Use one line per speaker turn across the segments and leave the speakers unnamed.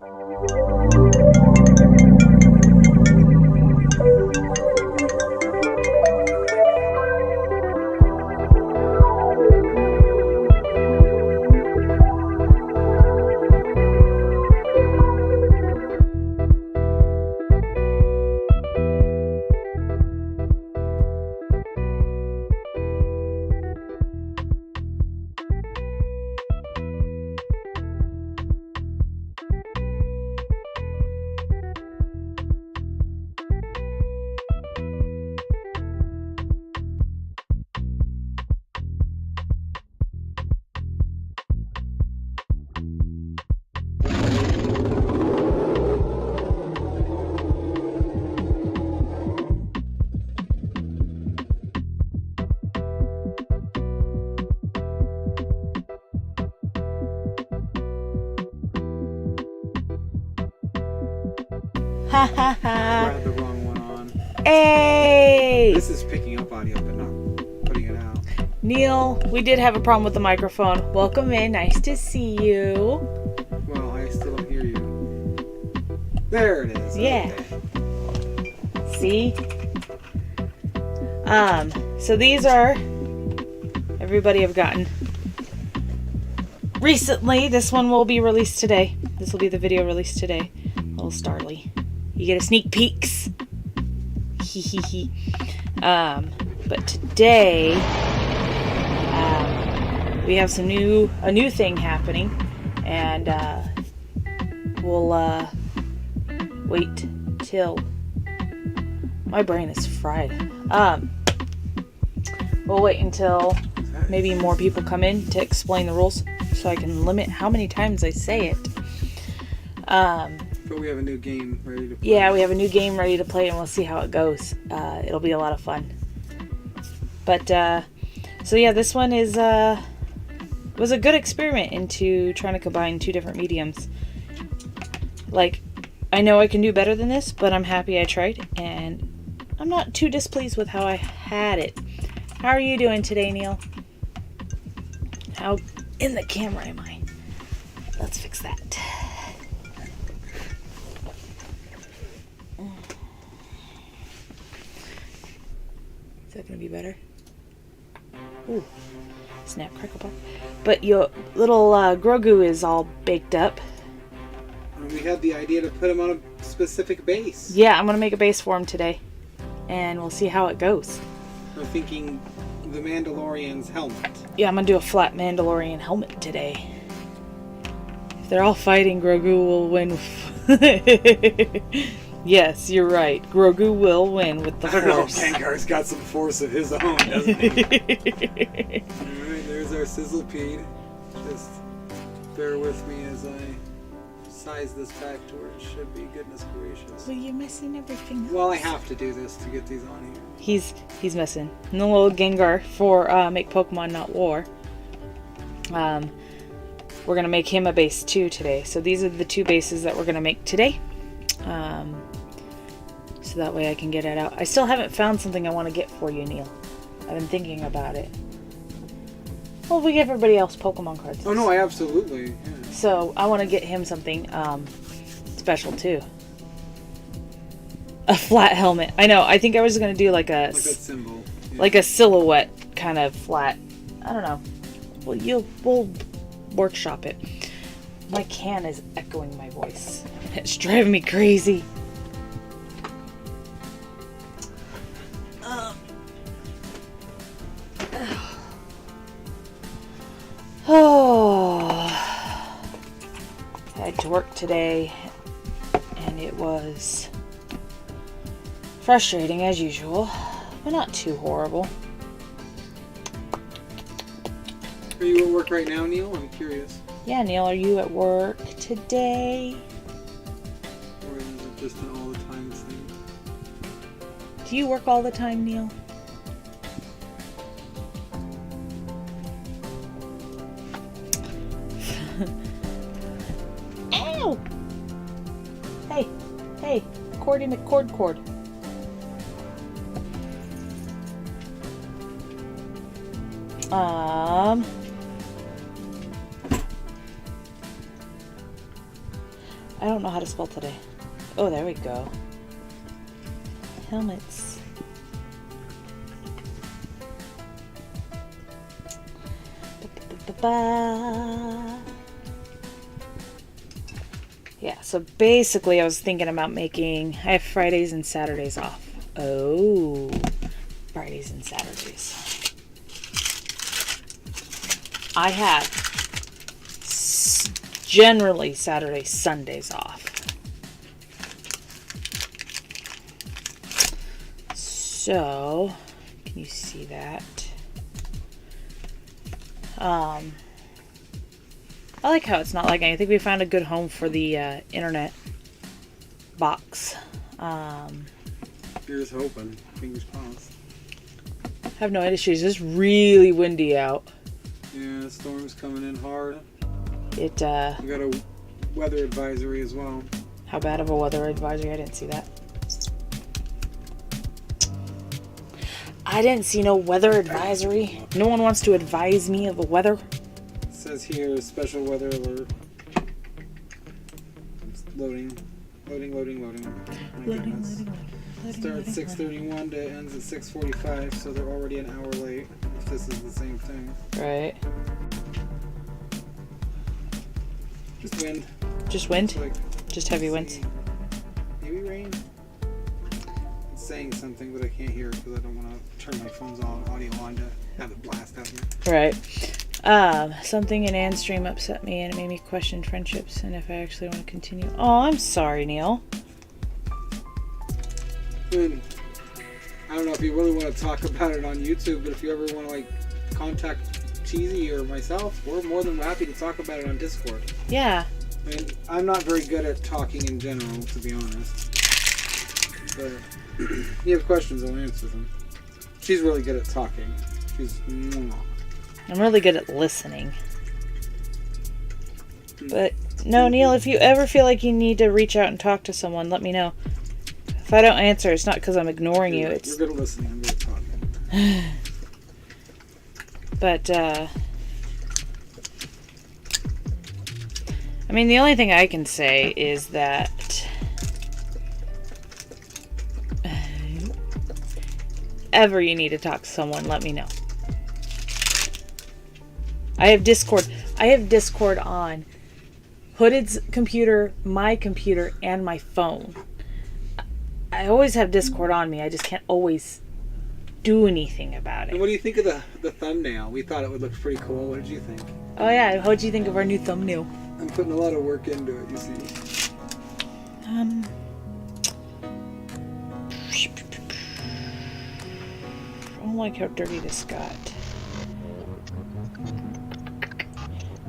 Ha ha ha.
Grabbed the wrong one on.
Hey!
This is picking up audio, but not putting it out.
Neil, we did have a problem with the microphone. Welcome in. Nice to see you.
Well, I still don't hear you. There it is.
Yeah.
Okay.
See? So these are everybody have gotten recently. This one will be released today. This will be the video released today. Little Starly. You get a sneak peeks. Hee hee hee. But today, we have a new thing happening, and we'll wait till my brain is fried. We'll wait until maybe more people come in to explain the rules, so I can limit how many times I say it.
But we have a new game ready to play.
Yeah, we have a new game ready to play, and we'll see how it goes. It'll be a lot of fun. But so yeah, this one was a good experiment into trying to combine two different mediums. Like, I know I can do better than this, but I'm happy I tried, and I'm not too displeased with how I had it. How are you doing today, Neil? How in the camera am I? Let's fix that. Is that gonna be better? Ooh, snap, crackle, pop. But your little Grogu is all baked up.
And we had the idea to put him on a specific base.
Yeah, I'm gonna make a base for him today, and we'll see how it goes.
We're thinking the Mandalorian's helmet.
Yeah, I'm gonna do a flat Mandalorian helmet today. If they're all fighting, Grogu will win. Yes, you're right. Grogu will win with the
I don't know,
Force.
Kangar's got some force of his own, doesn't he? Alright, there's our sizzlepede. Just bear with me as I size this back to where it should be. Goodness gracious.
Well, you're messing everything up.
Well, I have to do this to get these on here.
He's messing. And the little Gengar for Make Pokemon Not War. We're gonna make him a base too today. So these are the two bases that we're gonna make today. So that way I can get it out. I still haven't found something I want to get for you, Neil. I've been thinking about it. Well, we give everybody else Pokemon cards.
Oh no, I absolutely. Yeah.
So I want to get him something special too. A flat helmet. I know. I think I was gonna do like a
Like that symbol. Yeah.
like a silhouette kind of flat. I don't know. Well, we'll workshop it. My can is echoing my voice. It's driving me crazy. Oh, I had to work today, and it was frustrating as usual, but not too horrible.
Are you at work right now, Neil? I'm curious.
Yeah, Neil, are you at work today?
Or is it just an all the time thing?
Do you work all the time, Neil? Ow! Hey, Cordy McCord. I don't know how to spell today. Oh, there we go. Helmets. Yeah, so basically I was thinking about I have Fridays and Saturdays off. Oh, Fridays and Saturdays. I have generally Saturdays, Sundays off. So, can you see that? I like how it's not lagging. I think we found a good home for the internet box.
Here's hoping. Fingers crossed.
Have no issues. It's really windy out.
Yeah, the storm's coming in hard.
We
got a weather advisory as well.
How bad of a weather advisory? I didn't see that. I didn't see no weather advisory. No one wants to advise me of the weather.
It says here, special weather alert. It's loading. Loading. Starts 6:31 to ends at 6:45, so they're already an hour late. If this is the same thing.
Right.
Just wind.
Just wind? Just heavy winds.
Maybe rain. It's saying something, but I can't hear it because I don't want to turn my phone's audio on to have it blast out here.
Right. Something in Anne's stream upset me and it made me question friendships and if I actually want to continue. Oh, I'm sorry, Neil.
I don't know if you really want to talk about it on YouTube, but if you ever want to contact Cheesy or myself, we're more than happy to talk about it on Discord.
Yeah.
I mean, I'm not very good at talking in general, to be honest. But if you have questions, I'll answer them. She's really good at talking.
I'm really good at listening. But, no, Neil, if you ever feel like you need to reach out and talk to someone, let me know. If I don't answer, it's not because I'm ignoring you. It's...
You're good at listening. I'm good at talking.
But, I mean, the only thing I can say is that ever you need to talk to someone, let me know. I have Discord on Hooded's computer, my computer, and my phone. I always have Discord on me. I just can't always do anything about it.
And what do you think of the thumbnail? We thought it would look pretty cool. What did you think?
Oh yeah, what did you think of our new thumbnail?
I'm putting a lot of work into it, you see.
I don't like how dirty this got.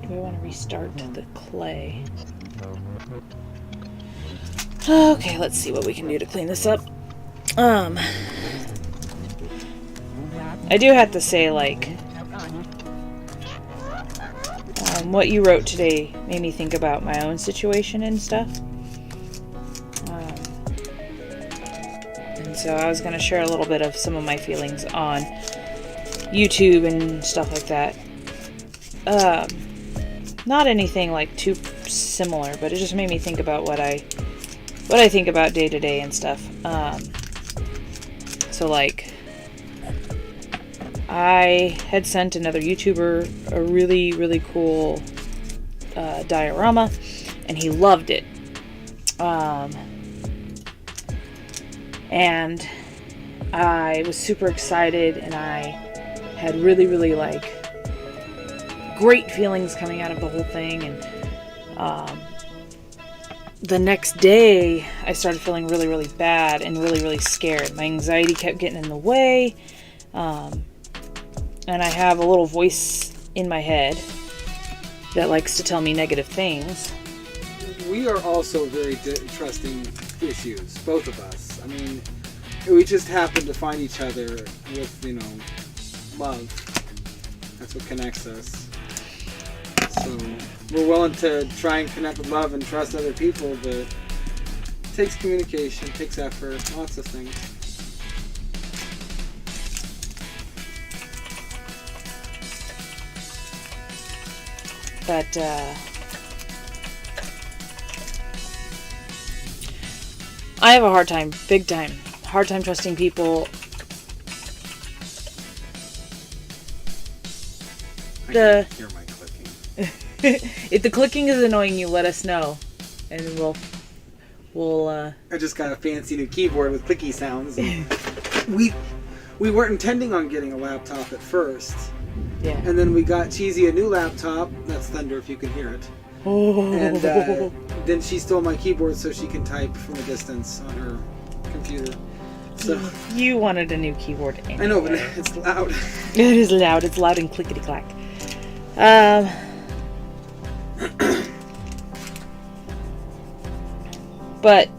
Do I want to restart the clay? Okay, let's see what we can do to clean this up. I do have to say, what you wrote today made me think about my own situation and stuff. And so I was going to share a little bit of some of my feelings on YouTube and stuff like that. Not anything too similar, but it just made me think about what I think about day to day and stuff. So I had sent another YouTuber a really, really cool diorama, and he loved it. And I was super excited, and I had really, really great feelings coming out of the whole thing. And the next day, I started feeling really, really bad and really, really scared. My anxiety kept getting in the way. And I have a little voice in my head that likes to tell me negative things.
We are also very trusting issues, both of us. I mean, we just happen to find each other with, love. That's what connects us. So we're willing to try and connect with love and trust other people, but it takes communication, it takes effort, lots of things.
But I have a hard time, big time, hard time trusting people.
I can hear my clicking.
If the clicking is annoying you, let us know, and we'll.
I just got a fancy new keyboard with clicky sounds. And we weren't intending on getting a laptop at first.
Yeah.
And then we got Cheesy a new laptop. That's thunder if you can hear it.
Oh.
And then she stole my keyboard so she can type from a distance on her computer. So
You wanted a new keyboard anyway.
I know, but it's loud.
It is loud. It's loud and clickety clack. But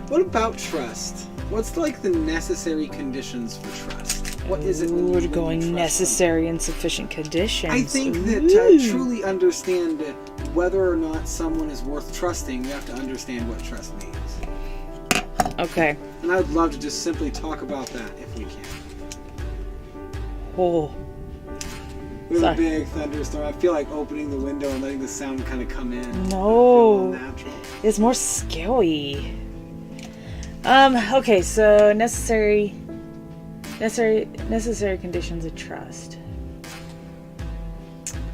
What about trust? What's like the necessary conditions for trust? What is it when
we're
you
going
trust
necessary and sufficient conditions.
I think that to truly understand whether or not someone is worth trusting, we have to understand what trust means.
Okay.
And I'd love to just simply talk about that if we can.
Oh.
With a
Sorry.
big thunderstorm, I feel like opening the window and letting the sound kind of come in.
No.
Natural.
It's more scary. Okay, so necessary conditions of trust.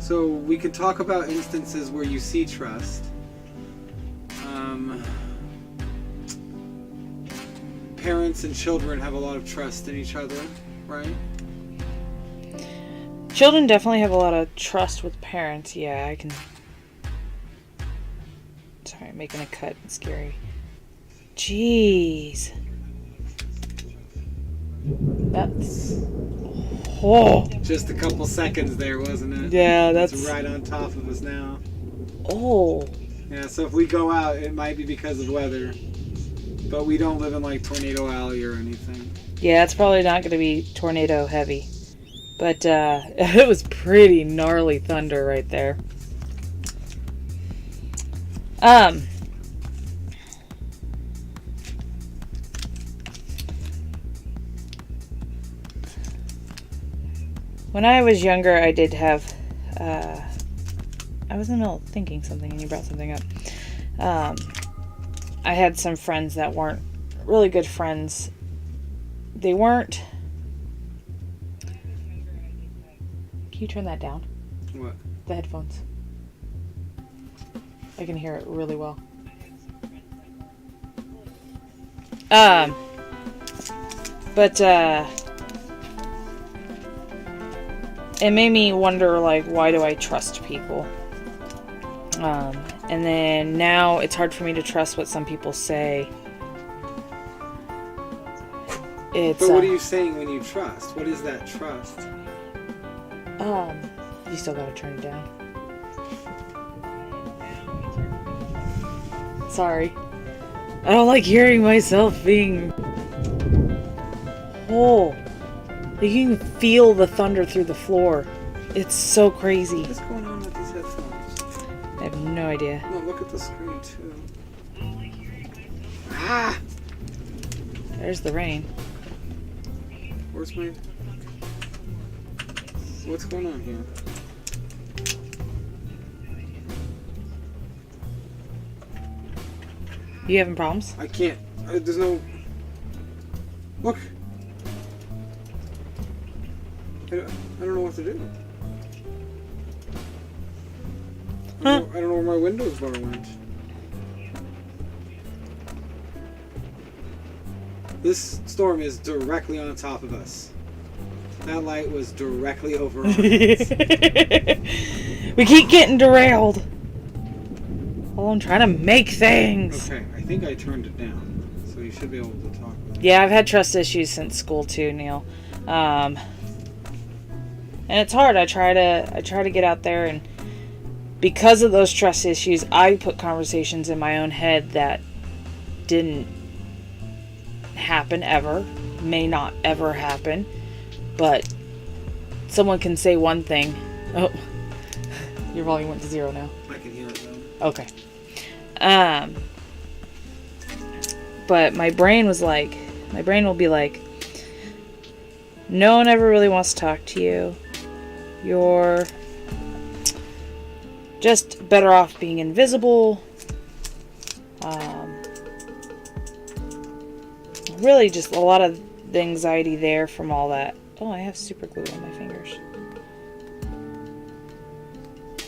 So we could talk about instances where you see trust. Parents and children have a lot of trust in each other, right?
Children definitely have a lot of trust with parents. Yeah, I can. Sorry, I'm making a cut. It's scary. Jeez. That's. Oh.
Just a couple seconds there, wasn't it?
Yeah,
It's
that's.
right on top of us now.
Oh.
Yeah, so if we go out, it might be because of weather. But we don't live in like Tornado Alley or anything.
Yeah, it's probably not going to be tornado heavy. But it was pretty gnarly thunder right there. When I was younger, I did have, I was in the middle of thinking something and you brought something up. I had some friends that weren't really good friends. They weren't. Can you turn that down?
What?
The headphones. I can hear it really well. But it made me wonder, like, why do I trust people? And then now it's hard for me to trust what some people say. It's,
but what are you saying when you trust? What is that trust?
You still gotta turn it down. Sorry. I don't like hearing myself being... Oh. You can feel the thunder through the floor. It's so crazy.
What's going on with these headphones?
I have no idea.
No, look at the screen too. Ah!
There's the rain.
Where's my... What's going on here?
You having problems?
I can't... there's no... Look! I don't know what to do. I don't know where my Windows bar went. This storm is directly on top of us. That light was directly over our heads.
We keep getting derailed. Well, I'm trying to make things.
Okay, I think I turned it down, so you should be able to talk.
Yeah, I've had trust issues since school too, Neil. And it's hard. I try to get out there, and because of those trust issues, I put conversations in my own head that didn't happen ever, may not ever happen, but someone can say one thing. Oh, your volume went to 0 now.
I can hear it though.
Okay. But my brain will be like, no one ever really wants to talk to you. You're just better off being invisible. Really just a lot of the anxiety there from all that. Oh, I have super glue on my fingers.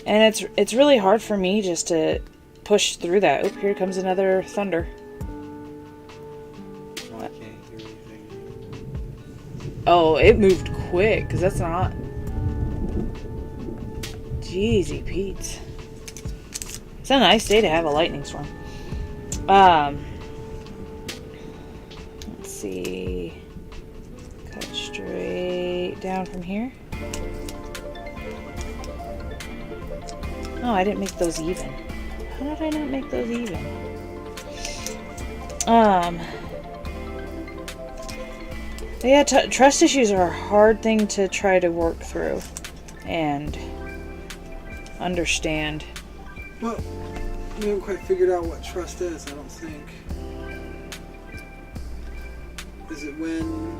And it's really hard for me just to push through that. Oh, here comes another thunder.
Oh, I can't hear anything.
Oh, it moved quick, because that's not... Jeezy Pete. It's a nice day to have a lightning storm. Let's see. Cut straight down from here. Oh, I didn't make those even. How did I not make those even? Yeah, trust issues are a hard thing to try to work through and understand.
Well, we haven't quite figured out what trust is, I don't think. Is it when...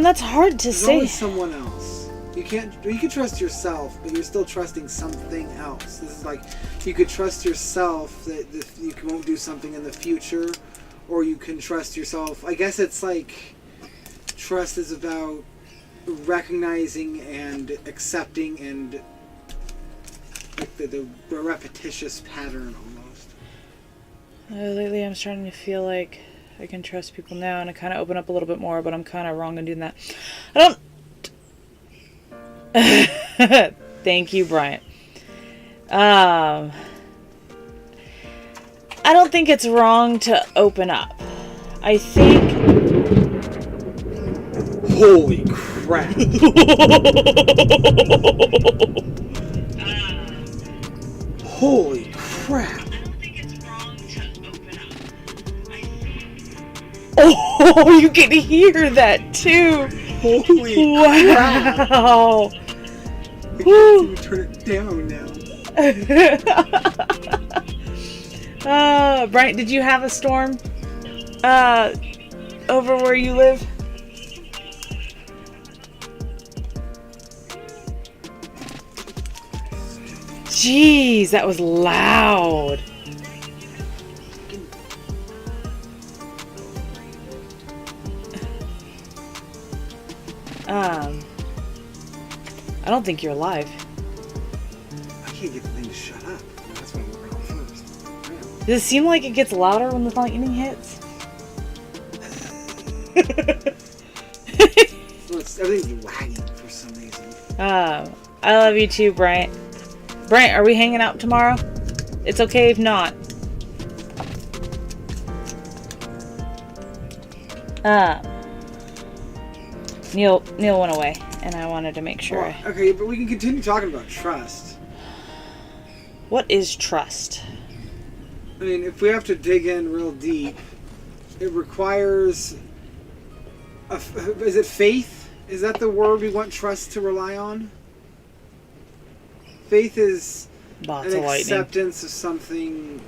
That's hard to
There's
say.
always someone else. You can trust yourself, but you're still trusting something else. This is like, you could trust yourself that you won't do something in the future, or you can trust yourself. I guess it's like, trust is about recognizing and accepting and like the repetitious pattern almost.
Lately I'm starting to feel like I can trust people now, and I kind of open up a little bit more, but I'm kind of wrong in doing that. I don't... Thank you, Bryant. I don't think it's wrong to open up. I think...
Holy crap! Holy crap!
Oh, you can hear that too.
Holy crap!
Wow.
I can't even turn it down now.
Bryant, did you have a storm over where you live? Jeez, that was loud. I don't think you're alive.
I can't get the thing to shut up. That's what I'm working on first. Man.
Does it seem like it gets louder when the lightning hits?
Well, everything's lagging for some reason.
I love you too, Bryant. Bryant, are we hanging out tomorrow? It's okay if not. Neil went away, and I wanted to make sure.
Well, okay, but we can continue talking about trust.
What is trust?
I mean, if we have to dig in real deep, it requires... is it faith? Is that the word we want trust to rely on? Faith is
Lots
an
of lightning.
acceptance of something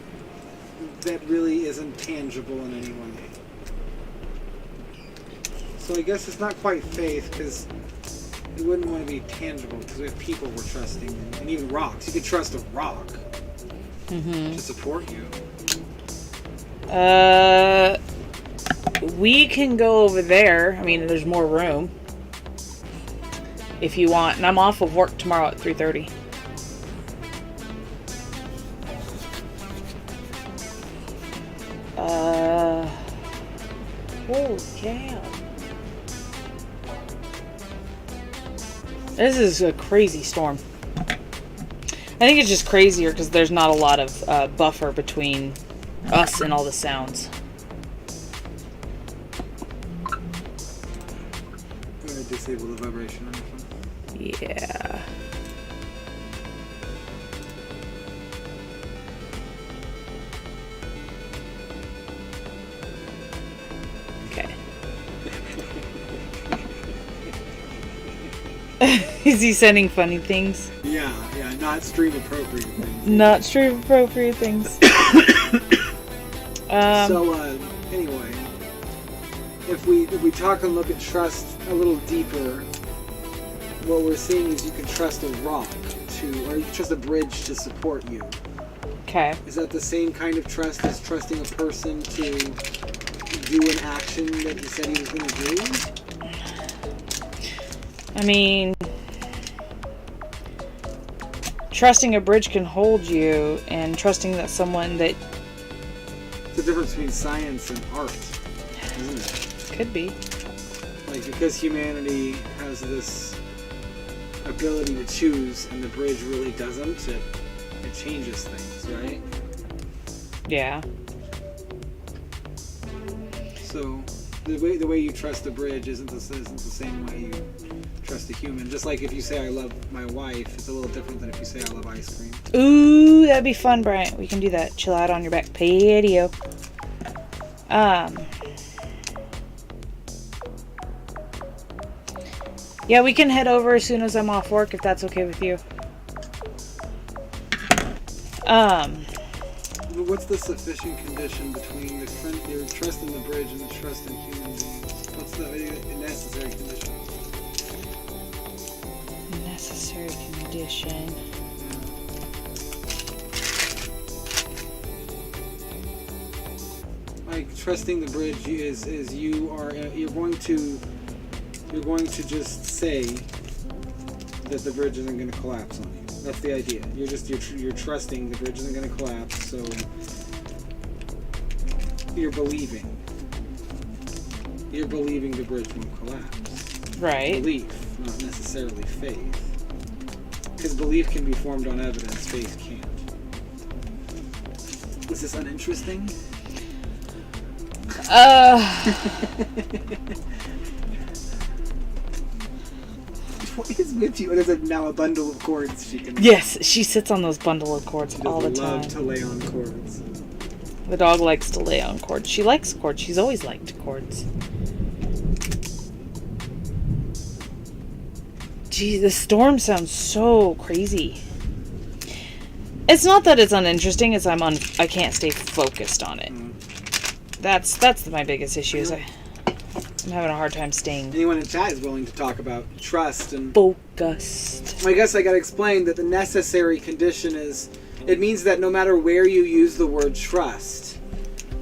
that really isn't tangible in any way. So I guess it's not quite faith, because it wouldn't want to be tangible, because we have people we're trusting, and even rocks. You could trust a rock to support you.
We can go over there. I mean, there's more room if you want. And I'm off of work tomorrow at 3:30. Holy cow. This is a crazy storm. I think it's just crazier because there's not a lot of buffer between us and all the sounds.
I'm going to disable the vibration on your phone.
Yeah. Okay. Is he sending funny things?
Yeah, not stream appropriate things.
Not stream appropriate things.
Anyway, if we talk and look at trust a little deeper, what we're seeing is you can trust a rock or you trust a bridge to support you.
Okay.
Is that the same kind of trust as trusting a person to do an action that he said he was going to do?
I mean, trusting a bridge can hold you, and trusting that someone that...
It's the difference between science and art, isn't it?
Could be.
Like, because humanity has this ability to choose and the bridge really doesn't, it changes things, right?
Yeah.
So the way you trust a bridge isn't the same way you trust a human. Just like if you say I love my wife, it's a little different than if you say I love ice cream.
Ooh, that'd be fun, Bryant. We can do that. Chill out on your back patio. Yeah, we can head over as soon as I'm off work, if that's okay with you.
What's the sufficient condition between your trust in the bridge and the trust in human beings? What's the necessary condition?
Necessary condition.
Like, trusting the bridge is you're going to just say that the bridge isn't going to collapse on you. That's the idea. You're trusting the bridge isn't going to collapse, so you're believing the bridge won't collapse.
Right.
Belief, not necessarily faith. Because belief can be formed on evidence, faith can't. Is this uninteresting? What is with you? There's now a bundle of cords she can...
Yes, she sits on those bundle of cords all the time.
Love to lay on cords.
The dog likes to lay on cords. She likes cords. She's always liked cords. Gee, the storm sounds so crazy. It's not that it's uninteresting, it's I can't stay focused on it. That's my biggest issue. Is I'm having a hard time staying
Anyone in chat is willing to talk about trust and
focused.
I guess I gotta explain that the necessary condition is, it means that no matter where you use the word trust,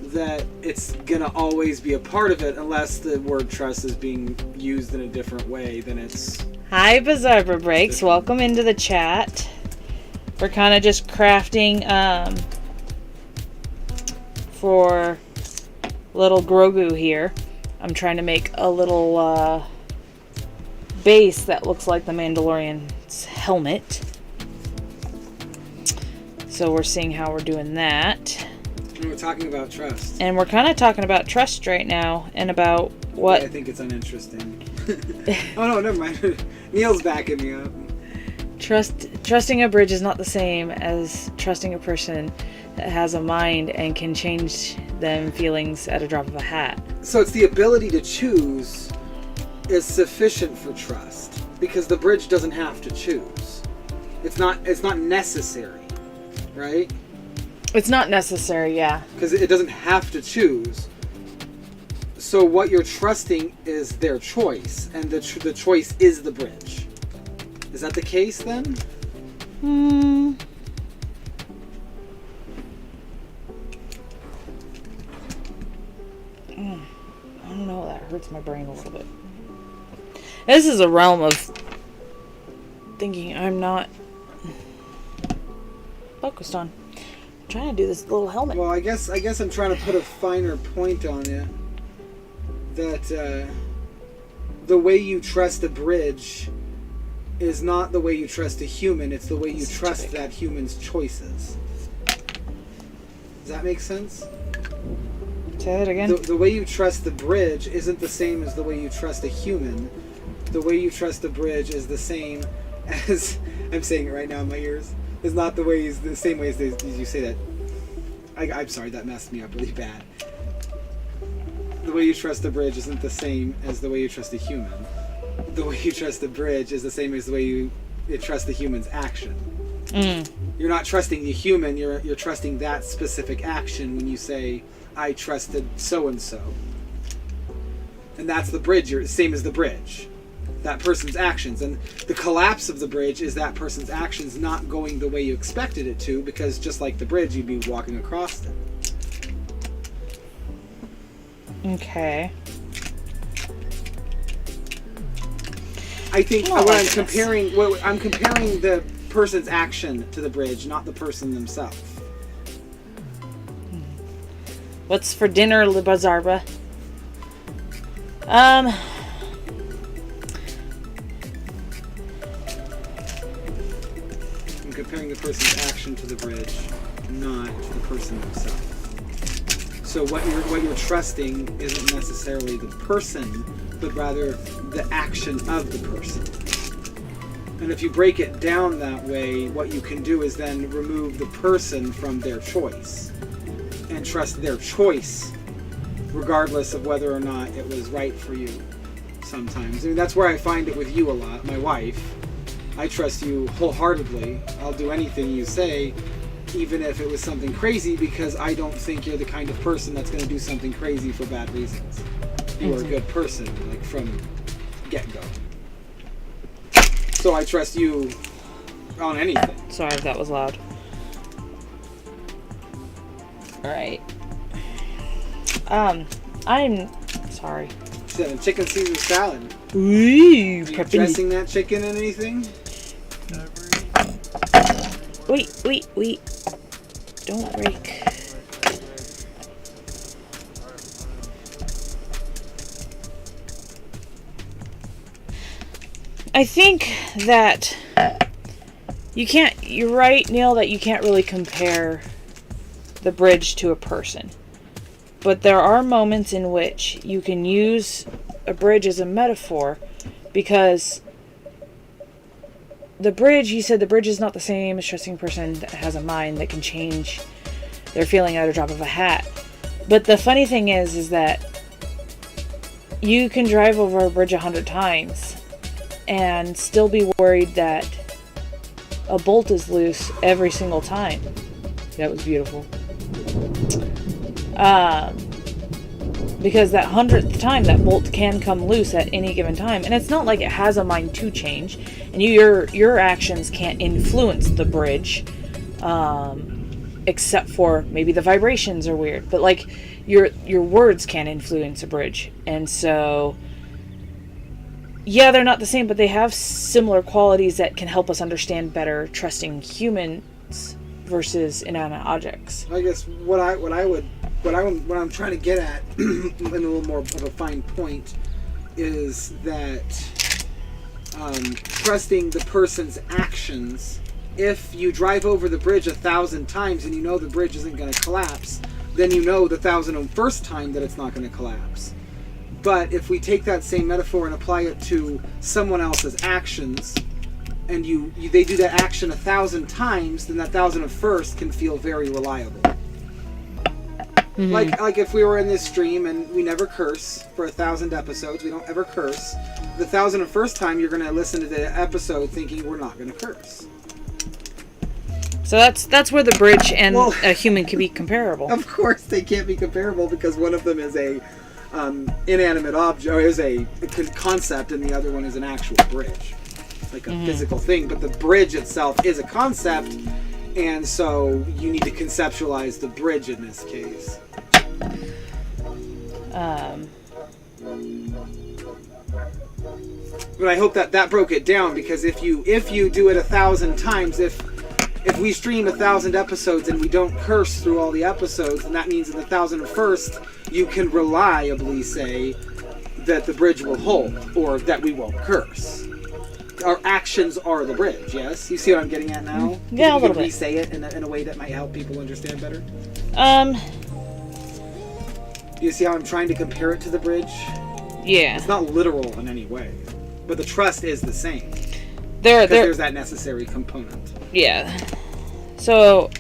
that it's gonna always be a part of it unless the word trust is being used in a different way, then it's...
Hi, Bizarre Breaks. Welcome into the chat. We're kind of just crafting for little Grogu here. I'm trying to make a little base that looks like the Mandalorian's helmet. So we're seeing how we're doing that.
And we're talking about trust.
And we're kind of talking about trust right now and about what...
I think it's uninteresting. Oh no, never mind. Neil's backing me up.
Trusting a bridge is not the same as trusting a person that has a mind and can change them feelings at a drop of a hat.
So it's the ability to choose is sufficient for trust because the bridge doesn't have to choose. It's not necessary, right?
It's not necessary, yeah.
Because it doesn't have to choose. So what you're trusting is their choice, and the choice is the bridge. Is that the case then?
I don't know, that hurts my brain a little bit. This is a realm of thinking I'm not focused on. I'm trying to do this little helmet.
Well, I guess I'm trying to put a finer point on it. That the way you trust a bridge is not the way you trust a human, it's the way you trust that human's choices. Does that make sense?
Say that again?
The way you trust the bridge isn't the same as the way you trust a human. The way you trust the bridge is the same as... I'm saying it right now in my ears. Is not the same way as you say that. I'm sorry, that messed me up really bad. The way you trust the bridge isn't the same as the way you trust a human. The way you trust the bridge is the same as the way you trust the human's action. You're not trusting the human, you're trusting that specific action when you say, I trusted so-and-so. And that's the bridge, same as the bridge. that person's actions. And the collapse of the bridge is that person's actions not going the way you expected it to, because just like the bridge, you'd be walking across it.
Okay.
I think
Oh,
what
I
I'm
guess.
I'm comparing the person's action to the bridge, not the person themselves.
What's for dinner, Libazarba?
I'm comparing the person's action to the bridge, not to the person themselves. So what you're trusting isn't necessarily the person, but rather the action of the person. And if you break it down that way, what you can do is then remove the person from their choice and trust their choice, regardless of whether or not it was right for you. Sometimes, I mean, that's where I find it with you a lot. My wife, I trust you wholeheartedly. I'll do anything you say, even if it was something crazy, because I don't think you're the kind of person that's going to do something crazy for bad reasons. You are a good person, like from get-go. So I trust you on anything.
Sorry if that was loud. Alright. I'm sorry.
She's having chicken Caesar salad.
Ooh,
Are you
prepping.
dressing that chicken in anything?
Wait. Don't break. I think that you're right, Neil, that you can't really compare the bridge to a person. But there are moments in which you can use a bridge as a metaphor, because the bridge, you said the bridge is not the same as trusting a person that has a mind that can change their feeling at a drop of a hat. But the funny thing is that you can drive over a bridge 100 times and still be worried that a bolt is loose every single time. That was beautiful. Because that 100th time, that bolt can come loose at any given time, and it's not like it has a mind to change, and your actions can't influence the bridge, except for maybe the vibrations are weird, but like your words can influence a bridge, and so yeah, they're not the same, but they have similar qualities that can help us understand better trusting humans versus inanimate objects.
I guess what I'm trying to get at in a little more of a fine point is that trusting the person's actions. If you drive over the bridge 1,000 times and you know the bridge isn't going to collapse, then you know the 1,001st time that it's not going to collapse. But if we take that same metaphor and apply it to someone else's actions, and they do that action 1,000 times, then that 1,001st can feel very reliable. Mm-hmm. Like if we were in this stream and we never curse for 1,000 episodes, we don't ever curse. The 1,001st time you're going to listen to the episode thinking we're not going to curse.
So that's where the bridge and a human can be comparable.
Of course, they can't be comparable because one of them is a inanimate object, or is a concept, and the other one is an actual bridge, like a physical thing. But the bridge itself is a concept, and so you need to conceptualize the bridge in this case. But I hope that broke it down, because if you do it 1,000 times, if we stream 1,000 episodes and we don't curse through all the episodes, then that means in the 1,001st you can reliably say that the bridge will hold, or that we won't curse. Our actions are the bridge, yes? You see what I'm getting at now?
Yeah, a little bit.
Can you re-say it in a way that might help people understand better? Do you see how I'm trying to compare it to the bridge?
Yeah.
It's not literal in any way, but the trust is the same.
There's
that necessary component.
Yeah. So,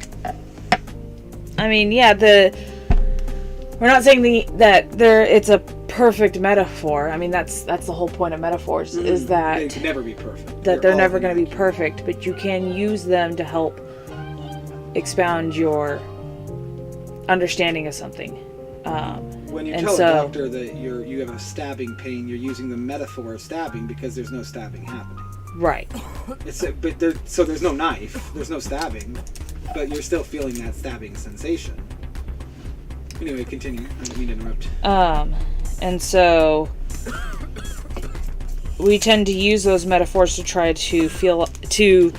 I mean, yeah, we're not saying it's a perfect metaphor. I mean, that's the whole point of metaphors, is that
they can never be perfect.
That they're never going to be perfect, but you can use them to help expound your understanding of something.
When you
And
tell
so-
a doctor that you have a stabbing pain, you're using the metaphor of stabbing because there's no stabbing happening.
Right.
So there's no knife, there's no stabbing, but you're still feeling that stabbing sensation. Anyway, continue. I didn't mean to interrupt.
And so we tend to use those metaphors to try to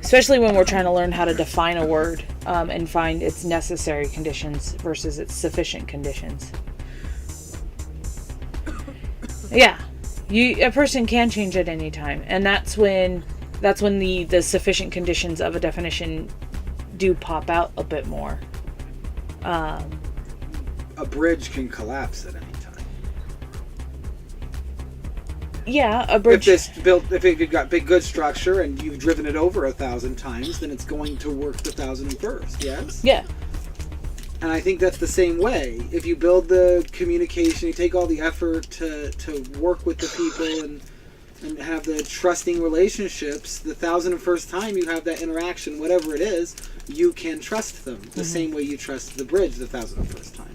especially when we're trying to learn how to define a word, and find its necessary conditions versus its sufficient conditions. Yeah, a person can change at any time, and that's when the sufficient conditions of a definition do pop out a bit more.
A bridge can collapse at any time.
Yeah, a bridge.
If it got big good structure and you've driven it over 1,000 times, then it's going to work the 1,001st. Yes.
Yeah.
And I think that's the same way. If you build the communication, you take all the effort to work with the people and have the trusting relationships, the 1,001st time you have that interaction, whatever it is, you can trust them the same way you trust the bridge the 1,001st time.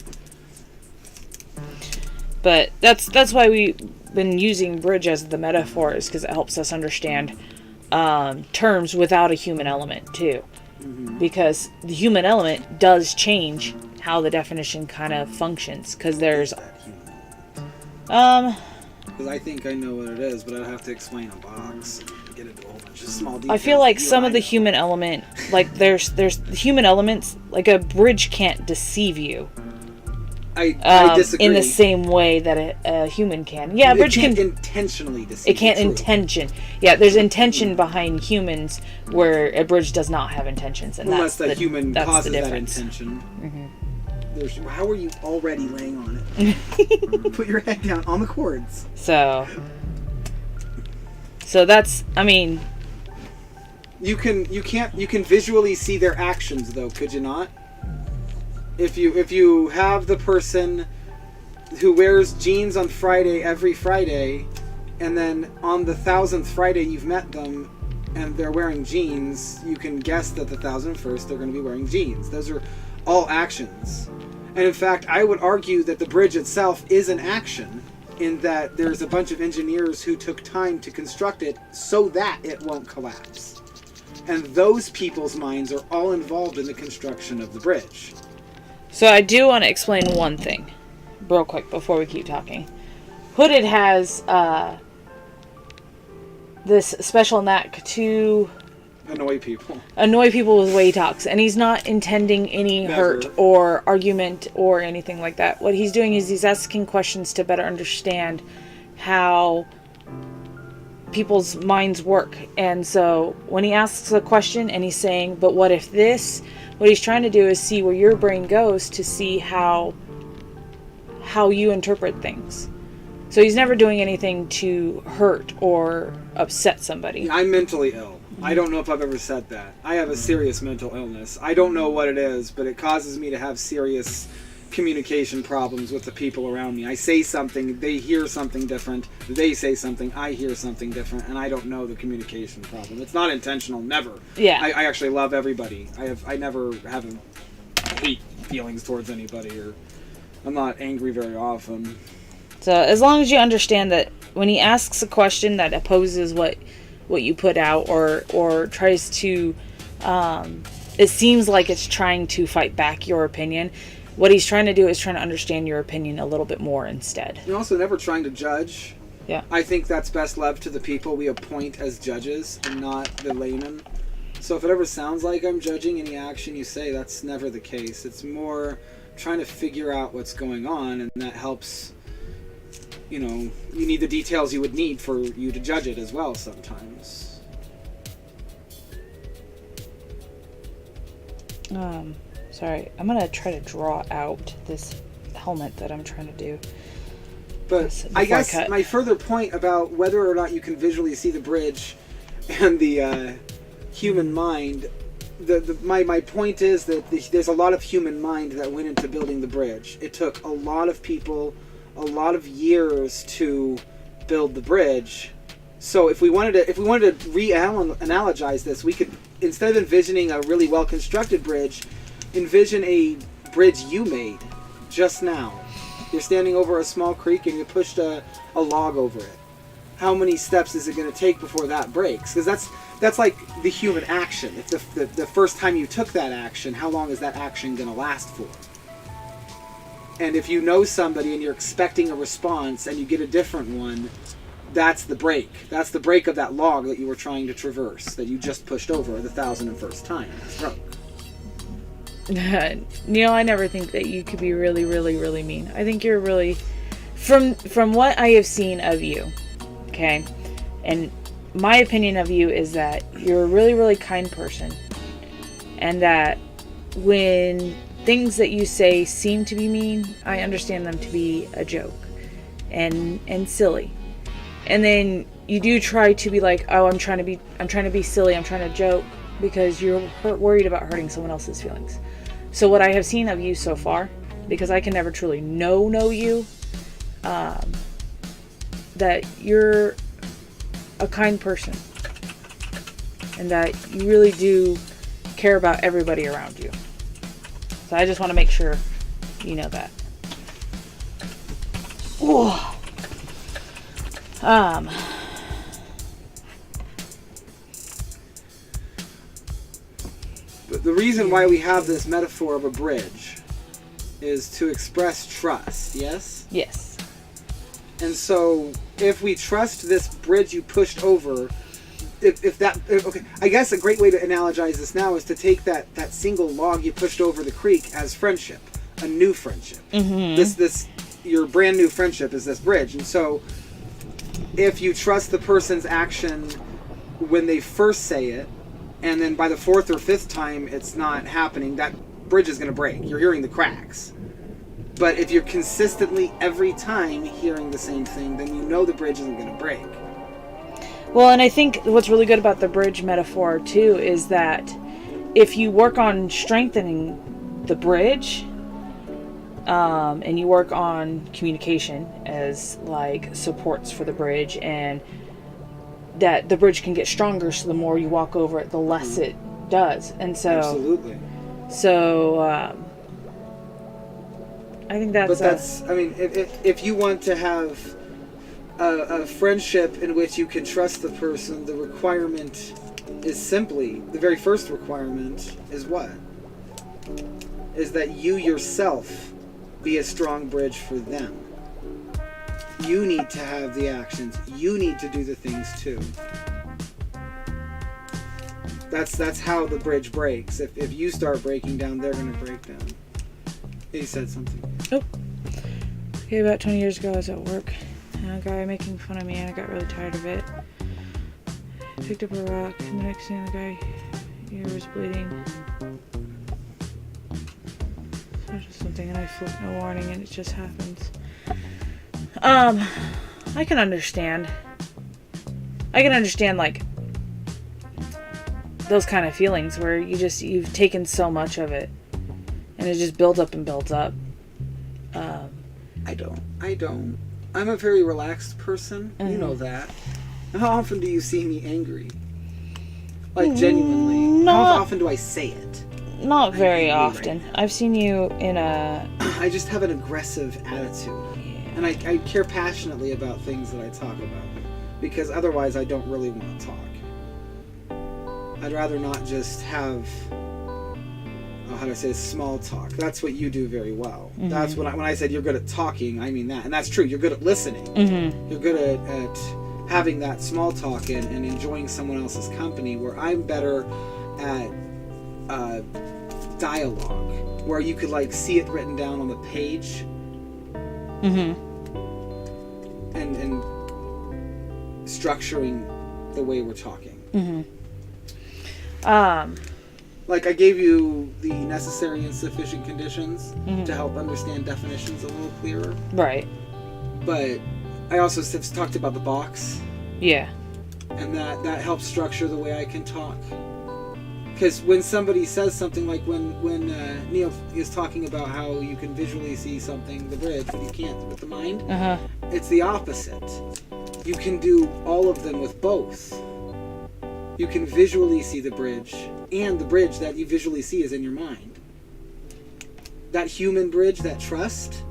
But that's why we've been using bridge as the metaphor, is because it helps us understand terms without a human element too. Because the human element does change how the definition kind of functions. Because there's
because I think I know what it is, but I'd have to explain a box and get into a whole bunch of small details.
I feel like some of the human element, like there's human elements, like a bridge can't deceive you.
I disagree.
In the same way that a human can. Yeah, a bridge
can
can
intentionally deceive.
It can't intention. Yeah, there's intention behind humans where a bridge does not have intentions, and
unless
that's
the human
that's
causes
the
that
difference.
intention. How are you already laying on it? Put your head down on the cords.
So that's, I mean,
you can visually see their actions though, could you not? If you have the person who wears jeans on Friday every Friday, and then on the 1,000th Friday you've met them and they're wearing jeans, you can guess that the 1,001st they're going to be wearing jeans. Those are all actions. And in fact, I would argue that the bridge itself is an action, in that there's a bunch of engineers who took time to construct it so that it won't collapse. And those people's minds are all involved in the construction of the bridge.
so I do want to explain one thing real quick before we keep talking. Hooded has this special knack to
Annoy people
with the way he talks, and he's not intending any hurt or argument or anything like that. What he's doing is he's asking questions to better understand how people's minds work. And so when he asks a question and he's saying, but what if this, what he's trying to do is see where your brain goes to see how you interpret things. So he's never doing anything to hurt or upset somebody.
I'm mentally ill. I don't know if I've ever said that. I have a serious mental illness. I don't know what it is, but it causes me to have serious communication problems with the people around me. I say something, they hear something different. They say something, I hear something different, and I don't know the communication problem. It's not intentional, never.
Yeah.
I actually love everybody. I never have hate feelings towards anybody, or I'm not angry very often.
So as long as you understand that when he asks a question that opposes what you put out, or tries to, it seems like it's trying to fight back your opinion. What he's trying to do is trying to understand your opinion a little bit more instead.
You're also never trying to judge.
Yeah.
I think that's best left to the people we appoint as judges and not the layman. So if it ever sounds like I'm judging any action you say, that's never the case. It's more trying to figure out what's going on, and that helps. You know, you need the details you would need for you to judge it as well sometimes.
Sorry, I'm gonna try to draw out this helmet that I'm trying to do.
But I guess my further point about whether or not you can visually see the bridge and the human mind, my point is that there's a lot of human mind that went into building the bridge. It took a lot of people, a lot of years to build the bridge. So if we wanted to reanalogize this, we could, instead of envisioning a really well constructed bridge, envision a bridge you made.
just now. You're standing over a small creek and you pushed a log over it. How many steps is it going to take before that breaks? Because that's like the human action. If the first time you took that action, how long is that action going to last for? And if you know somebody and you're expecting a response and you get a different one, that's the break. That's the break of that log that you were trying to traverse, that you just pushed over the 1001st time. It's broke.
Neil, I never think that you could be really, really, really mean. I think you're really, from what I have seen of you, okay, and my opinion of you is that you're a really, really kind person, and that when things that you say seem to be mean, I understand them to be a joke and silly. And then you do try to be like, oh, I'm trying to be silly, I'm trying to joke, because you're worried about hurting someone else's feelings. So what I have seen of you so far, because I can never truly know you, that you're a kind person, and that you really do care about everybody around you. So I just want to make sure you know that. Ooh.
The reason why we have this metaphor of a bridge is to express trust, yes?
Yes.
And so if we trust this bridge you pushed over, okay, I guess a great way to analogize this now is to take that single log you pushed over the creek as friendship, a new friendship. Mm-hmm. Your brand new friendship is this bridge. And so if you trust the person's action when they first say it, and then by the fourth or fifth time it's not happening, that bridge is going to break. You're hearing the cracks. But if you're consistently every time hearing the same thing, then you know the bridge isn't going to break.
Well, and I think what's really good about the bridge metaphor too is that if you work on strengthening the bridge, and you work on communication as like supports for the bridge, and that the bridge can get stronger, so the more you walk over it, the less it does. And so
absolutely.
So I think that's.
But that's. I mean, if you want to have a friendship in which you can trust the person, the requirement is simply, the very first requirement is what? Is that you yourself be a strong bridge for them. You need to have the actions. You need to do the things too. That's how the bridge breaks. If you start breaking down, they're going to break down. He said something.
Oh. Okay, about 20 years ago I was at work, and a guy making fun of me, and I got really tired of it. I picked up a rock, and the next thing the guy ear was bleeding. So just something, and I flipped no warning, and it just happens. I can understand like those kind of feelings where you've taken so much of it and it just builds up and builds up.
I don't. I'm a very relaxed person. Mm-hmm. You know that. How often do you see me angry? Like genuinely. How often do I say it?
Not very often. Right, I've seen you in a...
I just have an aggressive attitude. And I care passionately about things that I talk about, because otherwise I don't really want to talk. I'd rather not just have, how do I say this, small talk. That's what you do very well. Mm-hmm. That's when I said you're good at talking, I mean that. And that's true. You're good at listening. Mm-hmm. You're good at having that small talk and enjoying someone else's company, where I'm better at dialogue, where you could like see it written down on the page. Mm-hmm. And structuring the way we're talking.
Mm-hmm.
Like I gave you the necessary and sufficient conditions to help understand definitions a little clearer.
Right.
But I also talked about the box.
Yeah.
And that helps structure the way I can talk. Because when somebody says something like when Neil is talking about how you can visually see something, the bridge, but you can't with the mind, it's the opposite. You can do all of them with both. You can visually see the bridge, and the bridge that you visually see is in your mind. that human bridge, that trust,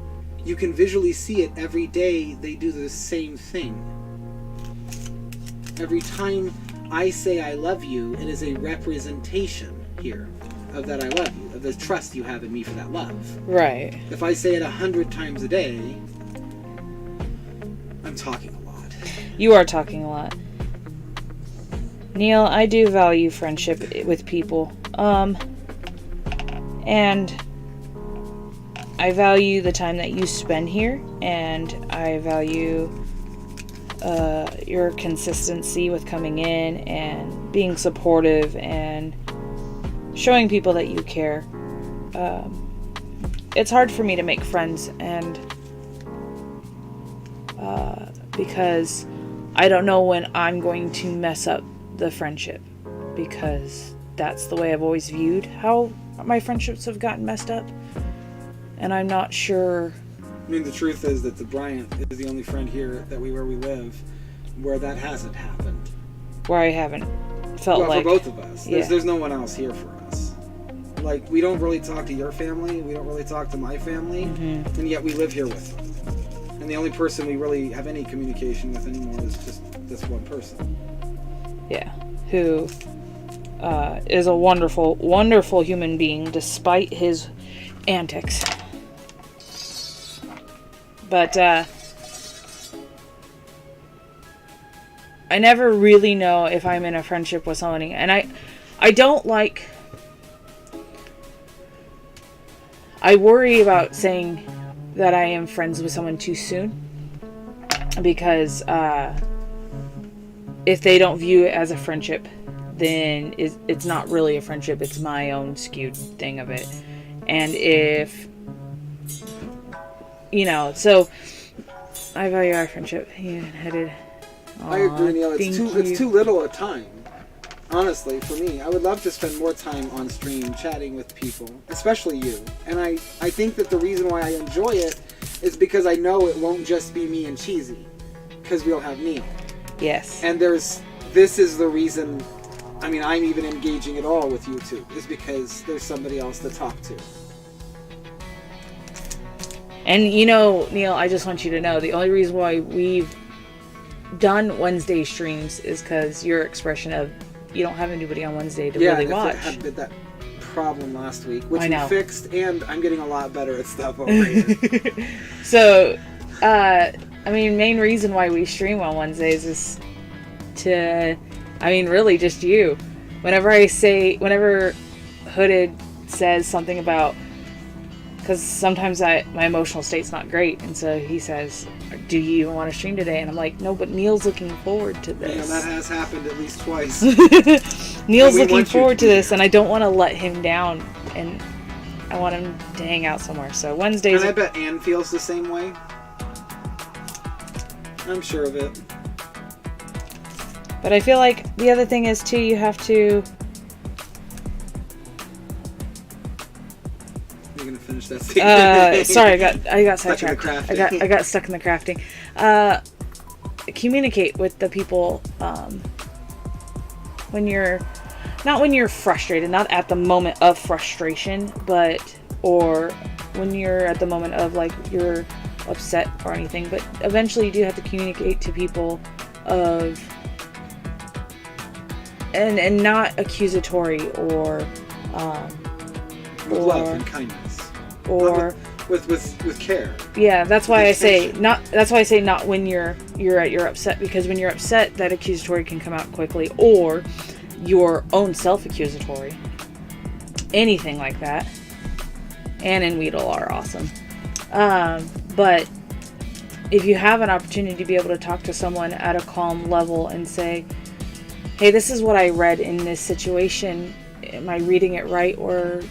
you can visually see it every day. They do the same thing. Every time I say I love you, it is a representation here of that I love you, of the trust you have in me for that love.
Right.
If I say it 100 times a day, I'm talking a lot.
You are talking a lot. Neil, I do value friendship with people. And I value the time that you spend here, and I value your consistency with coming in and being supportive and showing people that you care. It's hard for me to make friends, and because I don't know when I'm going to mess up the friendship, because that's the way I've always viewed how my friendships have gotten messed up, and I'm not sure.
I mean, the truth is that the Bryant is the only friend here that where we live where that hasn't happened.
Where I haven't felt
well,
like...
for both of us.
Yeah.
There's no one else here for us. Like, we don't really talk to your family, we don't really talk to my family, and yet we live here with them. And the only person we really have any communication with anymore is just this one person.
Yeah, who is a wonderful, wonderful human being despite his antics. But I never really know if I'm in a friendship with somebody, and I don't like... I worry about saying that I am friends with someone too soon, because if they don't view it as a friendship, then it's not really a friendship, it's my own skewed thing of it. And if, you know, so I value our friendship. He headed.
I agree, Neil. It's too little a time. Honestly, for me, I would love to spend more time on stream chatting with people, especially you. And I think that the reason why I enjoy it is because I know it won't just be me and Cheesy, because we'll have Neil.
Yes.
And this is the reason, I mean, I'm even engaging at all with YouTube, is because there's somebody else to talk to.
And you know, Neil, I just want you to know, the only reason why we've done Wednesday streams is because your expression of you don't have anybody on Wednesday to really watch.
Yeah, I had that problem last week, which
I know.
we fixed, and I'm getting a lot better at stuff over here.
So, I mean, main reason why we stream on Wednesdays is to, I mean, really just you. Whenever Hooded says something about, because sometimes my emotional state's not great, and so he says, do you even want to stream today? And I'm like, no, but Neil's looking forward to this.
Yeah, that has happened at least twice.
Neil's looking forward to this, and I don't want to let him down, and I want him to hang out somewhere. So Wednesdays...
And I bet Anne feels the same way. I'm sure of it.
But I feel like the other thing is, too, you have to...
You're going to finish that statement.
Sorry, I got
Stuck in the
sidetracked.
crafting.
I got stuck in the crafting. Communicate with the people when you're... Not when you're frustrated, not at the moment of frustration, but... Or when you're at the moment of, like, you're upset or anything. But eventually you do have to communicate to people of... And not accusatory or...
with love and kindness.
Or...
With care.
Yeah, that's why I say not when you're at your upset, because when you're upset, that accusatory can come out quickly, or your own self-accusatory. Anything like that. Anne and Weedle are awesome. But if you have an opportunity to be able to talk to someone at a calm level and say, hey, this is what I read in this situation. Am I reading it right, or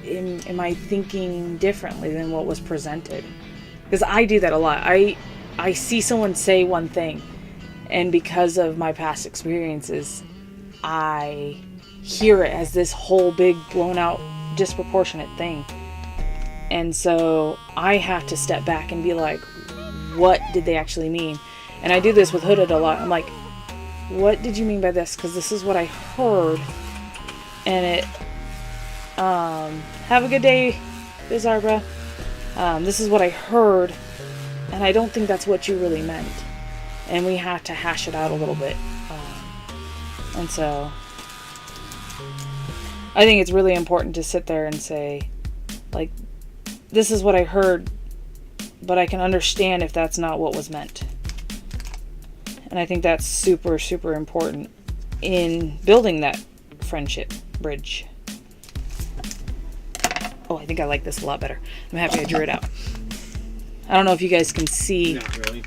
am I thinking differently than what was presented? Because I do that a lot. I see someone say one thing, and because of my past experiences, I hear it as this whole big blown out disproportionate thing. And so I have to step back and be like, what did they actually mean? And I do this with Hooded a lot. I'm like, what did you mean by this? Because this is what I heard, and it Have a good day, Biz Arbra. This is what I heard, and I don't think that's what you really meant. And we had to hash it out a little bit. And so I think it's really important to sit there and say, like, this is what I heard, but I can understand if that's not what was meant. And I think that's super, super important in building that friendship bridge. Oh, I think I like this a lot better. I'm happy I drew it out. I don't know if you guys can see.
Not really.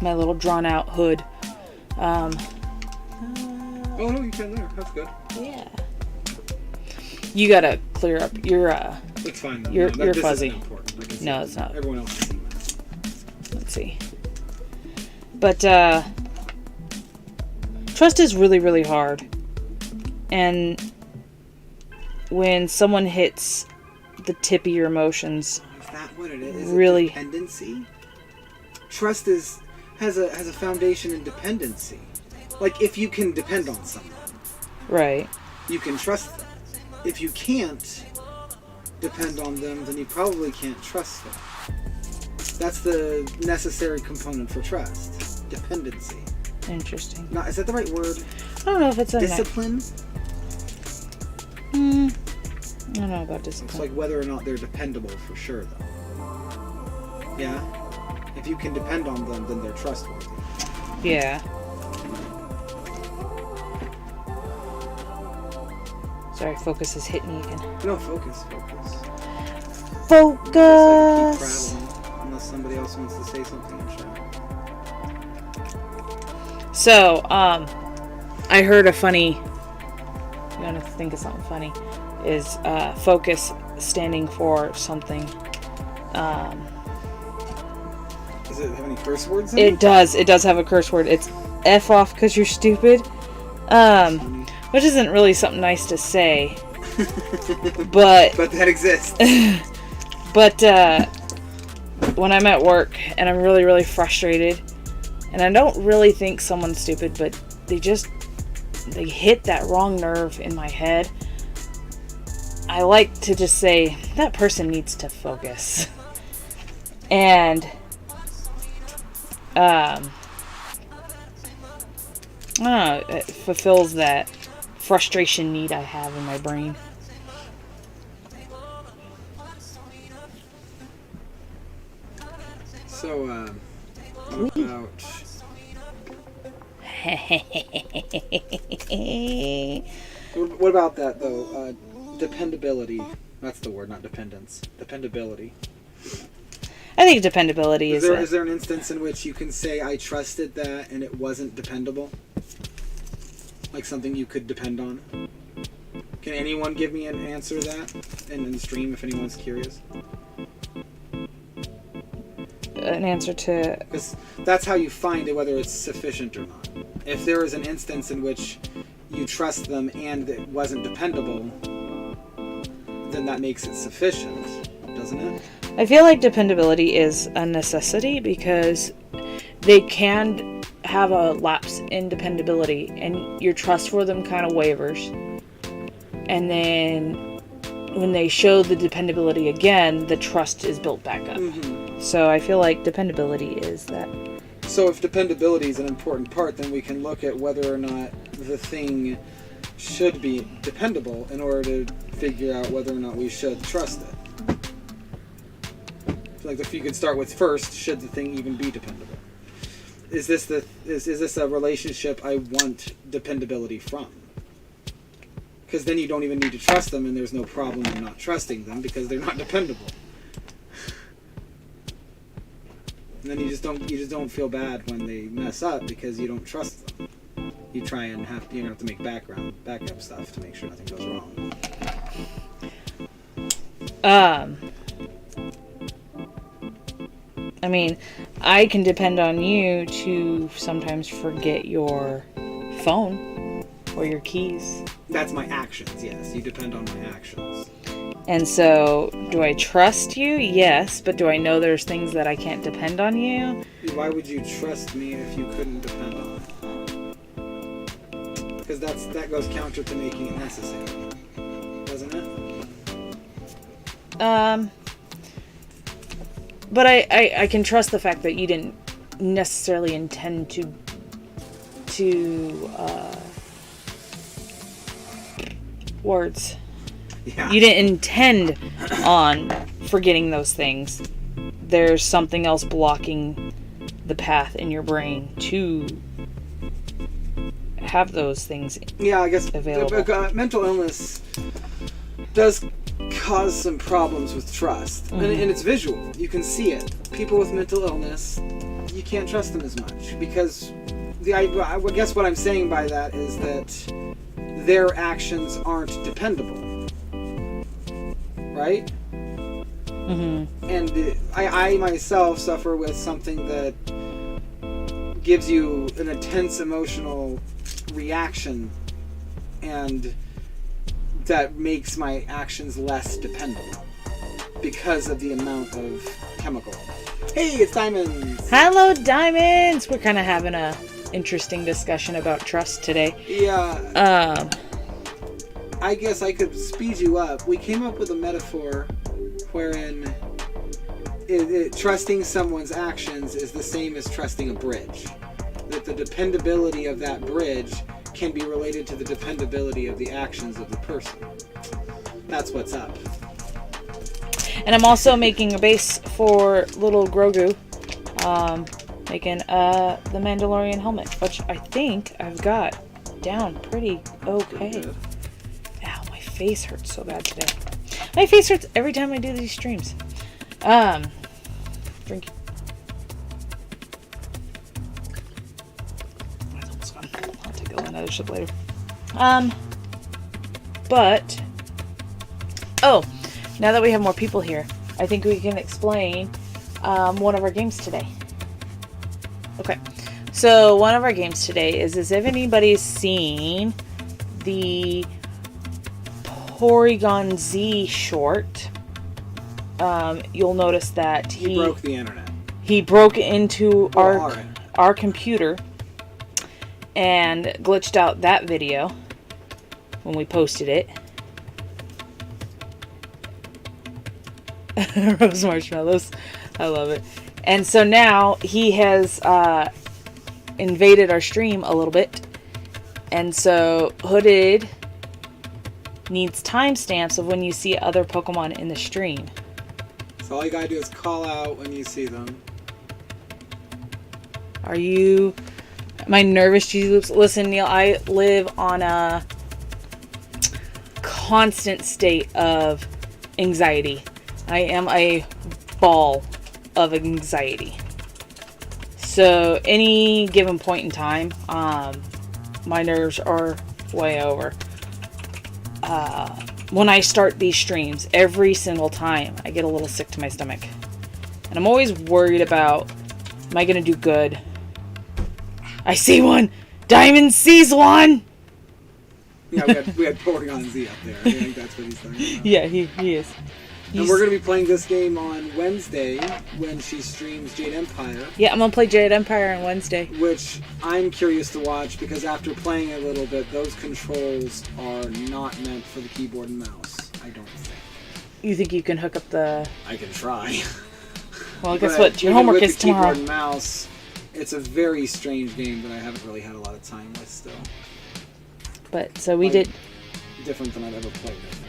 My little drawn out hood.
Oh no, you can there. That's good.
Yeah. You gotta clear up your
It's fine though.
You're
this
fuzzy.
Isn't important. Like I said,
No, it's not.
Everyone else can see that.
Let's see. But trust is really, really hard. And when someone hits the tip of your emotions,
Is that what it is?
Really?
Dependency? Trust has a foundation in dependency. Like, if you can depend on someone,
right?
you can trust them. If you can't depend on them, then you probably can't trust them. That's the necessary component for trust. Dependency.
Interesting.
Not, is that the right word?
I don't know if it's a
Discipline?
I don't know about
It's
discipline.
like whether or not they're dependable for sure, though. Yeah? If you can depend on them, then they're trustworthy.
Yeah. Sorry, focus is hitting me again.
No, focus.
Focus.
I guess I can keep prattling, unless somebody else wants to say something in chat.
So, I heard a funny. You want to think of something funny? Is focus standing for something?
Does it have any curse words in
It does. It does have a curse word. It's F off because you're stupid. Which isn't really something nice to say. But
But that exists.
but when I'm at work and I'm really, really frustrated, and I don't really think someone's stupid, but they hit that wrong nerve in my head, I like to just say, that person needs to focus. And I don't know, it fulfills that frustration need I have in my brain.
So, what about... What about that, though? Dependability. That's the word, not dependence. Dependability.
I think dependability is
Is there an instance in which you can say, I trusted that and it wasn't dependable? Like something you could depend on? Can anyone give me an answer to that in the stream if anyone's curious?
an answer to...
Because that's how you find it, whether it's sufficient or not. If there is an instance in which you trust them and it wasn't dependable, then that makes it sufficient, doesn't it?
I feel like dependability is a necessity because they can have a lapse in dependability and your trust for them kind of wavers. And then when they show the dependability again, the trust is built back up.
Mm-hmm.
So I feel like dependability is that.
So if dependability is an important part, then we can look at whether or not the thing should be dependable in order to figure out whether or not we should trust it. Like if you could start with first, should the thing even be dependable? Is this a relationship I want dependability from? Because then you don't even need to trust them, and there's no problem in not trusting them because they're not dependable. And then you just don't feel bad when they mess up because you don't trust them. You try and have to make backup stuff to make sure nothing goes wrong.
I mean, I can depend on you to sometimes forget your phone or your keys.
That's my actions, yes. You depend on my actions.
And so, do I trust you? Yes, but do I know there's things that I can't depend on you?
Why would you trust me if you couldn't depend on me? Because that goes counter to making it necessary, doesn't it?
But I can trust the fact that you didn't necessarily intend to words.
Yeah.
You didn't intend on forgetting those things. There's something else blocking the path in your brain to have those things
Yeah, I guess
available.
mental illness does cause some problems with trust, and it's visual. You can see it. People with mental illness, you can't trust them as much because I guess what I'm saying by that is that their actions aren't dependable, right? And I myself suffer with something that gives you an intense emotional reaction, and that makes my actions less dependable because of the amount of chemical. Hey, it's Diamonds!
Hello, Diamonds! We're kind of having a interesting discussion about trust today.
Yeah. I guess I could speed you up. We came up with a metaphor wherein trusting someone's actions is the same as trusting a bridge. That the dependability of that bridge can be related to the dependability of the actions of the person. That's what's up.
And I'm also making a base for little Grogu. Making the Mandalorian helmet, which I think I've got down pretty okay. Ow, my face hurts so bad today. My face hurts every time I do these streams. Drink. That's almost gone. I'll take another sip later. But now that we have more people here, I think we can explain one of our games today. Okay, so one of our games today is if anybody's seen the Porygon Z short, you'll notice that
He broke the internet.
He broke into
Well,
our computer and glitched out that video when we posted it. Rose marshmallows. I love it. And so now he has invaded our stream a little bit. And so Hooded needs timestamps of when you see other Pokemon in the stream.
So all you gotta do is call out when you see them.
Am I nervous, Jesus? Listen, Neil, I live on a constant state of anxiety. I am a ball of anxiety. So any given point in time, my nerves are way over. When I start these streams, every single time I get a little sick to my stomach. And I'm always worried about, am I going to do good? I see one! Diamond sees one!
Yeah, we had Porygon Z up there. I think that's what he's talking about.
Yeah, he is.
And we're going to be playing this game on Wednesday when she streams Jade Empire.
Yeah, I'm going to play Jade Empire on Wednesday.
Which I'm curious to watch because after playing a little bit, those controls are not meant for the keyboard and mouse. I don't think.
You think you can hook up the...
I can try.
Well, guess what? Your homework is tomorrow.
With the keyboard and mouse, it's a very strange game that I haven't really had a lot of time with still.
But, so we did...
Different than I've ever played, I think.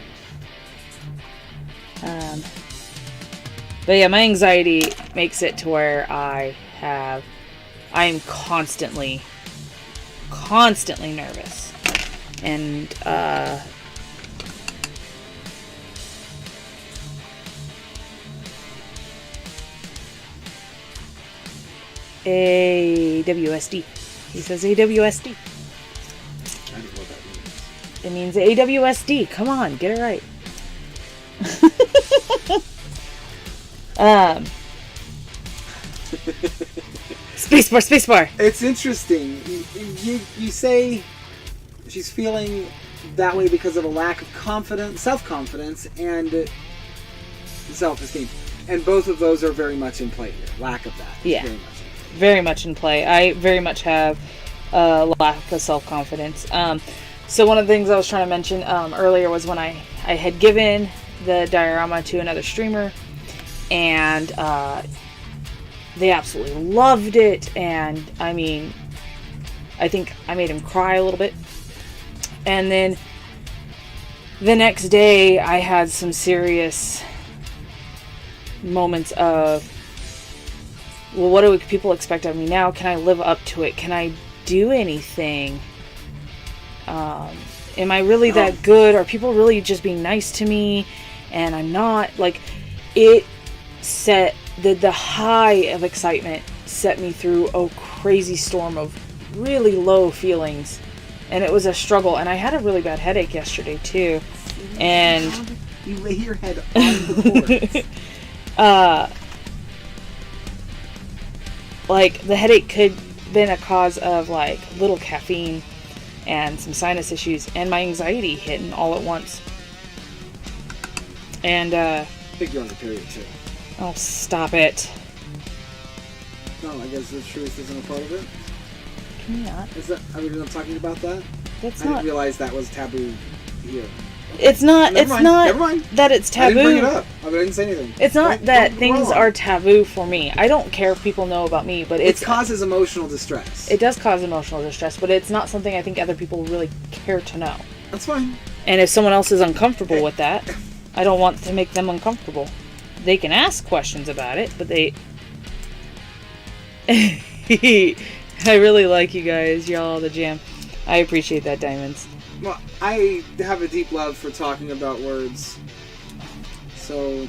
But yeah, my anxiety makes it to where I am constantly nervous. And, AWSD. He says AWSD.
I don't know what that means.
It means AWSD. Come on, get it right. Spacebar.
It's interesting. You say she's feeling that way because of a lack of confidence, self-confidence, and self-esteem. And both of those are very much in play here. Lack of that.
Yeah. Very much in play. I very much have a lack of self-confidence. So one of the things I was trying to mention earlier was when I had given the diorama to another streamer, and they absolutely loved it. And I mean, I think I made him cry a little bit. And then the next day I had some serious moments of, well, what do people expect of me now? Can I live up to it? Can I do anything? Am I really that good? Are people really just being nice to me? And I'm not. Like, it set the high of excitement set me through a crazy storm of really low feelings, and it was a struggle. And I had a really bad headache yesterday too. And
you lay your head on the board.
Like, the headache could have been a cause of like little caffeine and some sinus issues, and my anxiety hitting all at once. And
I think you're on the period too.
Oh, stop it.
No, I guess the truth isn't a part of it.
Can you not?
Is that, are we not talking about that?
That's
I
not.
didn't realize that was taboo here.
It's not.
Never
It's
mind,
not
never mind.
that it's taboo.
I didn't bring it up. I didn't say anything.
It's not
Don't
that
go
things
on.
are taboo for me. I don't care if people know about me, but
It causes emotional distress.
It does cause emotional distress, but it's not something I think other people really care to know.
That's fine.
And if someone else is uncomfortable with that, I don't want to make them uncomfortable. They can ask questions about it, but they... I really like you guys. You're all the jam. I appreciate that, Diamonds.
Well, I have a deep love for talking about words, so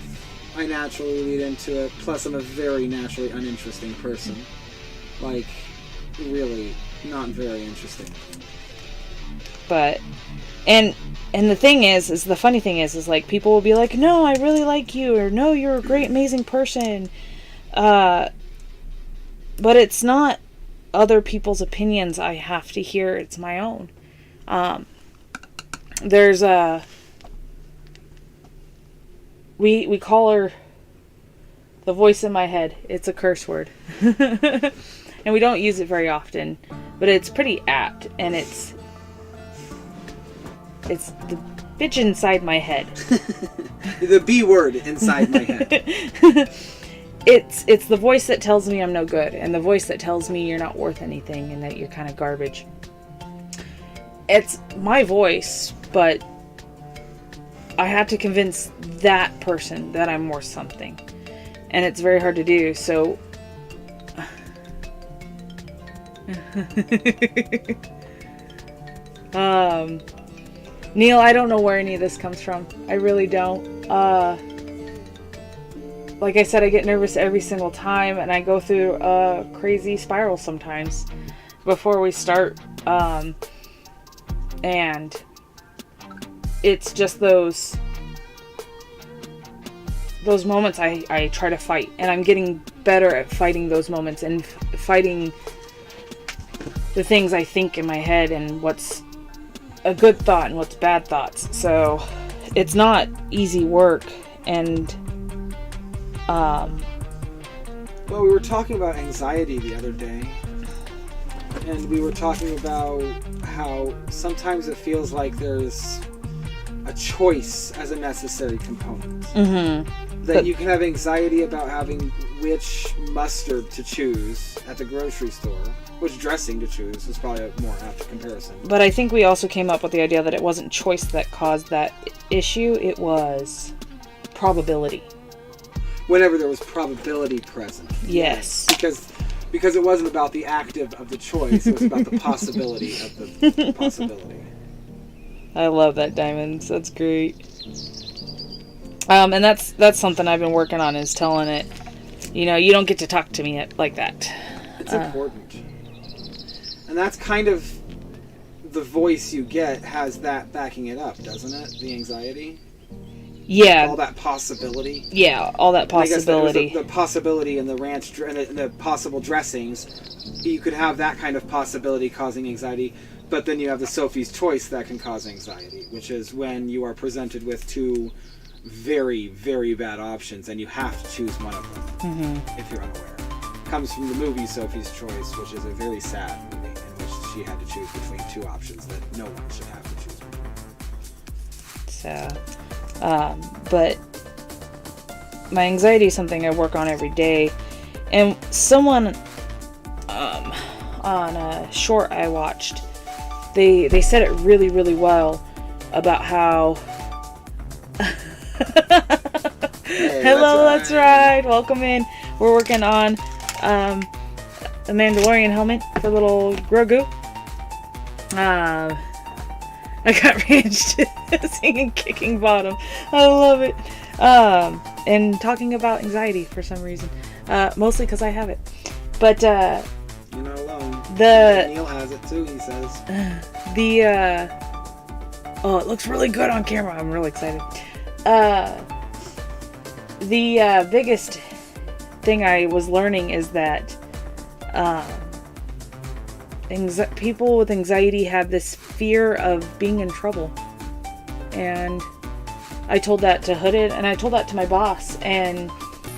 I naturally lead into it. Plus, I'm a very naturally uninteresting person. Like, really not very interesting.
But... And the thing is the funny thing is like, people will be like, no, I really like you, or no, you're a great, amazing person. But it's not other people's opinions I have to hear. It's my own. There's a... We call her the voice in my head. It's a curse word. And we don't use it very often, but it's pretty apt, and it's the bitch inside my head.
The B word inside my head.
It's the voice that tells me I'm no good, and the voice that tells me you're not worth anything and that you're kind of garbage. It's my voice, but I have to convince that person that I'm worth something. And it's very hard to do, so... Neil, I don't know where any of this comes from. I really don't. Like I said, I get nervous every single time, and I go through a crazy spiral sometimes before we start. And it's just those moments I try to fight, and I'm getting better at fighting those moments and fighting the things I think in my head and what's a good thought and what's bad thoughts. So it's not easy work. And
well, we were talking about anxiety the other day, and we were talking about how sometimes it feels like there's a choice as a necessary component.
Mm-hmm.
That you can have anxiety about having which mustard to choose at the grocery store, which dressing to choose is probably a more apt comparison.
But I think we also came up with the idea that it wasn't choice that caused that issue, it was probability.
Whenever there was probability present.
Yes.
Because it wasn't about the active of the choice, it was about the possibility of the possibility.
I love that, Diamonds. That's great. And that's something I've been working on, is telling it, you don't get to talk to me like that.
It's important. And that's kind of the voice you get has that backing it up, doesn't it? The anxiety?
Yeah.
All that possibility.
Yeah, all that possibility.
I guess the possibility in the ranch and the possible dressings, you could have that kind of possibility causing anxiety, but then you have the Sophie's Choice that can cause anxiety, which is when you are presented with two very, very bad options and you have to choose one of them, if you're unaware. Comes from the movie Sophie's Choice, which is a very sad movie in which she had to choose between two options that no one should have to
So, but my anxiety is something I work on every day. And someone on a short I watched, they said it really, really well about how
Hey,
hello, let's ride. Welcome in. We're working on a Mandalorian helmet for little Grogu. I got Ranch singing Kicking Bottom. I love it. And talking about anxiety for some reason. Mostly because I have it. But
You're not alone. Neil has it too, he says.
Oh, it looks really good on camera. I'm really excited. The biggest thing I was learning is that people with anxiety have this fear of being in trouble. And I told that to Hooded, and I told that to my boss. And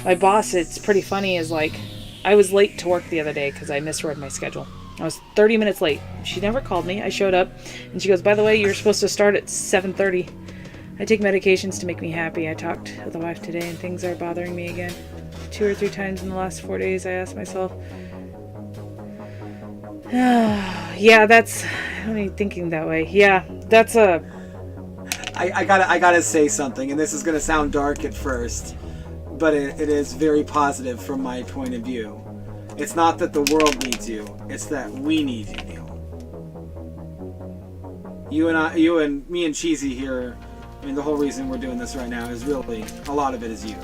my boss, it's pretty funny, is like, I was late to work the other day because I misread my schedule. I was 30 minutes late. She never called me. I showed up, and she goes, by the way, you're supposed to start at 7:30. I take medications to make me happy. I talked with the wife today, and things are bothering me again. 2 or 3 times in the last 4 days, I asked myself, yeah, that's... I'm not even thinking that way. Yeah, that's a...
I gotta say something, and this is gonna sound dark at first, but it is very positive from my point of view. It's not that the world needs you, it's that we need you, Neil. You and me and Cheesy here, I mean, the whole reason we're doing this right now is really, a lot of it is you.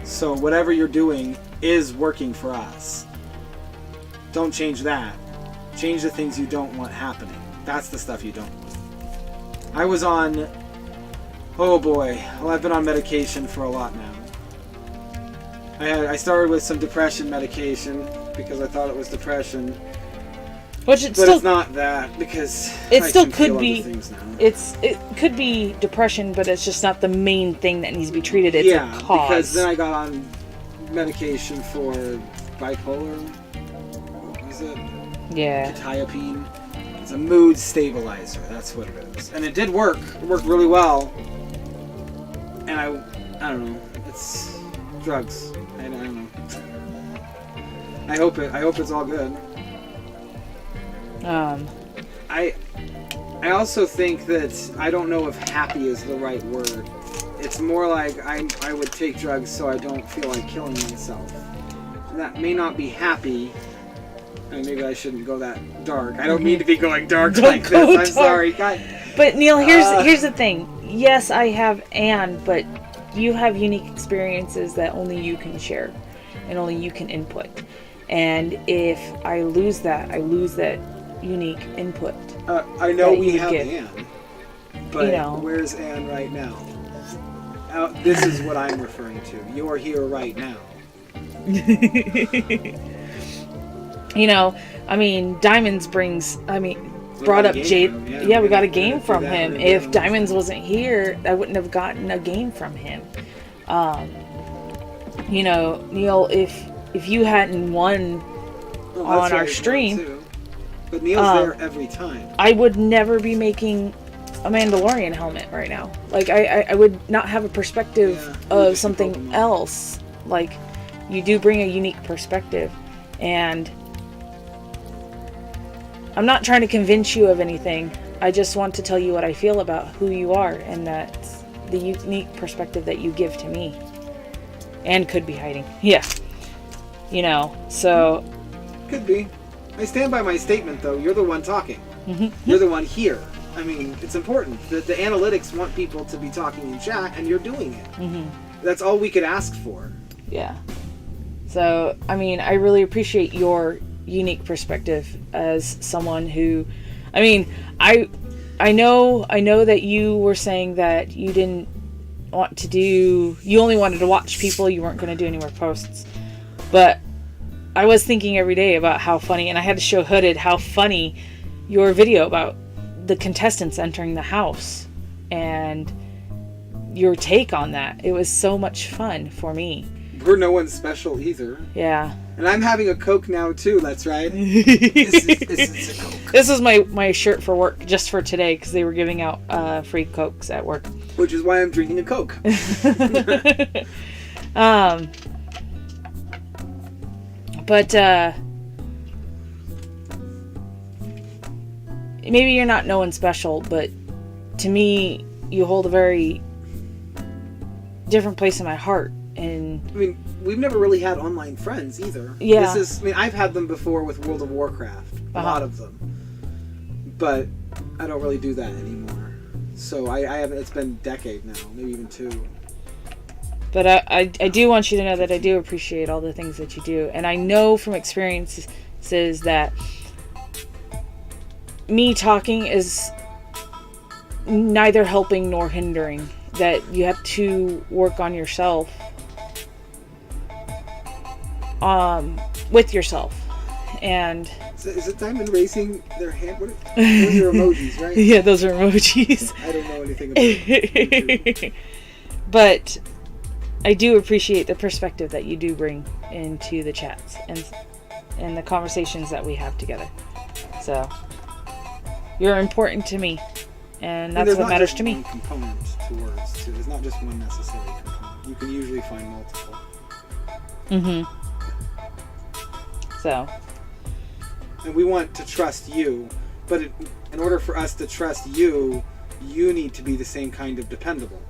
So whatever you're doing is working for us. Don't change that. Change the things you don't want happening. That's the stuff you don't want. I was on... Oh boy. Well, I've been on medication for a lot now. I started with some depression medication because I thought it was depression.
Which
But it's not that, because
it
I
still
can
could
feel
be.
other things now.
It could be depression, but it's just not the main thing that needs to be treated. It's
Yeah,
a cause.
because then I got on medication for bipolar. What is it?
Yeah.
Quetiapine. It's a mood stabilizer. That's what it is, and it did work. It worked really well. And I don't know. It's drugs. I don't know. I hope it's all good. I also think that I don't know if happy is the right word. It's more like I would take drugs so I don't feel like killing myself. That may not be happy. And maybe I shouldn't go that dark. I don't mean to be going dark like this. I'm sorry. God.
But Neil, here's the thing. Yes, I have but you have unique experiences that only you can share and only you can input. And if I lose that unique input.
I know we have
give.
Anne, but where's Anne right now? This is what I'm referring to. You're here right now.
I mean, Diamonds brought up Jade. Yeah, we got a game from him. If Diamonds wasn't here, I wouldn't have gotten a game from him. Neil, if you hadn't won on our stream,
but Neil's there every time.
I would never be making a Mandalorian helmet right now. Like, I would not have a perspective of something else. Like, you do bring a unique perspective, and I'm not trying to convince you of anything. I just want to tell you what I feel about who you are, and that's the unique perspective that you give to me. And could be hiding. Yeah. So...
Could be. I stand by my statement, though. You're the one talking.
Mm-hmm.
You're the one here. I mean, it's important. The analytics want people to be talking in chat, and you're doing it.
Mm-hmm.
That's all we could ask for.
Yeah. So, I mean, I really appreciate your unique perspective as someone who... I mean, I know that you were saying that you didn't want to do... You only wanted to watch people. You weren't going to do any more posts. But I was thinking every day about how funny, and I had to show Hooded how funny your video about the contestants entering the house and your take on that. It was so much fun for me.
We're no one special either.
Yeah.
And I'm having a Coke now too, that's right. This is a Coke.
This is my shirt for work just for today because they were giving out free Cokes at work.
Which is why I'm drinking a Coke.
But maybe you're not no one special, but to me, you hold a very different place in my heart. And
I mean, we've never really had online friends either.
Yeah.
I've had them before with World of Warcraft, a lot of them, but I don't really do that anymore. So I haven't. It's been a decade now, maybe even 2.
But I do want you to know that I do appreciate all the things that you do. And I know from experiences that me talking is neither helping nor hindering. That you have to work on yourself. With yourself. And...
Is it Diamond raising their hand? Those are emojis, right?
Yeah, those are emojis.
I don't know anything about it.
But... I do appreciate the perspective that you do bring into the chats and the conversations that we have together. So, you're important to me, and that's what matters to me.
There's not just one component to words, too. There's not just one necessary component. You can usually find multiple.
So.
And we want to trust you, but in order for us to trust you, you need to be the same kind of dependable.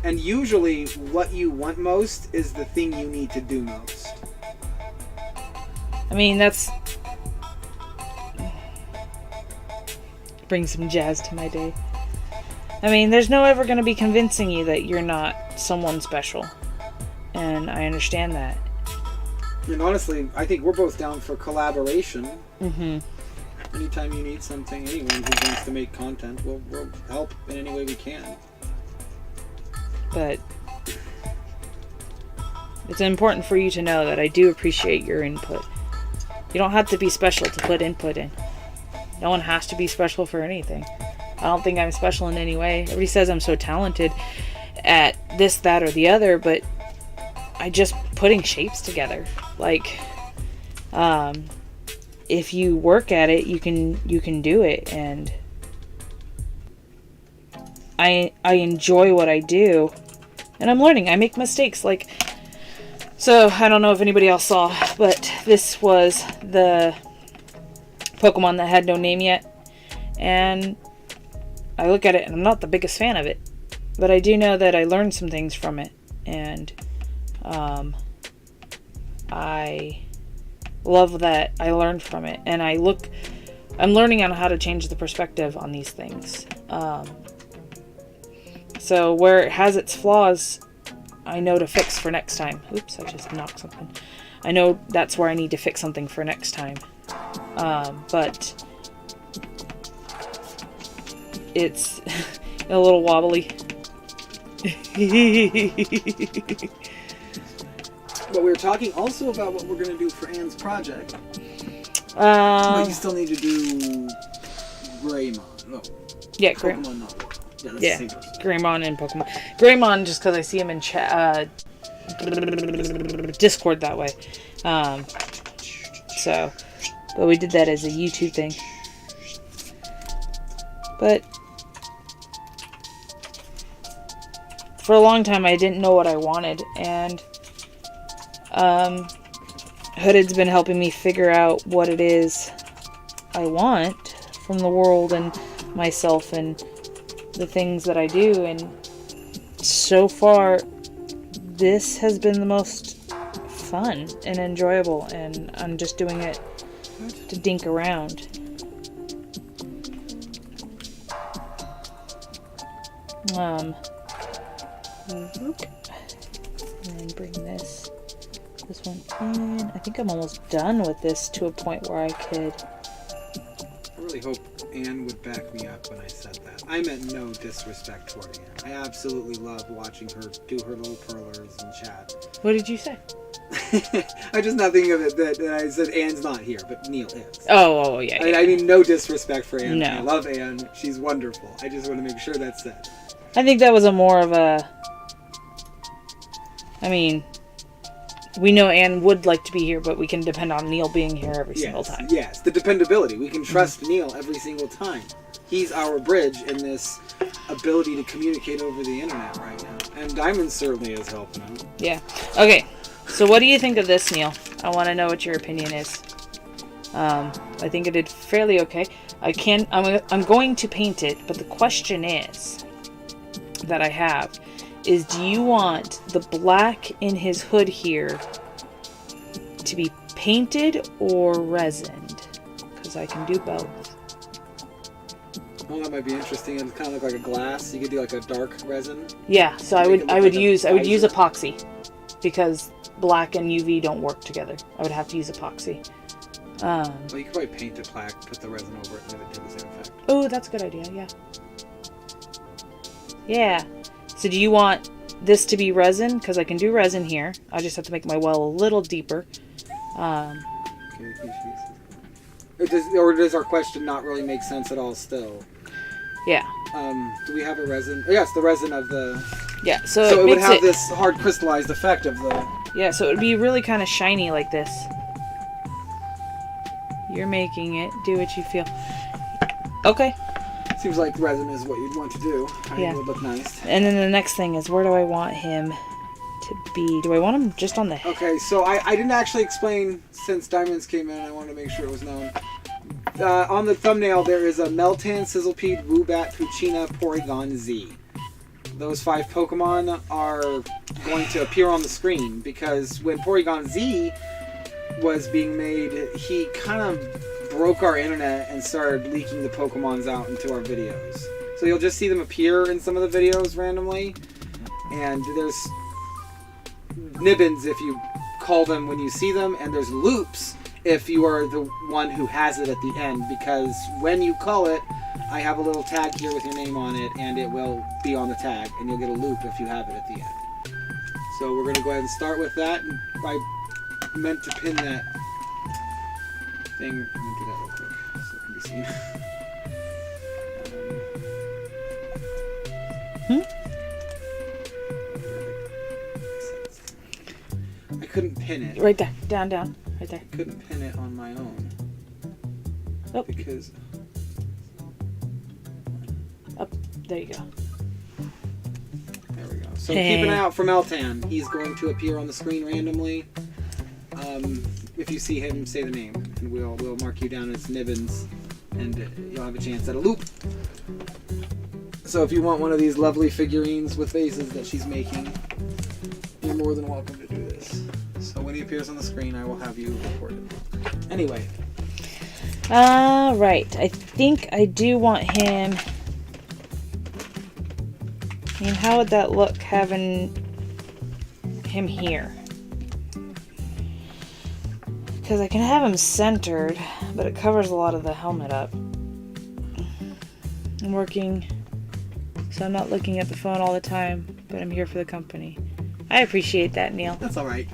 And usually, what you want most is the thing you need to do most.
I mean, that's... brings some jazz to my day. I mean, there's no ever going to be convincing you that you're not someone special. And I understand that.
And honestly, I think we're both down for collaboration.
Mm-hmm.
Anytime you need something, anyone who wants to make content, we'll help in any way we can.
But it's important for you to know that I do appreciate your input. You don't have to be special to put input in. No one has to be special for anything. I don't think I'm special in any way. Everybody says I'm so talented at this, that, or the other, but I just putting shapes together. Like, if you work at it, you can do it, and I enjoy what I do. And I'm learning. I make mistakes. Like, so I don't know if anybody else saw, but this was the Pokemon that had no name yet. And I look at it and I'm not the biggest fan of it. But I do know that I learned some things from it. And I love that I learned from it. And I'm learning on how to change the perspective on these things. So where it has its flaws, I know to fix for next time. Oops, I just knocked something. I know that's where I need to fix something for next time. But it's a little wobbly.
But we were talking also about what we're going to do for Anne's project.
But
you still need to do Greymon. No.
Yeah,
Pokemon not.
Yeah, Greymon and Pokemon. Greymon, just because I see him in chat, Discord that way. But we did that as a YouTube thing. But for a long time, I didn't know what I wanted, and Hooded's been helping me figure out what it is I want from the world and myself and the things that I do, and so far this has been the most fun and enjoyable, and I'm just doing it to dink around. And bring this one in. I think I'm almost done with this to a point where I could...
I really hope Anne would back me up when I said that. I meant no disrespect toward Anne. I absolutely love watching her do her little perlers and chat.
What did you say?
I'm just not thinking of it that I said Anne's not here, but Neil is.
Oh, yeah.
I mean, no disrespect for Anne.
No.
I love Anne. She's wonderful. I just want to make sure that's said.
I think that was more of a... I mean, we know Anne would like to be here, but we can depend on Neil being here every single time.
Yes, the dependability. We can trust Neil every single time. He's our bridge in this ability to communicate over the internet right now. And Diamond certainly is helping him.
Yeah. Okay. So what do you think of this, Neil? I want to know what your opinion is. I think it did fairly okay. I'm going to paint it, but the question is that I have is, do you want the black in his hood here to be painted or resined? Because I can do both.
Oh, that might be interesting. It kind of look like a glass. You could do like a dark resin.
Yeah, so I would use epoxy, because black and UV don't work together. I would have to use epoxy.
Well, you could probably paint the black, put the resin over it, and it would do the same effect.
Oh, that's a good idea. Yeah. Yeah. So do you want this to be resin? Because I can do resin here. I just have to make my well a little deeper.
Does our question not really make sense at all still?
Yeah.
Do we have a resin? Oh, yes, the resin of the...
Yeah, so
it would
makes
have this hard crystallized effect of the...
Yeah, so it would be really kind of shiny like this. You're making it. Do what you feel. Okay.
Seems like resin is what you'd want to do.
Yeah.
It would look nice.
And then the next thing is, where do I want him to be? Do I want him just on the...
Okay, so I didn't actually explain, since Diamonds came in, I wanted to make sure it was known. On the thumbnail, there is a Meltan, Sizzlepede, Woobat, Poochyena, Porygon, Z. Those 5 Pokemon are going to appear on the screen, because when Porygon Z was being made, he kind of broke our internet and started leaking the Pokemons out into our videos. So you'll just see them appear in some of the videos randomly, and there's nibbins if you call them when you see them, and there's loops if you are the one who has it at the end, because when you call it, I have a little tag here with your name on it, and it will be on the tag, and you'll get a loop if you have it at the end. So we're going to go ahead and start with that, and I meant to pin that thing. Let me do that real quick so it can be seen. I couldn't pin it.
Right there. Down, right there.
I couldn't pin it on my own.
Oh.
Because...
Up. There you go.
There we go. So keep an eye out for Meltan. He's going to appear on the screen randomly. If you see him, say the name, and we'll mark you down as nibbins, and you'll have a chance at a loop. So if you want one of these lovely figurines with faces that she's making, you're more than welcome to do this. So when he appears on the screen, I will have you record it. Anyway.
Right. I think I do want him... I mean, how would that look, having him here? Because I can have him centered, but it covers a lot of the helmet up. I'm working, so I'm not looking at the phone all the time, but I'm here for the company. I appreciate that, Neil.
That's alright.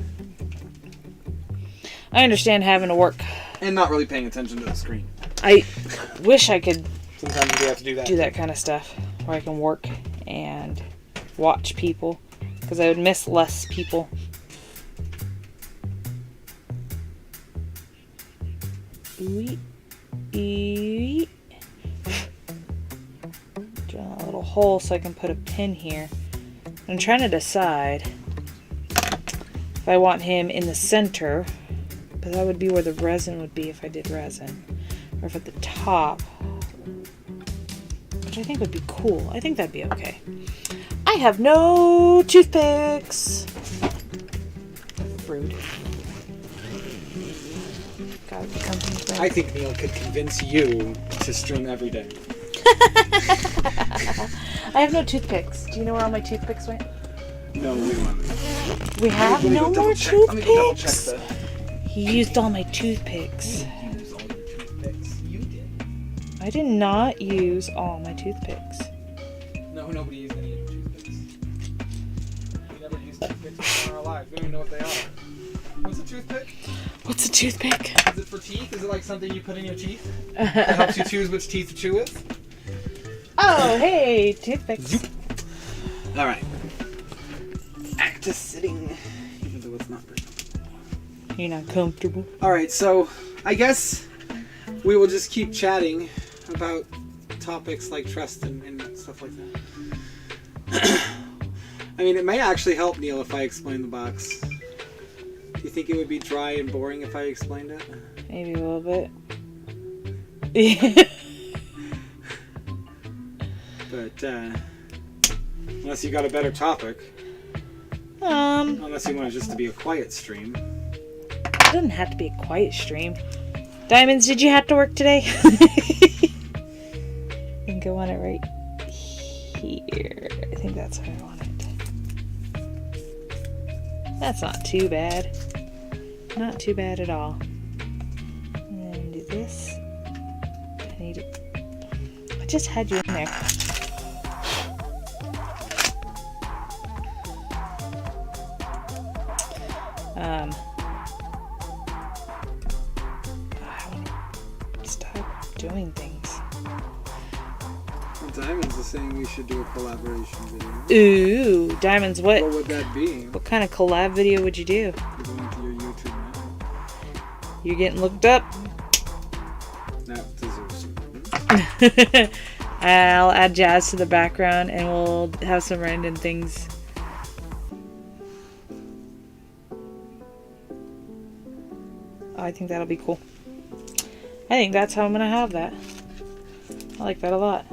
I understand having to work.
And not really paying attention to the screen.
I wish I could
Sometimes you have to do that.
do that kind of stuff, where I can work and watch people, because I would miss less people. Drill a little hole so I can put a pin here. I'm trying to decide if I want him in the center, but that would be where the resin would be if I did resin, or if at the top, which I think would be cool. I think that'd be okay. I have no toothpicks. Rude. Gotta be company friend.
I think Neil could convince you to stream every day.
I have no toothpicks. Do you know where all my toothpicks went?
No, we don't.
We have
Let me
no
go
more
double check. Let me go double check
toothpicks.
the...
He used all my toothpicks.
You used all your toothpicks. You did.
I did not use all my toothpicks.
No, nobody used any of your toothpicks. We never used toothpicks before in our lives. We don't even know what they are. What's a toothpick?
What's a toothpick?
Is it for teeth? Is it like something you put in your teeth that helps you choose which teeth to chew with?
Oh, hey, toothpicks.
All right. Back to sitting, even though it's not very comfortable.
You're not comfortable.
All right, so I guess we will just keep chatting about topics like trust and stuff like that. I mean, it may actually help, Neil, if I explain the box. Do you think it would be dry and boring if I explained it?
Maybe a little bit. Yeah.
But, unless you got a better topic. Unless you want it just to be a quiet stream.
It doesn't have to be a quiet stream. Diamonds, did you have to work today? And go on it right here. I think that's where I want it. That's not too bad. Not too bad at all. And then do this. I need it. I just had you in there. I want to stop doing things.
Diamonds is saying we should do a collaboration video.
Ooh, Diamonds, what
What would that be?
what kind of collab video would you do?
Going to your YouTube now.
You're getting looked up.
That deserves it.
I'll add jazz to the background and we'll have some random things. I think that'll be cool. I think that's how I'm gonna have that. I like that a lot.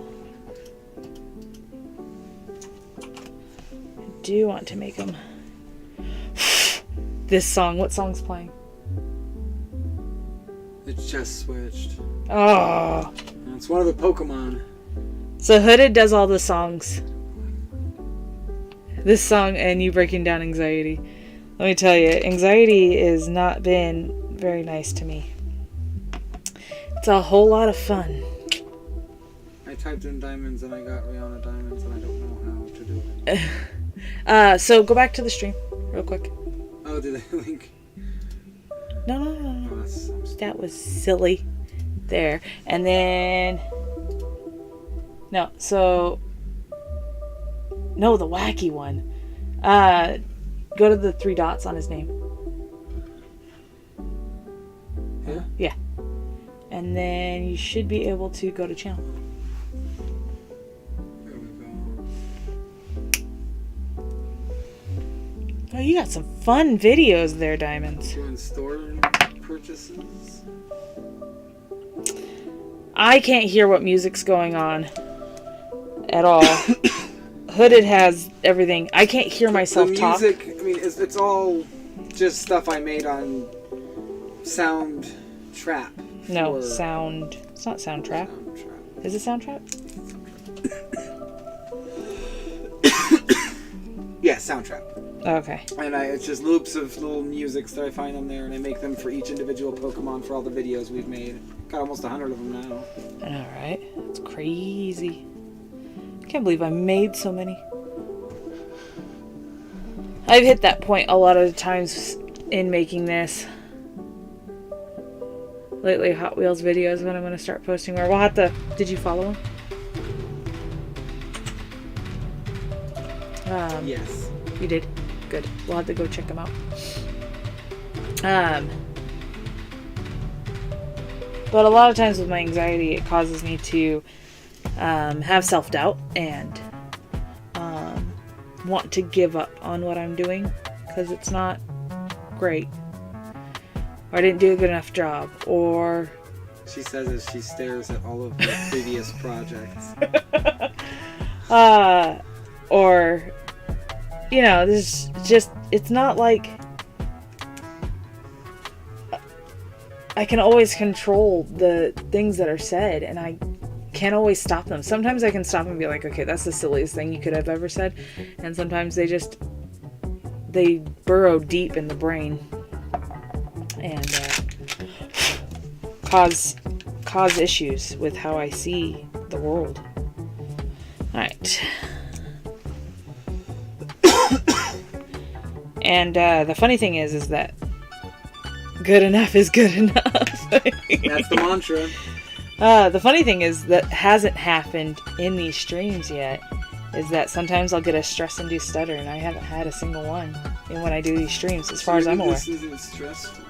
I do want to make them. This song, what song's playing?
It just switched.
Oh.
It's one of the Pokemon.
So Hooded does all the songs. This song and You Breaking Down Anxiety. Let me tell you, anxiety has not been very nice to me. It's a whole lot of fun.
I typed in diamonds and I got Rihanna diamonds and I don't know how to do it.
So go back to the stream real quick.
Oh, did I link?
No.
Oh, that's
That was silly. There. And then... No, so... No, the wacky one. Go to the 3 dots on his name.
Yeah?
Yeah. And then you should be able to go to channel.
There we go.
Oh, you got some fun videos there, Diamonds.
Doing store purchases.
I can't hear what music's going on at all. Hooded has everything. I can't hear myself
The
talk.
music, I mean, it's all just stuff I made on Sound Trap.
No,
or
sound. It's not Soundtrap.
Sound Trap.
Is it Soundtrap?
Yeah, Sound Trap.
Okay.
And it's just loops of little musics that I find on there, and I make them for each individual Pokemon for all the videos we've made. Got almost 100 of them now.
I know, right? It's crazy. I can't believe I made so many. I've hit that point a lot of the times in making this. Lately, Hot Wheels videos when I'm going to start posting more. We'll have to... Did you follow him?
Yes.
You did? Good. We'll have to go check them out. But a lot of times with my anxiety, it causes me to have self-doubt and want to give up on what I'm doing because it's not great. Or I didn't do a good enough job. Or...
She says as she stares at all of the previous projects.
or... You know, this just... It's not like... I can always control the things that are said, and I can't always stop them. Sometimes I can stop and be like, okay, that's the silliest thing you could have ever said. And sometimes they burrow deep in the brain and cause issues with how I see the world. Alright. And the funny thing is that good enough is good enough.
That's the mantra.
The funny thing is that hasn't happened in these streams yet is that sometimes I'll get a stress-induced stutter, and I haven't had a single one. And when I do these streams, as far as I'm aware.
This isn't stressful.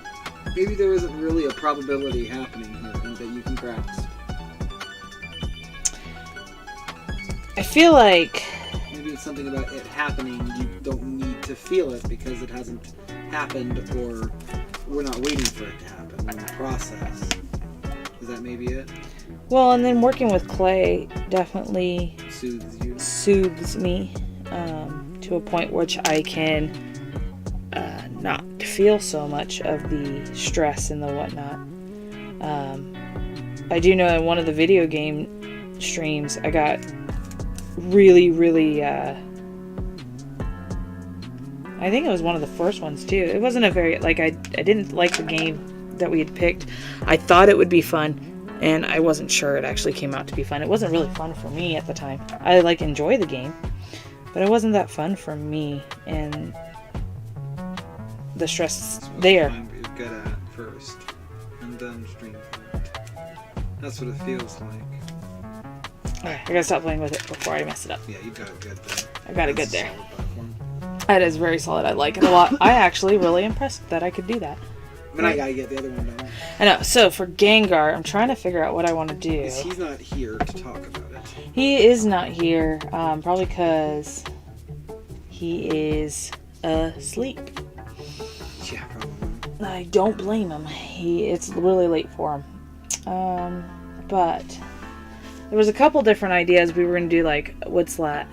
Maybe there isn't really a probability happening here that you can grasp.
I feel like
Maybe it's something about it happening. You don't need to feel it because it hasn't happened, or we're not waiting for it to happen. We're in the process. Is that maybe it?
well, and then working with clay definitely
Soothes you.
soothes me to a point which I can not feel so much of the stress and the whatnot. I do know in one of the video game streams I got really, really I think it was one of the first ones too. It wasn't a very, like, I didn't like the game that we had picked. I thought it would be fun, and I wasn't sure it actually came out to be fun. It wasn't really fun for me at the time. I enjoy the game, but it wasn't that fun for me, and the stress
That's
there.
what you're good at first, and then stream from it. That's what it feels like.
Okay, I gotta stop playing with it before I mess it up.
Yeah, you got it good there.
I got it good
That's a
there.
solid platform.
That is very solid. I like it a lot. I actually really impressed that I could do that.
But I gotta get the other one done.
I know. So for Gengar, I'm trying to figure out what I want to do.
Because he's not here to talk about it.
He is not here, probably because he is asleep.
Yeah, probably.
I don't blame him. It's really late for him. But there was a couple different ideas. We were gonna do like wood slats.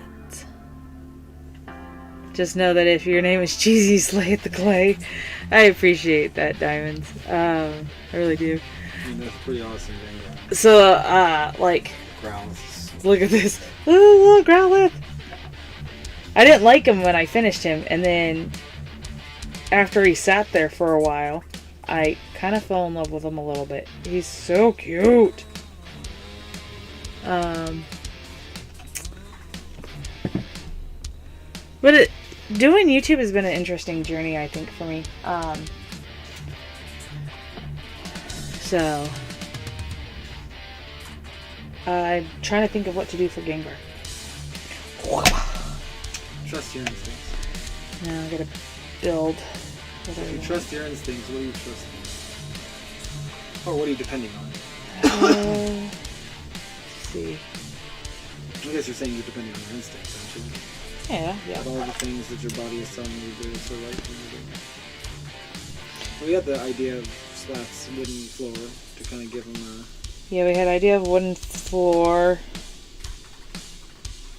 Just know that if your name is Cheesy, slay at the clay. I appreciate that, Diamonds. I really do.
I mean, that's pretty awesome, Gengar.
So, like,
Growls.
look at this. Ooh, look, Growlithe. I didn't like him when I finished him, and then after he sat there for a while, I kind of fell in love with him a little bit. He's so cute. But doing YouTube has been an interesting journey, I think, for me. So I'm trying to think of what to do for Gengar.
Trust your instincts.
Now I gotta build.
If you trust your instincts, what are you trusting? Or what are you depending on?
Let's see.
I guess you're saying you're depending on your instincts, aren't you?
Yeah.
With all the things that your body is telling you to do, it's the right thing to do. Well, we had the idea of slats, wooden floor, to kind of give them a...
Yeah, we had idea of wooden floor,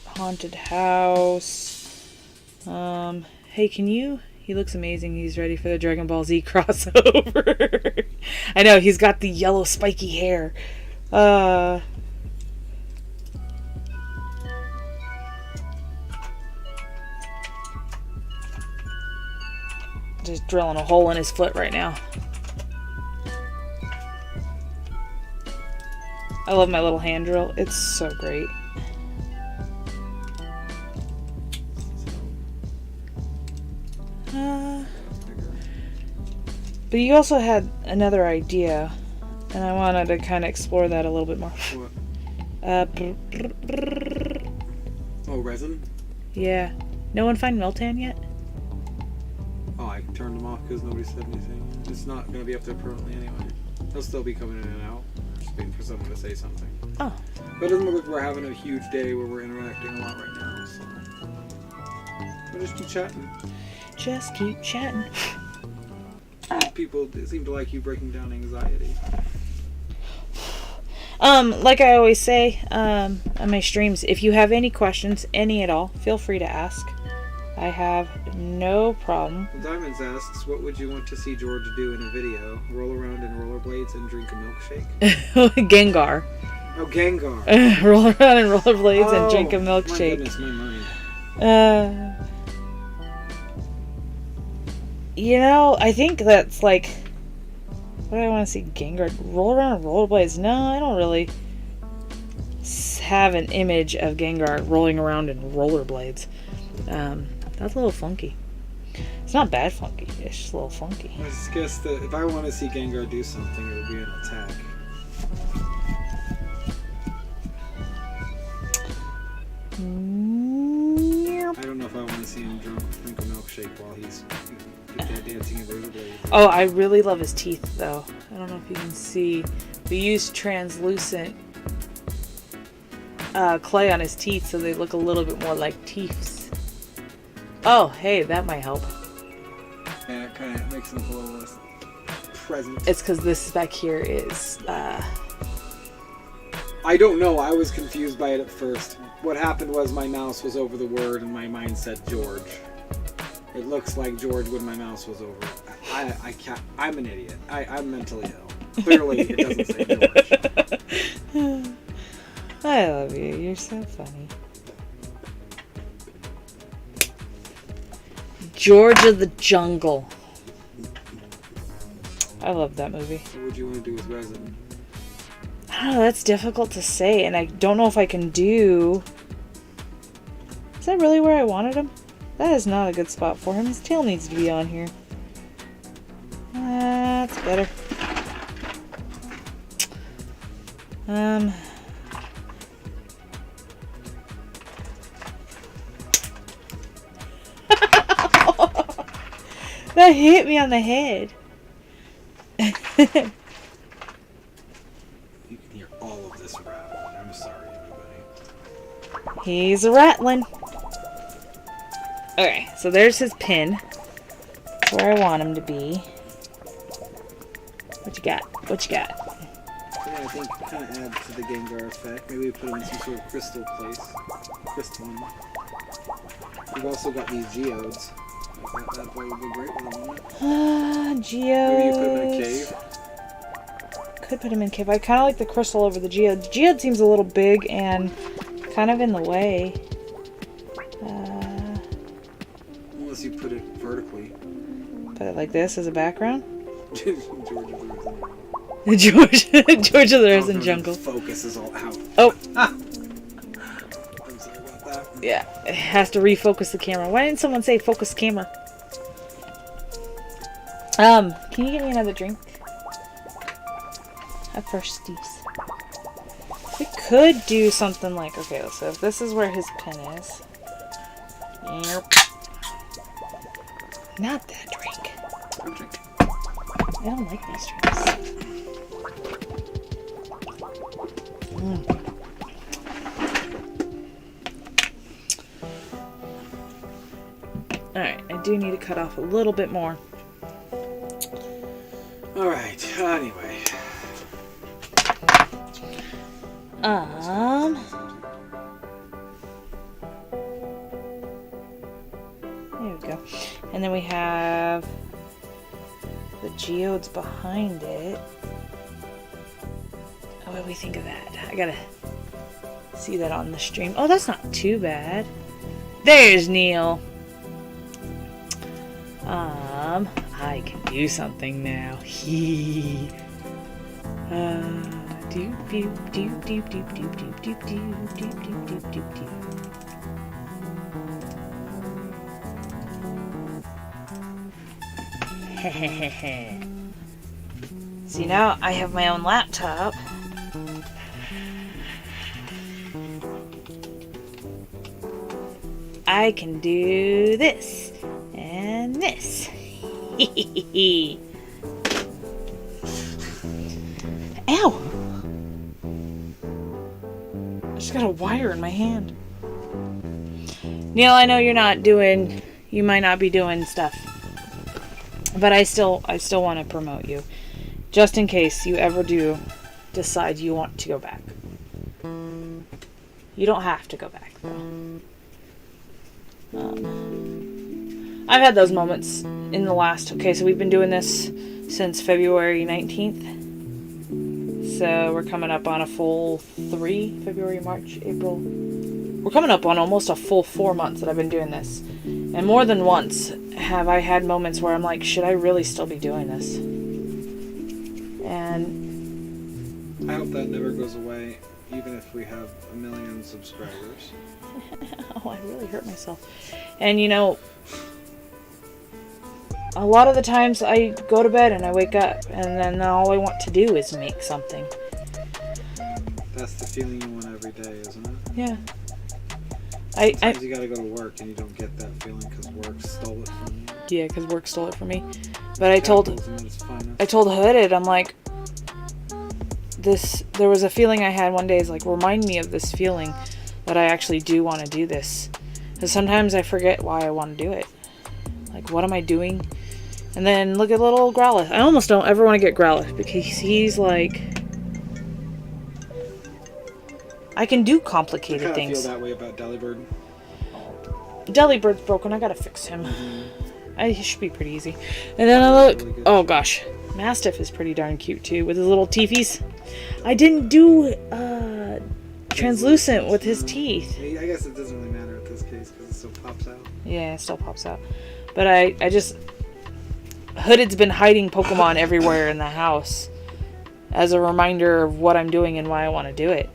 haunted house. Hey, can you? He looks amazing. He's ready for the Dragon Ball Z crossover. I know, he's got the yellow spiky hair. Just drilling a hole in his foot right now. I love my little hand drill. It's so great. But you also had another idea, and I wanted to kind of explore that a little bit more.
What?
Uh,
Oh, resin?
yeah. No one find Miltan yet?
Oh, I turned them off because nobody said anything. It's not going to be up there permanently anyway. They'll still be coming in and out. Just waiting for someone to say something.
Oh.
But it doesn't look like we're having a huge day where we're interacting a lot right now, so... We'll just keep chatting.
Just keep chatting.
People seem to like you breaking down anxiety.
Like I always say, on my streams, if you have any questions, any at all, feel free to ask. I have no problem.
Diamonds asks, what would you want to see George do in a video? Roll around in rollerblades and drink a milkshake?
Gengar.
Oh, Gengar.
Roll around in rollerblades and drink a
My
milkshake.
goodness, my mind.
You know, I think that's like... What do I want to see Gengar roll around in rollerblades? No, I don't really have an image of Gengar rolling around in rollerblades. That's a little funky. It's not bad funky. It's just a little funky.
I just guess that if I want to see Gengar do something, it would be an attack. I don't know if I want to see him drink a milkshake while he's dancing in rollerblades.
Oh, I really love his teeth, though. I don't know if you can see. We use translucent clay on his teeth so they look a little bit more like teeths. Oh, hey, that might help.
Yeah, it kind of makes them a little less present.
It's because this back here is,
I don't know. I was confused by it at first. What happened was my mouse was over the word and my mind said George. It looks like George when my mouse was over it. I can't. I'm an idiot. I'm mentally ill. Clearly, it doesn't say George.
I love you. You're so funny. George of the Jungle. I love that movie.
What would you want to do with resin?
I don't know, that's difficult to say, and I don't know if I can do... Is that really where I wanted him? That is not a good spot for him. His tail needs to be on here. That's better. That hit me on the head.
You can hear all of this rattling. I'm sorry, everybody.
He's a rattling. Okay, so there's his pin. Where I want him to be. What you got? What you got?
Yeah, I think kind of add to the Gengar effect. Maybe we put him in some sort of crystal place. Crystalline. We've also got these geodes. That boy would be great with them, wouldn't it?
Geodes.
Maybe you put him in a cave.
Could put him in a cave. I kind of like the crystal over the geode. The geode seems a little big and kind of in the way.
Unless you put it vertically.
Put it like this as a background.
George of the Resin.
George of the Resin Jungle.
Focus is all out.
Oh.
I'm sorry about that.
Yeah, it has to refocus the camera. Why didn't someone say focus camera? Can you give me another drink? At first, Steve's. We could do something like, okay, so if this is where his pin is. Yep. Not that drink. I don't like these drinks. Alright, I do need to cut off a little bit more.
Alright, anyway.
There we go. And then we have the geodes behind it. What do we think of that? I gotta see that on the stream. Oh, that's not too bad. There's Neil. I can do something now. Hee. Doop doop doop doop doop doop doop doop doop doop doop doop doop. See, now I have my own laptop. I can do this and this. Ow! I just got a wire in my hand. Neil, I know you might not be doing stuff. But I still want to promote you. Just in case you ever do decide you want to go back. You don't have to go back, though. I've had those moments in the last... Okay, so we've been doing this since February 19th. So we're coming up on a full 3, February, March, April. We're coming up on almost a full 4 months that I've been doing this. And more than once have I had moments where I'm like, should I really still be doing this? And...
I hope that never goes away, even if we have 1 million subscribers.
Oh, I really hurt myself. And you know, a lot of the times I go to bed and I wake up and then all I want to do is make something.
That's the feeling you want every day, isn't it?
Yeah.
Sometimes you gotta go to work and you don't get that feeling because work stole it from you.
Yeah, because work stole it from me. But I told Hooded, I'm like, there was a feeling I had one day, is like, remind me of this feeling that I actually do want to do this. Because sometimes I forget why I want to do it. Like, what am I doing? And then look at little Growlithe. I almost don't ever want to get Growlithe because he's like, I can do complicated
I
things.
feel that way about Delibird.
Delibird's broken. I gotta fix him. He should be pretty easy. And then I look.
Really good.
Oh gosh, Mastiff is pretty darn cute too with his little teethies. I didn't do translucent with his teeth.
I guess it doesn't really matter in this case because it still pops out.
Yeah, it still pops out. But I just Hooded's been hiding Pokemon everywhere in the house as a reminder of what I'm doing and why I want to do it.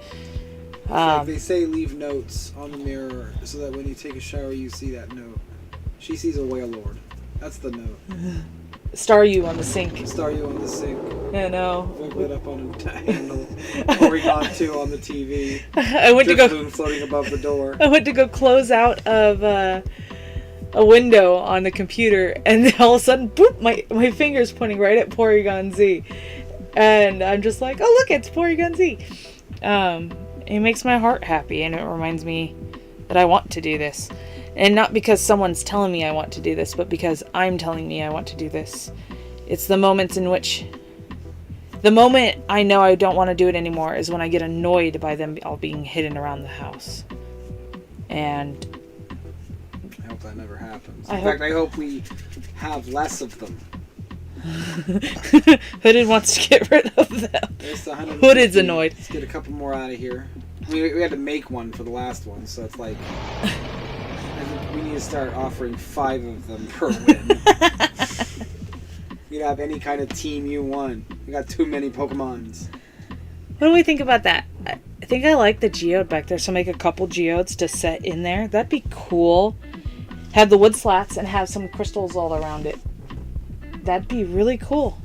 Like they say, leave notes on the mirror so that when you take a shower, you see that note. She sees a whale lord. That's the note.
Star you on the sink.
Star you on the sink.
I know.
Wiggle it up on a handle. Porygon 2 on the TV.
I went to go.
Drifloon floating above the door.
I went to go close out of a window on the computer, and then all of a sudden, boop! My finger's pointing right at Porygon Z, and I'm just like, oh look, it's Porygon Z. It makes my heart happy, and it reminds me that I want to do this. And not because someone's telling me I want to do this, but because I'm telling me I want to do this. It's the moments in which... The moment I know I don't want to do it anymore is when I get annoyed by them all being hidden around the house. And...
I hope that never happens.
I
hope we have less of them.
Hooded wants to get rid of them. Hooded's annoyed.
Let's get a couple more out of here. I mean, we had to make one for the last one, so it's like... I think we need to start offering 5 of them per win. You have any kind of team you want. You got too many Pokemons.
What do we think about that? I think I like the Geode back there, so make a couple Geodes to set in there. That'd be cool. Have the wood slats and have some crystals all around it. That'd be really cool.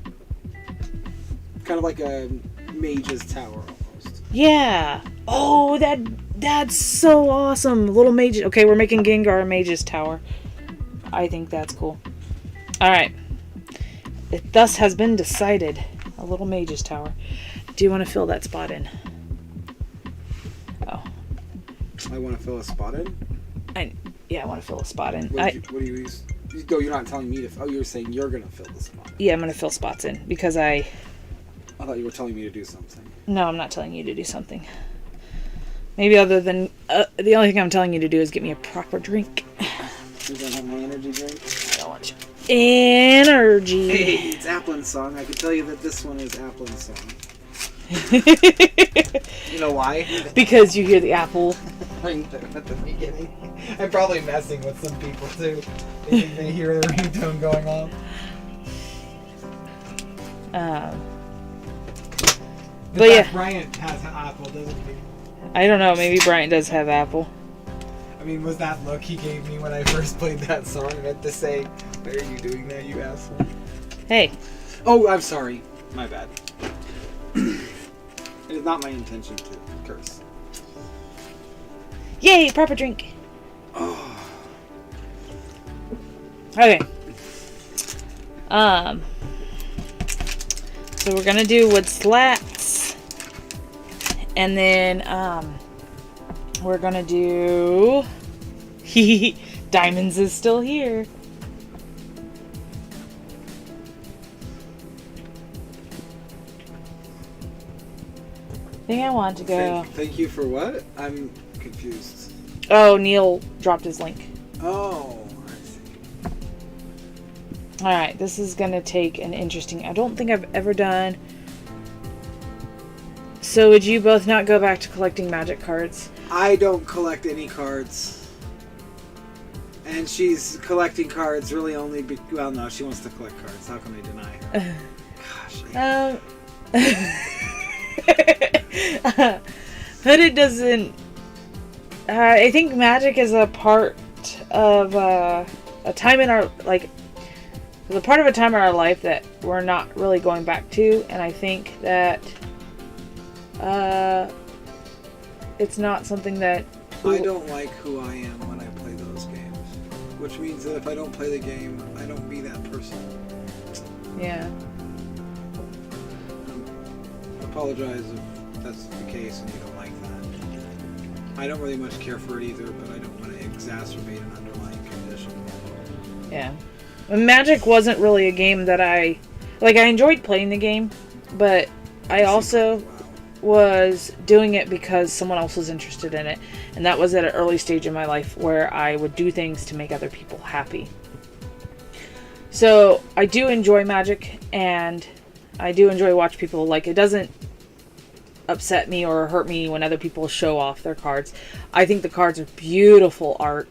Kind of like a mage's tower almost.
Yeah. Oh, that's so awesome. Little mage. Okay, we're making Gengar a mage's tower. I think that's cool. Alright. It thus has been decided. A little mage's tower. Do you want to fill that spot in? Oh.
I want to fill a spot in?
Yeah, I want to fill a spot in.
What do you use? No, you're not telling me to... Oh, you're saying you're going to fill the spot.
Yeah, I'm going to fill spots in because I
thought you were telling me to do something.
No, I'm not telling you to do something. Maybe other than... the only thing I'm telling you to do is get me a proper drink.
You don't have my energy drink?
I don't want you. Energy.
Hey, it's Applin's song. I can tell you that this one is Applin's song. You know why?
Because you hear the apple.
At the beginning. I'm probably messing with some people too. They think they hear the ringtone going on.
But yeah.
Bryant has an apple, doesn't he?
I don't know. Maybe Bryant does have apple.
I mean, was that look he gave me when I first played that song meant to say, "Why are you doing that, you asshole?"
Hey.
Oh, I'm sorry. My bad. It is not my intention to curse.
Yay! Proper drink.
Oh.
Okay. So we're gonna do wood slats, and then we're gonna do Diamonds is still here. I think I want to go.
Thank you for what? I'm confused.
Oh, Neil dropped his link.
Oh, I see.
Alright, this is gonna take an interesting... I don't think I've ever done... So would you both not go back to collecting magic cards?
I don't collect any cards. And she's collecting cards really only... well, no, she wants to collect cards. How can I deny her? Gosh.
Hooded doesn't... I think magic is a part of a time in our... like, the part of a time in our life that we're not really going back to, and I think that it's not something that...
I don't like who I am when I play those games. Which means that if I don't play the game, I don't be that person.
Yeah.
A
apologize if that's the case and you don't like that. I don't really much care for it either, but I don't want to exacerbate an underlying condition.
Yeah. Magic wasn't really a game that I enjoyed playing the game, but I also was doing it because someone else was interested in it, and that was at an early stage in my life where I would do things to make other people happy. So I do enjoy Magic, and I do enjoy watch people. Like, it doesn't upset me or hurt me when other people show off their cards. I think the cards are beautiful art,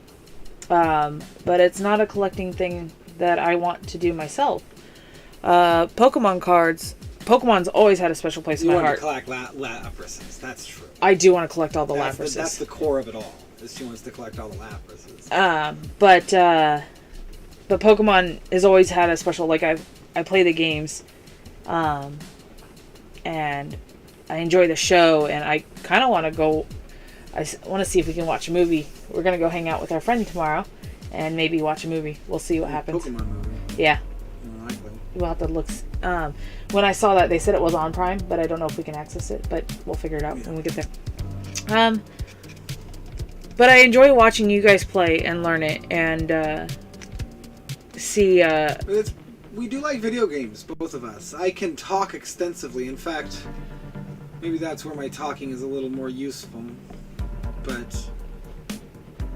but it's not a collecting thing that I want to do myself. Pokemon cards. Pokemon's always had a special place in my heart.
You want to collect Laprases, that's true.
I do want to collect all the Laprases.
That's the core of it all, is she wants to collect all the Laprases.
But Pokemon has always had a special, like, I play the games, and I enjoy the show, and I kind of want to go, I want to see if we can watch a movie. We're going to go hang out with our friend tomorrow, and maybe watch a movie. We'll see what happens.
Pokemon movie.
Yeah.
Likely.
We'll have to look. When I saw that, they said it was on Prime, but I don't know if we can access it. But we'll figure it out when we get there. But I enjoy watching you guys play and learn it and see.
We do like video games, both of us. I can talk extensively. In fact, maybe that's where my talking is a little more useful. But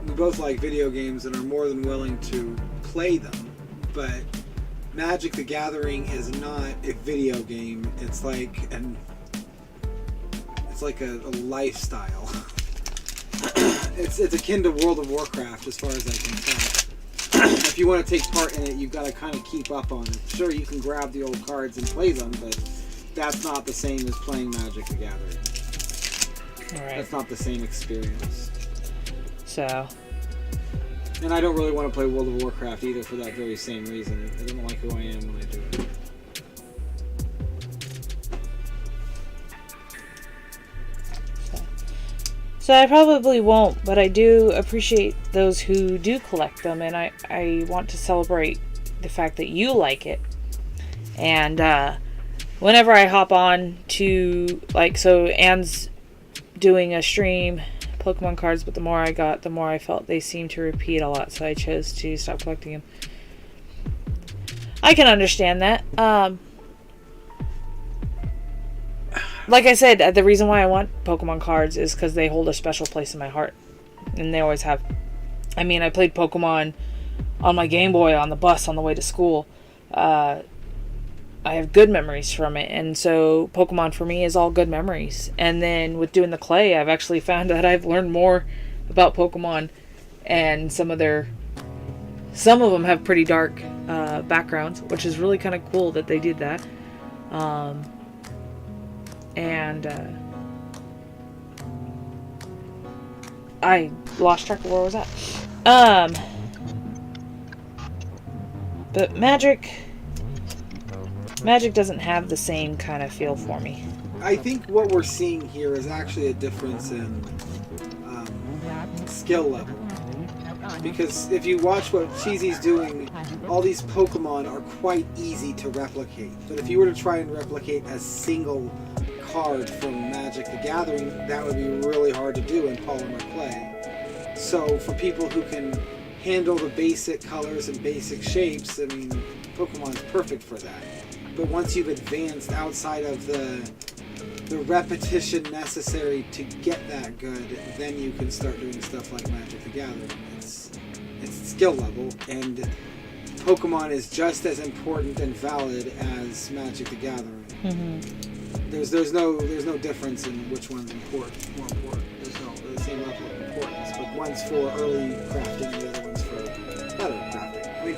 we both like video games and are more than willing to play them. But Magic the Gathering is not a video game. It's like a lifestyle. It's akin to World of Warcraft as far as I can tell. If you want to take part in it, you've got to kind of keep up on it. Sure, you can grab the old cards and play them, but that's not the same as playing Magic the Gathering.
All right.
That's not the same experience.
So.
And I don't really want to play World of Warcraft either for that very same reason. I don't like who I am when I do it.
So I probably won't, but I do appreciate those who do collect them, and I want to celebrate the fact that you like it. And whenever I hop on to, so Anne's doing a stream, Pokemon cards, but the more I got, the more I felt they seemed to repeat a lot, so I chose to stop collecting them. I can understand that. Like I said, the reason why I want Pokemon cards is because they hold a special place in my heart. And they always have. I mean, I played Pokemon on my Game Boy on the bus on the way to school. I have good memories from it. And so Pokemon for me is all good memories. And then with doing the clay, I've actually found that I've learned more about Pokemon. And some of them have pretty dark backgrounds, which is really kind of cool that they did that. I lost track of where I was at. But Magic doesn't have the same kind of feel for me.
I think what we're seeing here is actually a difference in skill level. Because if you watch what Cheesy's doing, all these Pokemon are quite easy to replicate. But if you were to try and replicate a single card from Magic the Gathering, that would be really hard to do in polymerclay. So for people who can handle the basic colors and basic shapes, I mean, Pokemon's perfect for that. But once you've advanced outside of the repetition necessary to get that good, then you can start doing stuff like Magic the Gathering. It's skill level, and Pokemon is just as important and valid as Magic the Gathering.
Mm-hmm.
There's no difference in which one's more important. They're the same level of importance, but one's for early crafting, and the other one's for better crafting. I mean,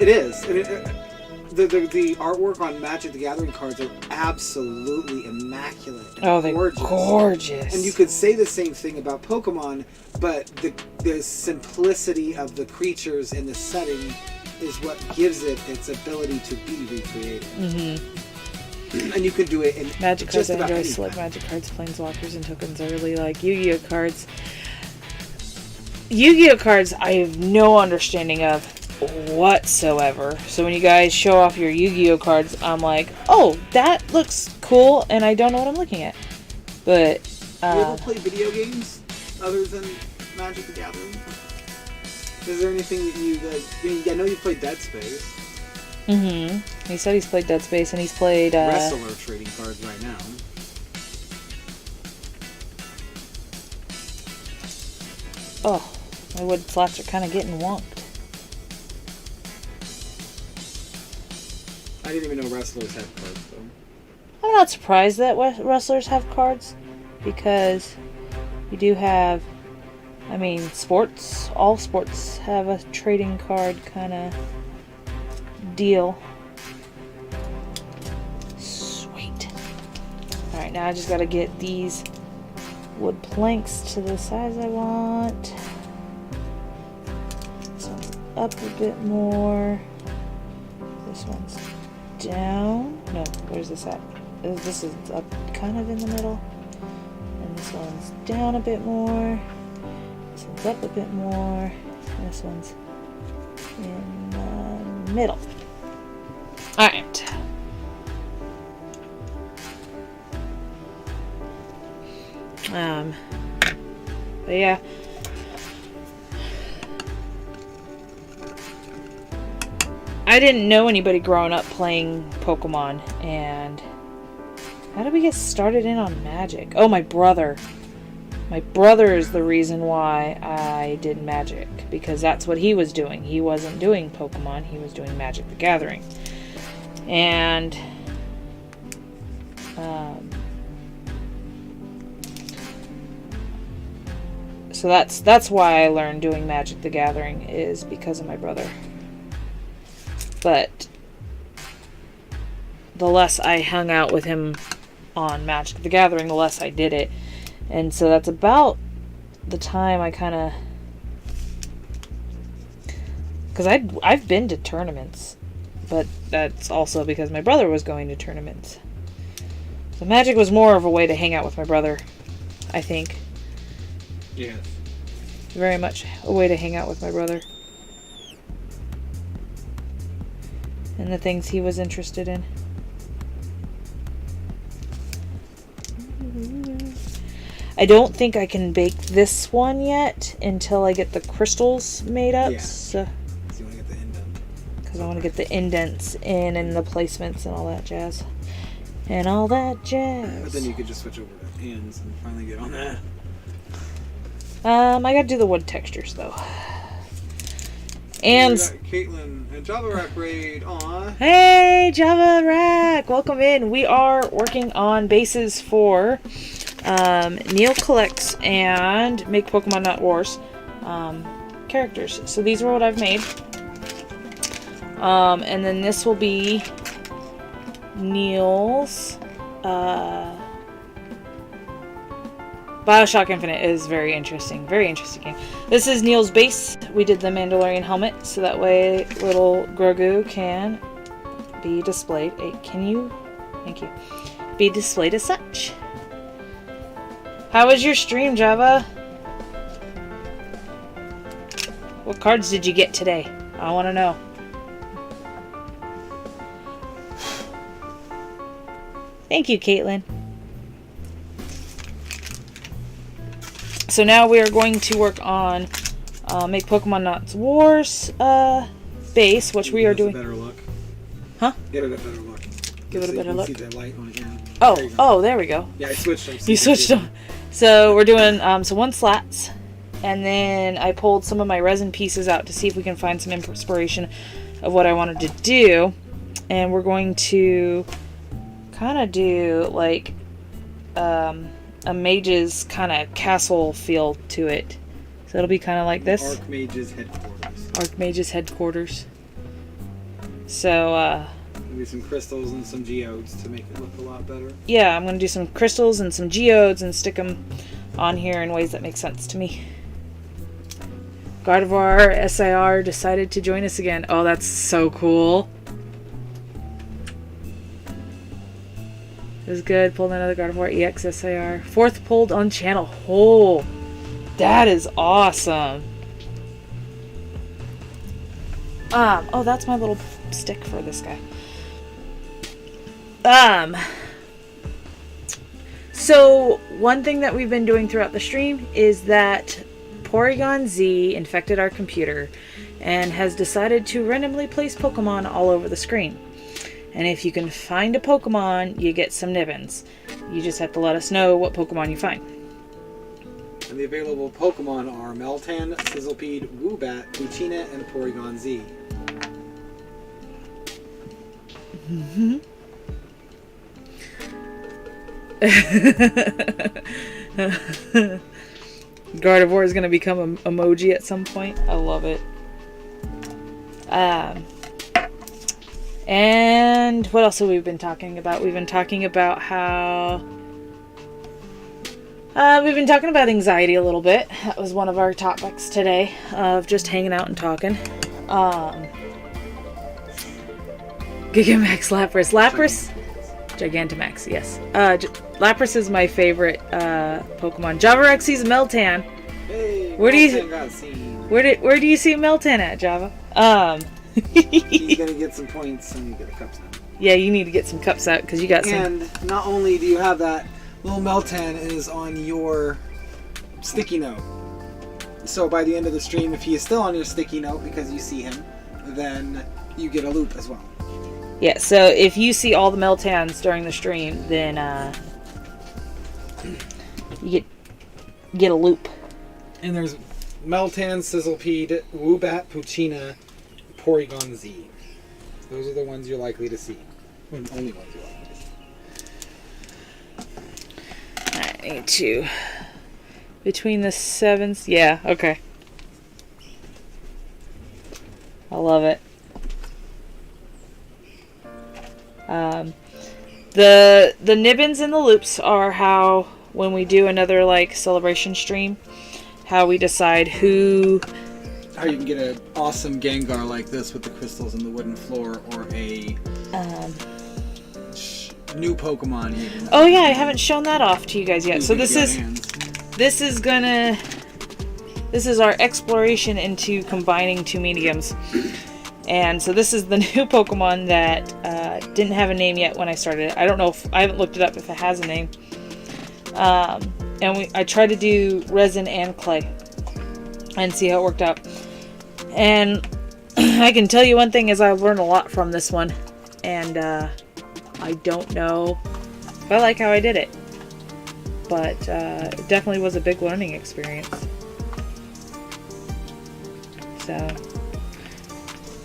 it is. I mean, the artwork on Magic the Gathering cards are absolutely immaculate.
Oh, they're gorgeous.
And you could say the same thing about Pokemon, but the simplicity of the creatures in the setting is what gives it its ability to be recreated.
Mm-hmm.
And you can do it in
Magic
just
cards. I
about
enjoy
any
select Magic cards, Planeswalkers, and tokens. I really like Yu-Gi-Oh cards. Yu-Gi-Oh cards I have no understanding of. whatsoever. So when you guys show off your Yu-Gi-Oh cards, I'm like, oh, that looks cool, and I don't know what I'm looking at. But
you ever play video games other than Magic the Gathering? Is there anything that you like? I mean, I know you played Dead Space.
He said he's played Dead Space, and he's played
Wrestler trading cards right now.
Oh, my wood slats are kind of getting wonked.
I didn't even know wrestlers had cards, though.
I'm not surprised that wrestlers have cards, because you do have, I mean, sports, all sports have a trading card kind of deal. Sweet. Alright, now I just gotta get these wood planks to the size I want. This one's up a bit more. This one's down. No, where's this at? This is up kind of in the middle. And this one's down a bit more. This one's up a bit more. And this one's in the middle. Alright. But yeah. I didn't know anybody growing up playing Pokemon, and how did we get started in on Magic? Oh, my brother. My brother is the reason why I did Magic, because that's what he was doing. He wasn't doing Pokemon, he was doing Magic the Gathering. And so that's why I learned doing Magic the Gathering, is because of my brother. But the less I hung out with him on Magic the Gathering, the less I did it. And so that's about the time I kind of... Because I've been to tournaments, but that's also because my brother was going to tournaments. So Magic was more of a way to hang out with my brother, I think.
Yes.
Very much a way to hang out with my brother. And the things he was interested in. I don't think I can bake this one yet until I get the crystals made up.
Yeah.
So
you want to get the indent.
Because I want to get the indents in and the placements and all that jazz. And all that jazz.
But then you could just switch over to hands and finally get on that.
I gotta do the wood textures though. And
Caitlin and Java Rack Raid. Aw.
hey, Java Rack, welcome in. We are working on bases for Neil Collects and Make Pokemon Not Wars characters. So these are what I've made. And then this will be Neil's. Bioshock Infinite is very interesting. Very interesting game. This is Neil's base. We did the Mandalorian helmet, so that way little Grogu can be displayed. Can you? Thank you. Be displayed as such. How was your stream, Java? What cards did you get today? I want to know. Thank you, Caitlin. So now we are going to work on Make Pokemon Not Wars base, which we are doing.
Better look.
Huh?
Give it a better look.
Give it a better look.
See the light on it. Yeah.
Oh, there we go.
Yeah, I switched them.
You switched them. So we're doing so one slats, and then I pulled some of my resin pieces out to see if we can find some inspiration of what I wanted to do, and we're going to kind of do like a mage's kind of castle feel to it. So it'll be kind of like this.
Archmage's headquarters.
Archmage's headquarters. So
Maybe some crystals and some geodes to make it look a lot better.
yeah, I'm gonna do some crystals and some geodes and stick them on here in ways that make sense to me. Gardevoir SIR decided to join us again. Oh, that's so cool. It was good. Pulled another Gardevoir EX SIR. Fourth pulled on channel. Oh, that is awesome. Oh, that's my little stick for this guy. So one thing that we've been doing throughout the stream is that Porygon Z infected our computer and has decided to randomly place Pokemon all over the screen. And if you can find a Pokemon, you get some nibbins. You just have to let us know what Pokemon you find.
And the available Pokemon are Meltan, Sizzlipede, Woobat, Poochyena, and Porygon Z.
Mm-hmm. Gardevoir is going to become an emoji at some point. I love it. And what else have we been talking about? We've been talking about how... we've been talking about anxiety a little bit. That was one of our topics today, of just hanging out and talking. Gigamax Lapras. Gigantamax, yes. Lapras is my favorite Pokemon. Java Rex sees Meltan.
Hey,
Where do you see Meltan at, Java?
He's gonna get some points and you get a cup out.
Yeah, you need to get some cups out because you got some.
And not only do you have that, little Meltan is on your sticky note. So by the end of the stream, if he is still on your sticky note because you see him, then you get a loop as well.
Yeah, so if you see all the Meltans during the stream, then you get a loop.
And there's Meltan, Sizzlipede, Woobat, Poochyena, Porygon Z. Those are the ones you're likely to see. Only ones you're likely to see.
I need to... Between the sevens... Yeah, okay. I love it. The nibbins and the loops are how, when we do another like celebration stream, how we decide who...
How you can get an awesome Gengar like this with the crystals and the wooden floor, or a new Pokemon even.
Oh yeah, I haven't shown that off to you guys yet. So this is our exploration into combining two mediums. And so this is the new Pokemon that didn't have a name yet when I started it. I don't know if I haven't looked it up if it has a name. And I tried to do resin and clay and see how it worked out. And I can tell you one thing is I've learned a lot from this one, and I don't know if I like how I did it, but it definitely was a big learning experience. So,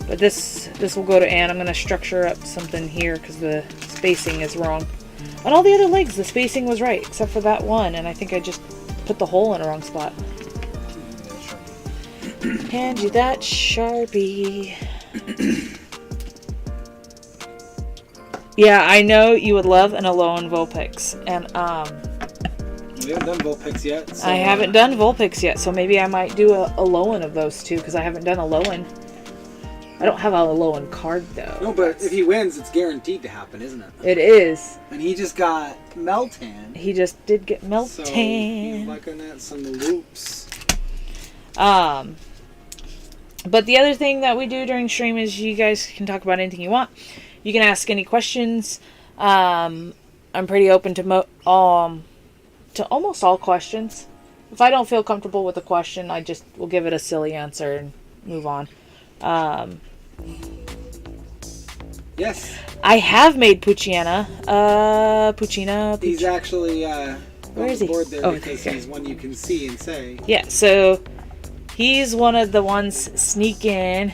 but this will go to Anne. I'm going to structure up something here because the spacing is wrong. On all the other legs, the spacing was right, except for that one, and I think I just put the hole in the wrong spot. Hand you that Sharpie. Yeah, I know you would love an Alolan Vulpix, and
we haven't done Vulpix yet. So
I haven't done Vulpix yet, so maybe I might do a Alolan of those two because I haven't done Alolan. I don't have a Alolan card though.
No, but if he wins, it's guaranteed to happen, isn't it?
It is.
And he just got Meltan.
He just did get Meltan.
So he's looking at some loops.
But the other thing that we do during stream is you guys can talk about anything you want. You can ask any questions. I'm pretty open to almost all questions. If I don't feel comfortable with a question, I just will give it a silly answer and move on.
Yes.
I have made Poochyena.
He's actually
where is
the
he?
board there because
okay.
he's one you can see and say.
Yeah, so he's one of the ones sneak in.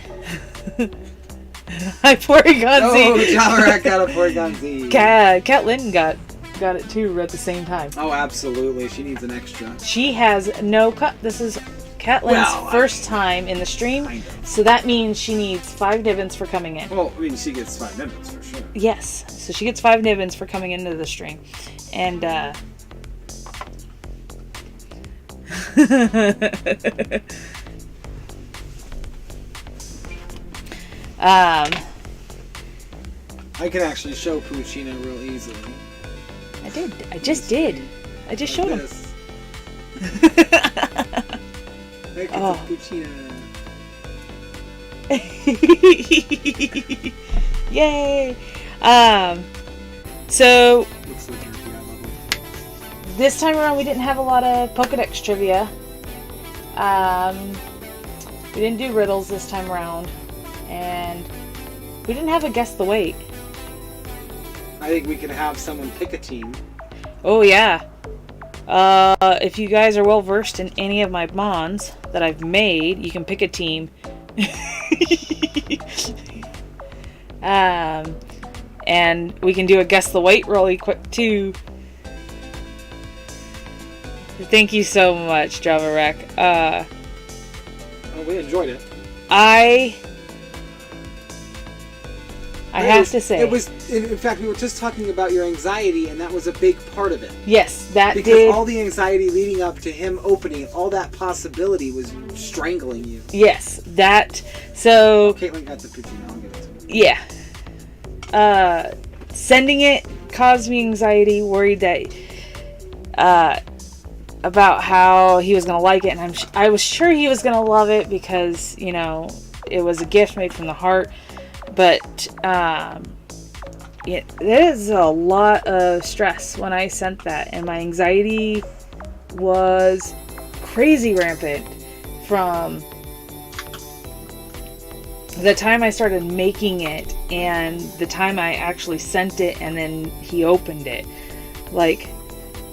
Hi, Porygon Z.
Oh, Jalarak got a Porygon Z.
Cat Lynn got it too at the same time.
Oh, absolutely. She needs an extra.
She has no cut. This is Cat Lynn's first time in the stream, so that means she needs 5 nibbins for coming in.
Well, I mean, she gets 5 nibbins for sure.
Yes, so she gets 5 nibbins for coming into the stream, and
I can actually show Poochyena real easily.
I did. I just did. I just showed him.
Look, it's a Poochyena.
Yay! So
Looks like you're level.
this time around we didn't have a lot of Pokedex trivia. We didn't do riddles this time around, and we didn't have a guess the weight.
I think we could have someone pick a team.
Oh yeah. If you guys are well versed in any of my mons that I've made, you can pick a team. And we can do a guess the weight really quick too. Thank you so much, Java Wreck.
Oh, we enjoyed it.
I have to say,
it was. In fact, we were just talking about your anxiety, and that was a big part of it.
yes, that
Because
did.
all the anxiety leading up to him opening, all that possibility was strangling you.
Yes, that. So
Caitlin got the poutine. I'll give it to her.
yeah, sending it caused me anxiety. Worried that about how he was gonna like it, and I was sure he was gonna love it because it was a gift made from the heart. But there's a lot of stress when I sent that, and my anxiety was crazy rampant from the time I started making it and the time I actually sent it and then he opened it. Like,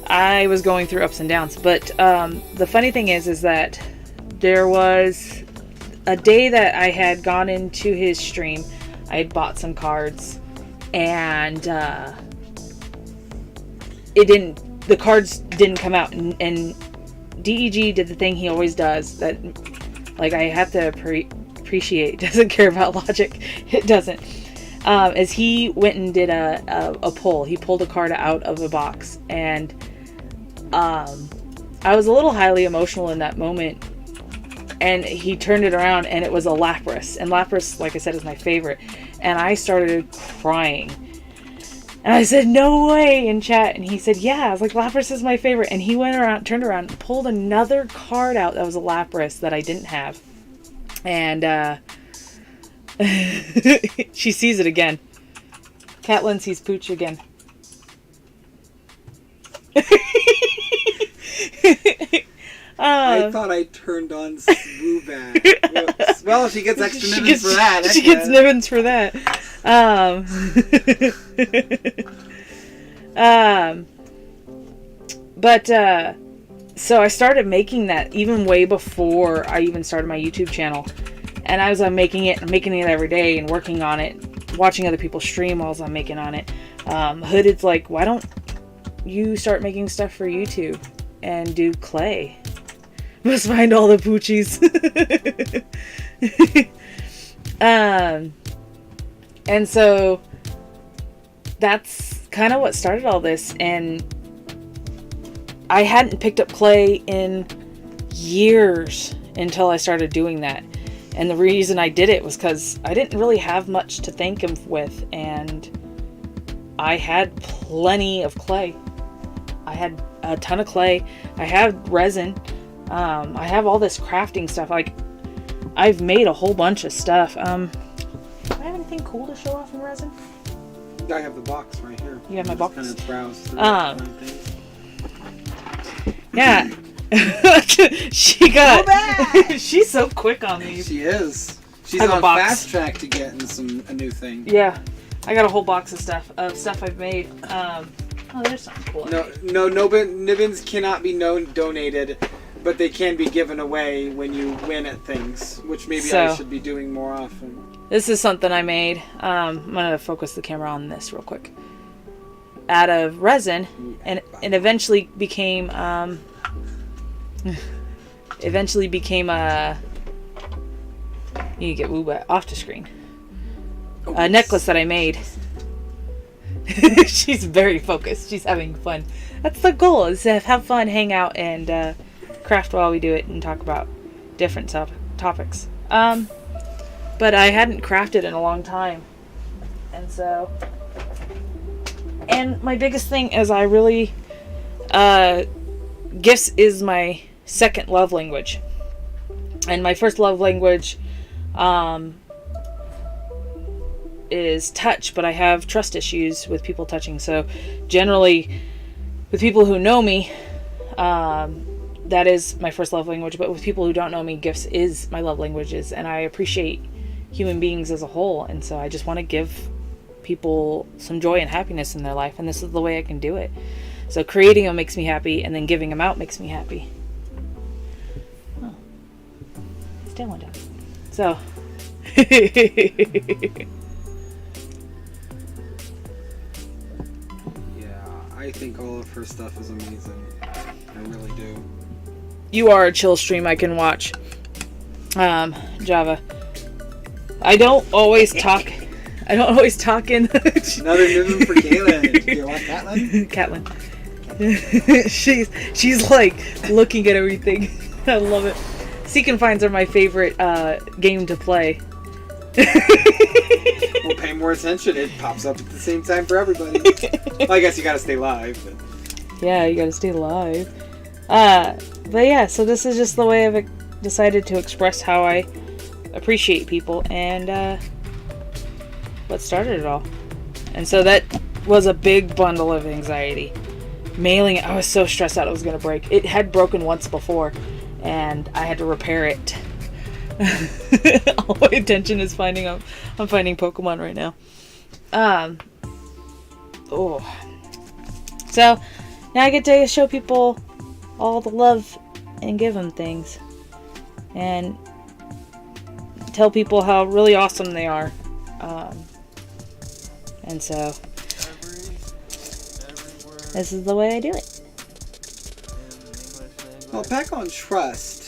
I was going through ups and downs. But the funny thing is that there was a day that I had gone into his stream. I had bought some cards, and the cards didn't come out, and DEG did the thing he always does, that, like, I have to appreciate, doesn't care about logic, it doesn't, as he went and did a pull. He pulled a card out of a box, and I was a little highly emotional in that moment. And he turned it around, and it was a Lapras. And Lapras, like I said, is my favorite. And I started crying. And I said, no way, in chat. And he said, yeah. I was like, Lapras is my favorite. And he turned around, and pulled another card out that was a Lapras that I didn't have. And she sees it again. Caitlin sees Pooch again.
I thought I turned on Swoobat. Well, she gets extra nibbins for that.
She gets nibbins for that. So I started making that even way before I even started my YouTube channel. And I was making it every day and working on it, watching other people stream while I'm making on it. Hooded's like, why don't you start making stuff for YouTube and do clay? Must find all the poochies. And so that's kind of what started all this. And I hadn't picked up clay in years until I started doing that. And the reason I did it was because I didn't really have much to thank him with, and I had plenty of clay. I had a ton of clay. I have resin. I have all this crafting stuff. Like, I've made a whole bunch of stuff. Do I have anything cool to show off in resin?
I have the box right here.
You have my box?
Kind of browse through things.
Yeah. She's so quick on these.
She is. She's
I have a
on
box.
fast track to getting a new thing.
Yeah. I got a whole box of stuff I've made. Oh, there's something cool.
No nibbins cannot be donated, but they can be given away when you win at things, which maybe I should be doing more often.
This is something I made. I'm gonna focus the camera on this real quick. Out of resin, and it eventually became a you get Woobat off the screen. A necklace that I made. She's very focused. She's having fun. That's the goal, is to have fun, hang out, and craft while we do it and talk about different topics. But I hadn't crafted in a long time. And my biggest thing is I really... gifts is my second love language. And my first love language is touch, but I have trust issues with people touching. So generally, with people who know me, that is my first love language. But with people who don't know me, gifts is my love languages, and I appreciate human beings as a whole. And so I just want to give people some joy and happiness in their life, and this is the way I can do it. So creating them makes me happy, and then giving them out makes me happy. Oh, still one down. So.
I think all of her stuff is amazing. I really do.
You are a chill stream I can watch. Java. I don't always talk in.
Another nibbin for Caitlin. Do you want Catlin?
Catlin. she's like looking at everything. I love it. Seek and Finds are my favorite game to play.
We'll pay more attention. It pops up at the same time for everybody. Well, I guess you gotta stay live. But...
Yeah, you gotta stay live. But yeah, so this is just the way I've decided to express how I appreciate people, and what started it all. And so that was a big bundle of anxiety. Mailing it, I was so stressed out it was gonna break. It had broken once before, and I had to repair it. All my attention is I'm finding Pokemon right now. So now I get to show people all the love and give them things, and tell people how really awesome they are. And so this is the way I do it.
Well, back on trust.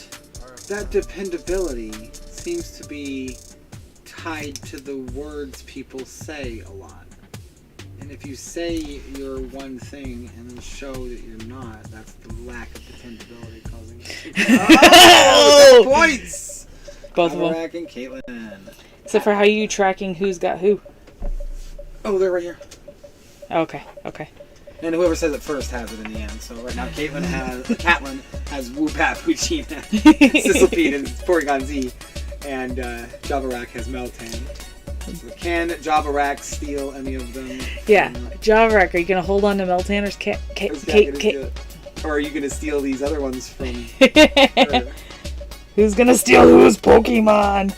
That dependability seems to be tied to the words people say a lot. And if you say you're one thing and then show that you're not, that's the lack of dependability causing it. Oh! Points!
Both of them.
Rack and Caitlin.
Except for how you tracking who's got who.
Oh, they're right here.
Okay.
And whoever says it first has it in the end. So right now, Catlin has Woo-Pat, Puccina, Sizzlepede, and Porygon Z, and Java-Rack has Meltan. So can Java-Rack steal any of them?
Yeah, Java-Rack, are you gonna hold on to Meltan
or are you gonna steal these other ones from her?
Who's gonna steal whose Pokemon?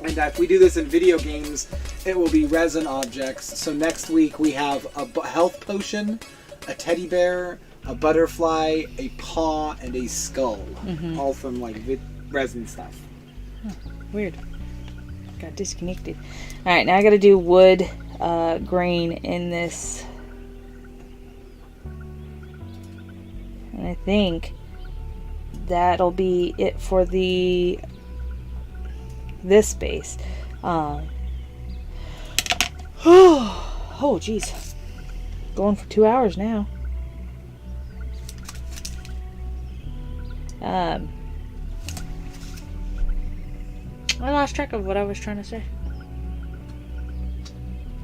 And if we do this in video games, it will be resin objects. So next week we have a health potion, a teddy bear, a butterfly, a paw, and a skull. Mm-hmm. All from like resin stuff.
Huh, weird. Got disconnected. Alright, now I gotta do wood grain in this. And I think that'll be it for this base. Oh jeez, going for 2 hours now. I lost track of what I was trying to say.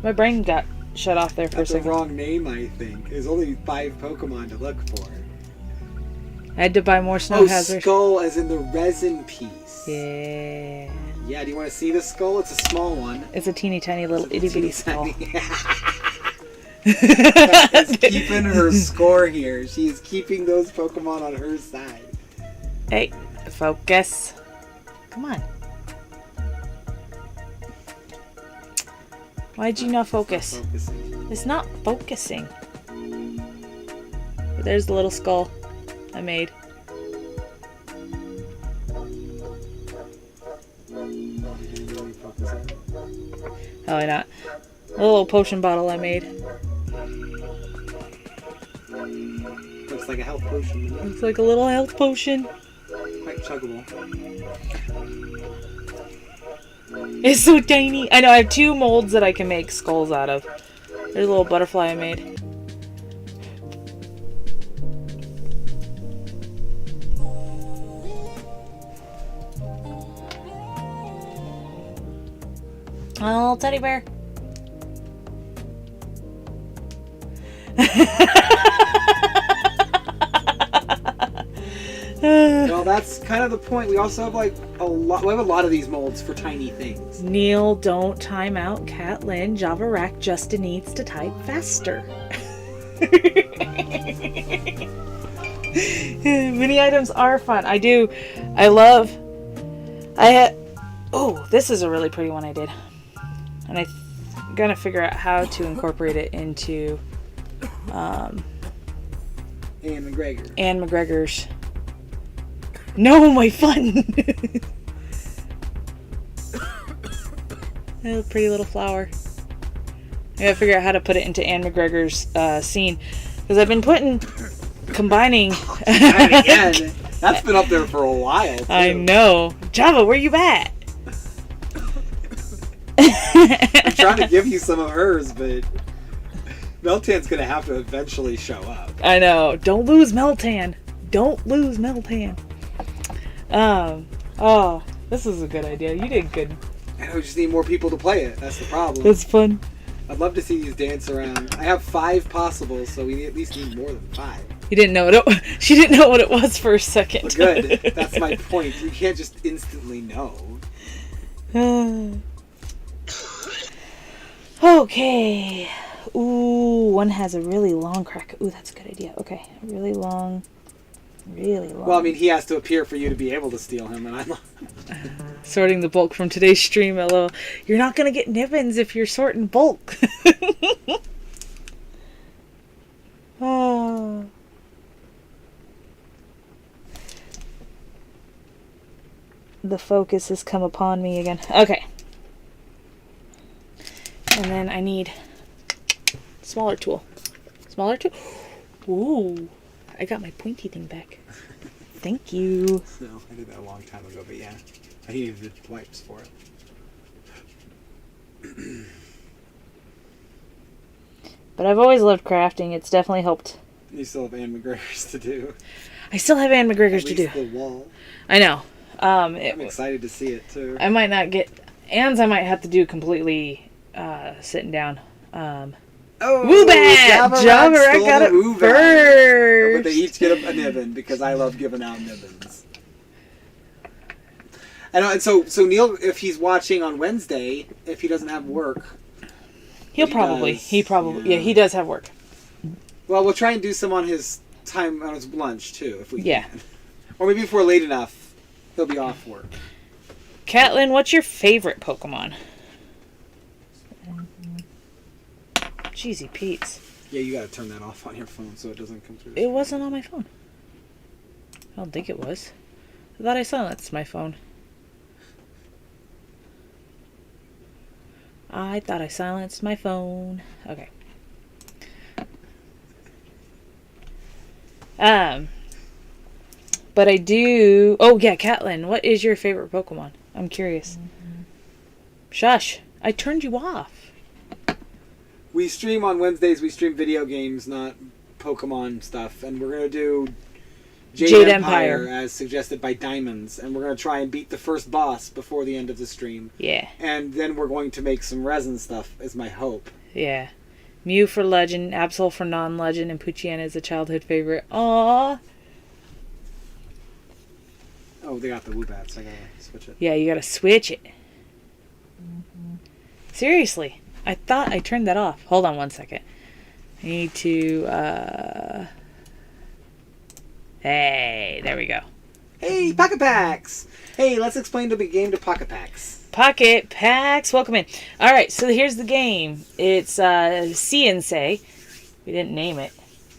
My brain got shut off there for a second.
That's the wrong name, I think. There's only 5 Pokemon to look for.
I had to buy more snow hazards.
Skull as in the resin piece.
Yeah.
Yeah, do you want to see the skull? It's a small one.
It's a teeny tiny little itty bitty skull.
Is keeping her score here. She is keeping those Pokemon on her side.
Hey, focus. Come on. Why'd you not focus? It's not focusing. But there's the little skull I made. Probably not. A little potion bottle I made.
Looks like a health potion.
Looks like a little health potion.
Quite chuggable.
It's so tiny. I know, I have 2 molds that I can make skulls out of. There's a little butterfly I made. Oh, teddy bear.
Well, that's kind of the point. We also have like a lot. We have a lot of these molds for tiny things.
Neil, don't time out. Catlin, Java Rack, Justin needs to type faster. Mini items are fun. I do. I love. I had. Oh, this is a really pretty one I did, and I'm gonna figure out how to incorporate it into
Anne McGregor.
Anne McGregor's. No, my fun. A pretty little flower. I gotta figure out how to put it into Anne McGregor's scene, because I've been combining.
Again, that's been up there for a while. Too.
I know. Java, where you at?
I'm trying to give you some of hers, but Meltan's gonna have to eventually show up.
I know. Don't lose Meltan. Don't lose Meltan. Oh, this is a good idea. You did good.
I know, we just need more people to play it. That's the problem.
It's fun.
I'd love to see these dance around. I have 5 possibles, so we at least need more than 5.
You didn't know it. She didn't know what it was for a second.
Well, good. That's my point. You can't just instantly know.
Okay. Ooh, one has a really long crack. Ooh, that's a good idea. Okay, really long. Really long.
Well, I mean, he has to appear for you to be able to steal him, and I'm
sorting the bulk from today's stream. Hello. You're not gonna get nibbins if you're sorting bulk. Oh. The focus has come upon me again. Okay. And then I need smaller tool. Smaller tool? Ooh. I got my pointy thing back. Thank you.
No, I did that a long time ago, but yeah. I needed the wipes for it.
But I've always loved crafting. It's definitely helped.
You still have Anne McGregor's to do.
I still have Anne McGregor's to do.
The wall.
I know.
I'm excited to see it, too.
I might not get... Anne's I might have to do completely sitting down. Woobat! Java Rack got it first!
But they each get a nibbin, because I love giving out nibbins. I know, and so Neil, if he's watching on Wednesday, if he doesn't have work...
He does have work.
Well, we'll try and do some on his time, on his lunch, too, if we
can.
Or maybe if we're late enough, he'll be off work.
Catlin, what's your favorite Pokemon? Cheesy Pete's.
Yeah, you gotta turn that off on your phone so it doesn't come through.
It wasn't on my phone. I don't think it was. I thought I silenced my phone. I thought I silenced my phone. Okay. But I do... Oh, yeah, Catlin, what is your favorite Pokemon? I'm curious. Shush. I turned you off.
We stream on Wednesdays. We stream video games, not Pokemon stuff. And we're going to do Jade Empire as suggested by Diamonds. And we're going to try and beat the first boss before the end of the stream.
Yeah.
And then we're going to make some resin stuff, is my hope.
Yeah. Mew for Legend, Absol for Non-Legend, and Poochyena is a childhood favorite. Aww.
Oh, they got the Woobats. I gotta switch it.
Yeah, you gotta switch it. Seriously. I thought I turned that off. Hold on one second. I need to, Hey, there we go.
Hey, Pocket Packs! Hey, let's explain the big game to Pocket Packs.
Pocket Packs, welcome in. Alright, so here's the game. It's, See and Say. We didn't name it.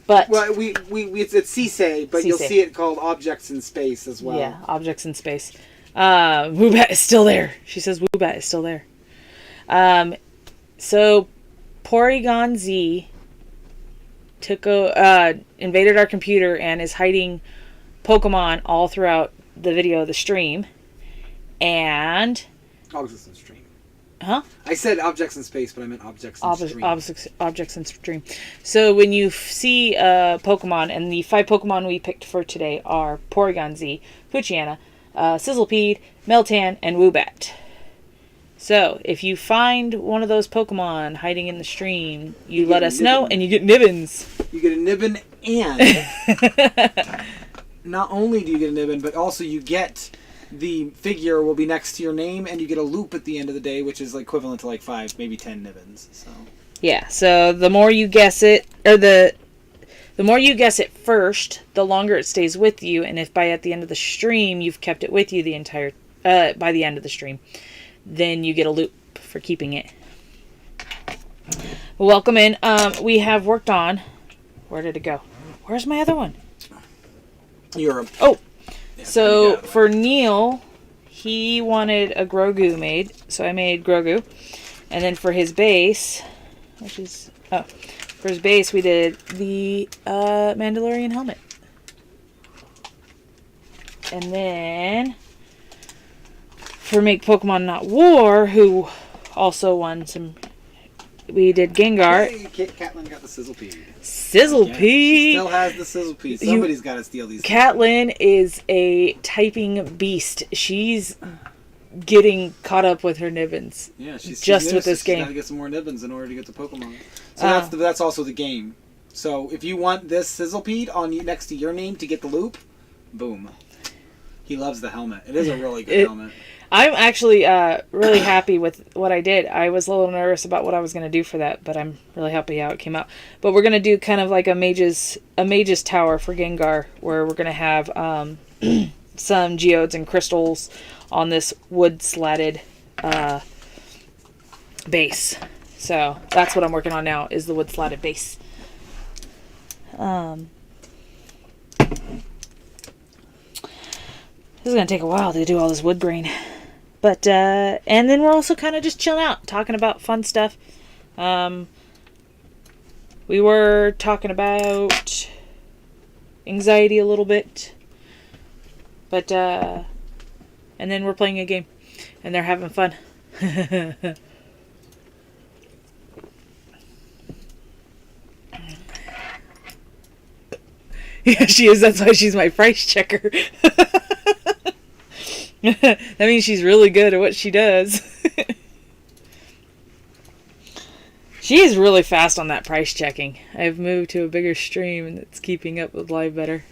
But
well, it's Sisei, but you'll see it called Objects in Space as well.
Yeah, Objects in Space. Woobat is still there. She says Woobat is still there. So Porygon Z invaded our computer and is hiding Pokemon all throughout the video of the stream. And
Objects in Stream.
Huh?
I said Objects in Space, but I meant Objects in Stream.
Objects in Stream. So when you see Pokemon, and the 5 Pokemon we picked for today are Porygon Z, Poochyena, Sizzlepede, Meltan, and Woobat. So if you find one of those Pokemon hiding in the stream, you let us know, and you get nibbins.
You get a nibbin and not only do you get a nibbin, but also you get the figure will be next to your name, and you get a loop at the end of the day, which is like equivalent to like 5, maybe 10 nibbins. So
Yeah, so the more you guess it, or the more you guess it first, the longer it stays with you, and if by at the end of the stream you've kept it with you the entire, by the end of the stream, then you get a loop for keeping it. Welcome in. We have worked on, where did it go? Where's my other one?
Europe.
Oh,
Yeah,
so for Neil, he wanted a Grogu made, so I made Grogu. And then for his base, for his base, we did the Mandalorian helmet. And then for Make Pokemon Not War, who also won some, we did Gengar.
Hey, Catelyn got the sizzle pea.
Sizzle
Yeah,
pea.
she still has the sizzle pea. Somebody's got to steal these.
Catelyn is a typing beast. She's getting caught up with her nibbins.
Yeah, she's
just with this
She's
game.
got to get some more nibbins in order to get the Pokemon. So that's also the game. So if you want this Sizzlepede on next to your name to get the loop, boom. He loves the helmet. It is a really good helmet.
I'm actually really happy with what I did. I was a little nervous about what I was going to do for that, but I'm really happy how it came out. But we're going to do kind of like a mage's tower for Gengar, where we're going to have some geodes and crystals on this wood slatted base. So that's what I'm working on now, is the wood slatted base. This is going to take a while to do all this wood grain. But, and then we're also kind of just chilling out, talking about fun stuff. We were talking about anxiety a little bit. But, and then we're playing a game. And they're having fun. Yeah, she is. That's why she's my price checker. That means she's really good at what she does. She is really fast on that price checking. I've moved to a bigger stream and it's keeping up with live better.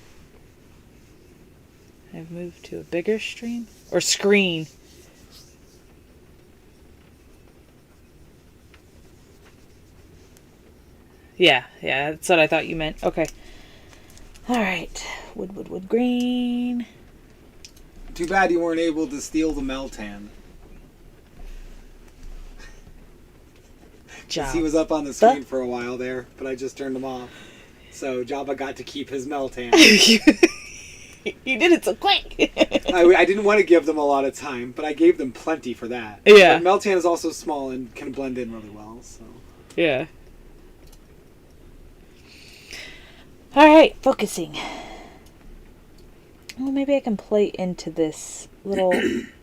I've moved to a bigger stream? Or screen. Yeah, that's what I thought you meant. Okay. Alright. Wood, green.
Too bad you weren't able to steal the Meltan.
Jabba.
He was up on the screen for a while there, but I just turned him off. So Jabba got to keep his Meltan.
You did it so quick.
I didn't want to give them a lot of time, but I gave them plenty for that.
Yeah.
But Meltan is also small and can blend in really well. So.
Yeah. Alright, focusing. Oh, maybe I can play into this little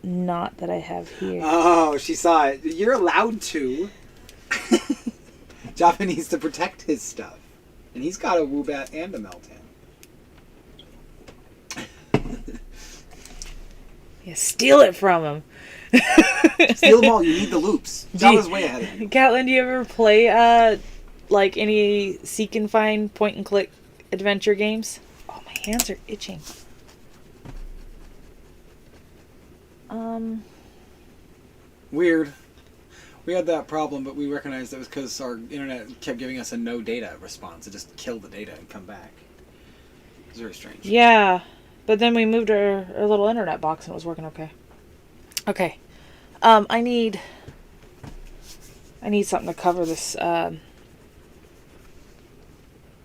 knot that I have here.
Oh, she saw it. You're allowed to. Jabba needs to protect his stuff. And he's got a Woobat and a Meltan.
Yeah, steal it from him.
Steal them all. You need the loops. Jabba's way ahead of you.
Catelyn, do you ever play like any seek and find point and click adventure games? Oh, my hands are itching.
Weird. We had that problem, but we recognized it was because our internet kept giving us a no data response. It just killed the data and come back. It was very strange.
Yeah, but then we moved our little internet box and it was working okay. Okay. I need something to cover this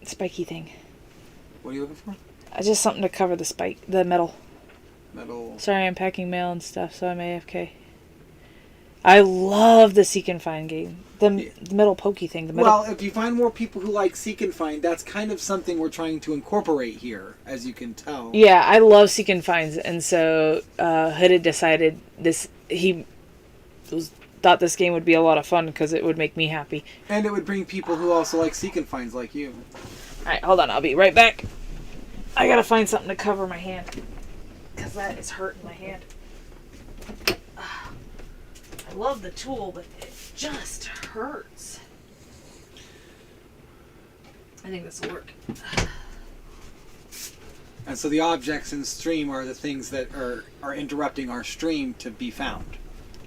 spiky thing.
What are you looking for?
Just something to cover the metal.
Metal.
Sorry, I'm packing mail and stuff, so I'm AFK. I love the seek and find game. The metal pokey thing.
Well, if you find more people who like seek and find, that's kind of something we're trying to incorporate here, as you can tell.
Yeah, I love seek and finds, and so Hood had decided thought this game would be a lot of fun because it would make me happy.
And it would bring people who also like seek and finds like you.
Alright, hold on, I'll be right back. I gotta find something to cover my hand, because that is hurting my hand. I love the tool, but it just hurts. I think this will work.
And so the objects in stream are the things that are interrupting our stream to be found.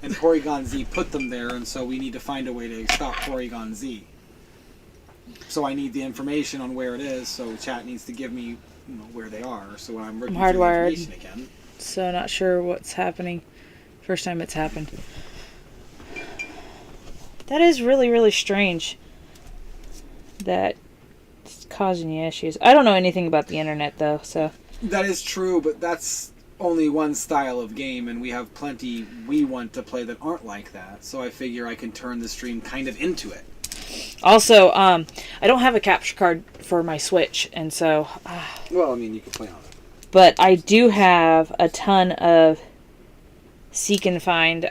And Porygon Z put them there, and so we need to find a way to stop Porygon Z. So I need the information on where it is, so chat needs to give me where they are. So when I'm looking for the
hardwired.
information again.
So not sure what's happening. First time it's happened. That is really, really strange. That it's causing you issues. I don't know anything about the internet though, so.
That is true, but that's only one style of game, and we have plenty we want to play that aren't like that. So I figure I can turn the stream kind of into it.
Also, I don't have a capture card for my Switch, and so.
Well, I mean, you can play on it.
But I do have a ton of seek and find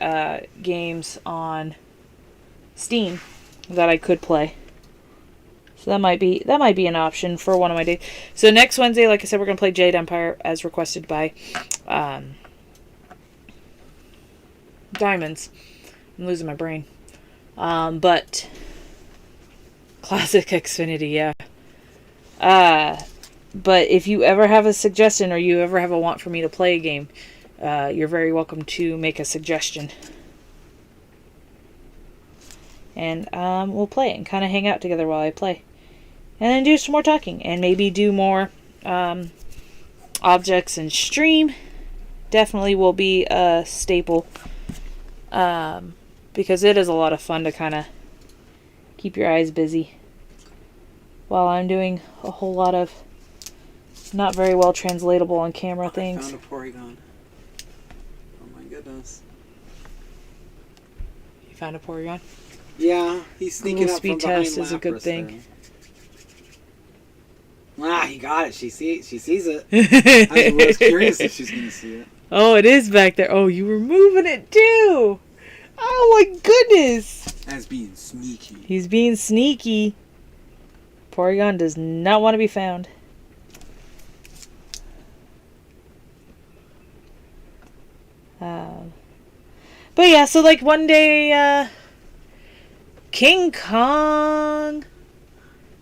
games on Steam that I could play. So that might be an option for one of my days. So next Wednesday, like I said, we're gonna play Jade Empire as requested by Diamonds. I'm losing my brain. But classic Xfinity, yeah. But if you ever have a suggestion or you ever have a want for me to play a game, you're very welcome to make a suggestion. And we'll play it and kind of hang out together while I play. And then do some more talking. And maybe do more objects and stream. Definitely will be a staple. Because it is a lot of fun to kind of keep your eyes busy while I'm doing a whole lot of not very well translatable on camera things.
I found a Porygon. Oh my goodness.
You found a Porygon?
Yeah, he's sneaking up
speed
from behind
test is a good
Lapras
thing.
there. Ah, he got it. She sees it.
I was curious if she's going to see it.
Oh, it is back there. Oh, you were moving it too. Oh my goodness.
As being sneaky.
He's being sneaky. Porygon does not want to be found. But yeah, so like one day, King Kong,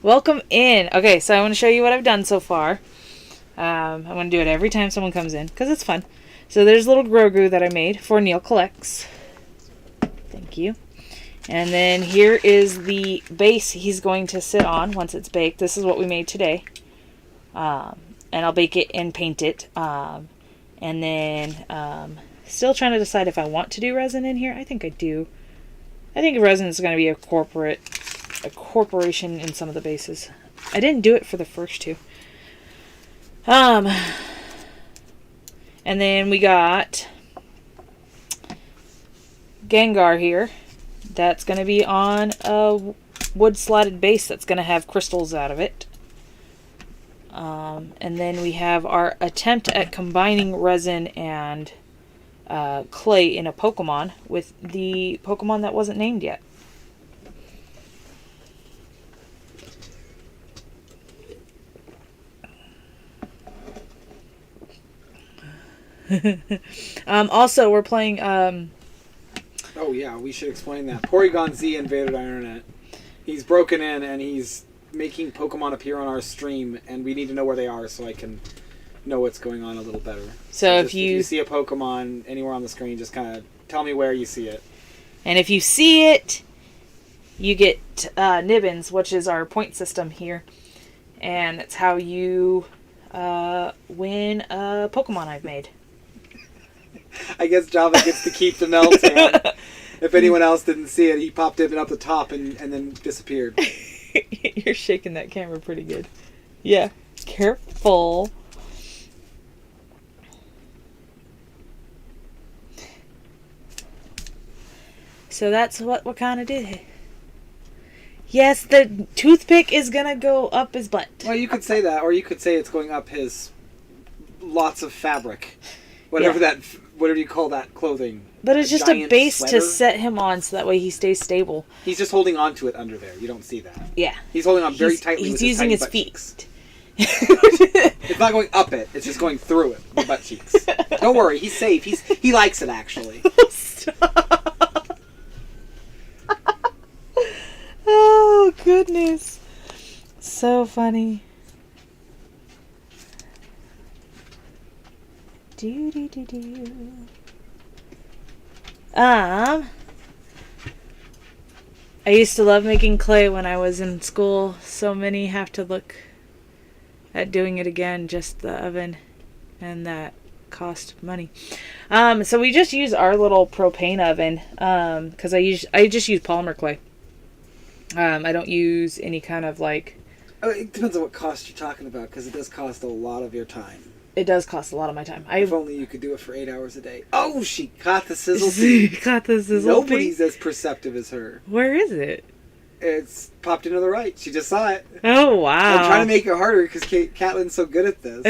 welcome in. Okay, so I want to show you what I've done so far. I want to do it every time someone comes in because it's fun. So there's little Grogu that I made for Neil Collects. Thank you. And then here is the base he's going to sit on once it's baked. This is what we made today. And I'll bake it and paint it. And then still trying to decide if I want to do resin in here. I think I do. I think resin is going to be a corporation in some of the bases. I didn't do it for the first two. And then we got Gengar here. That's going to be on a wood slotted base that's going to have crystals out of it. And then we have our attempt at combining resin and clay in a Pokemon with the Pokemon that wasn't named yet. Also, we're playing...
Oh yeah, we should explain that. Porygon Z invaded our internet. He's broken in and he's making Pokemon appear on our stream, and we need to know where they are so I can know what's going on a little better.
So
if you see a Pokemon anywhere on the screen, just kind of tell me where you see it.
And if you see it, you get nibbins, which is our point system here. And it's how you win a Pokemon I've made.
I guess Java gets to keep the Meltan. If anyone else didn't see it, he popped it up the top and then disappeared.
You're shaking that camera pretty good. Yeah. Careful. So that's what we kind of did. Yes, the toothpick is going to go up his butt.
Well, you could say that, or you could say it's going up his lots of fabric. Whatever you call that clothing.
But it's just a
giant
base
sweater?
to set him on so that way he stays stable.
He's just holding on to it under there. You don't see that.
Yeah.
He's holding on very tightly
He's
with
using
his
his
tiny
feet.
butt cheeks. It's not going up it. It's just going through it, the butt cheeks. Don't worry. He's safe. He likes it, actually.
Stop. Oh, goodness. So funny. Do, do, do, do. I used to love making clay when I was in school. So many have to look at doing it again, just the oven, and that cost money. So we just use our little propane oven because I just use polymerclay. I don't use any kind of like.
Oh, it depends on what cost you're talking about, because it does cost a lot of your time.
It does cost a lot of my time.
If only you could do it for 8 hours a day. Oh, she caught the sizzle pea.
Caught the sizzle
Nobody's as perceptive as her.
Where is it?
It's popped into the right. She just saw it.
Oh, wow.
I'm trying to make it harder because Caitlin's so good at this.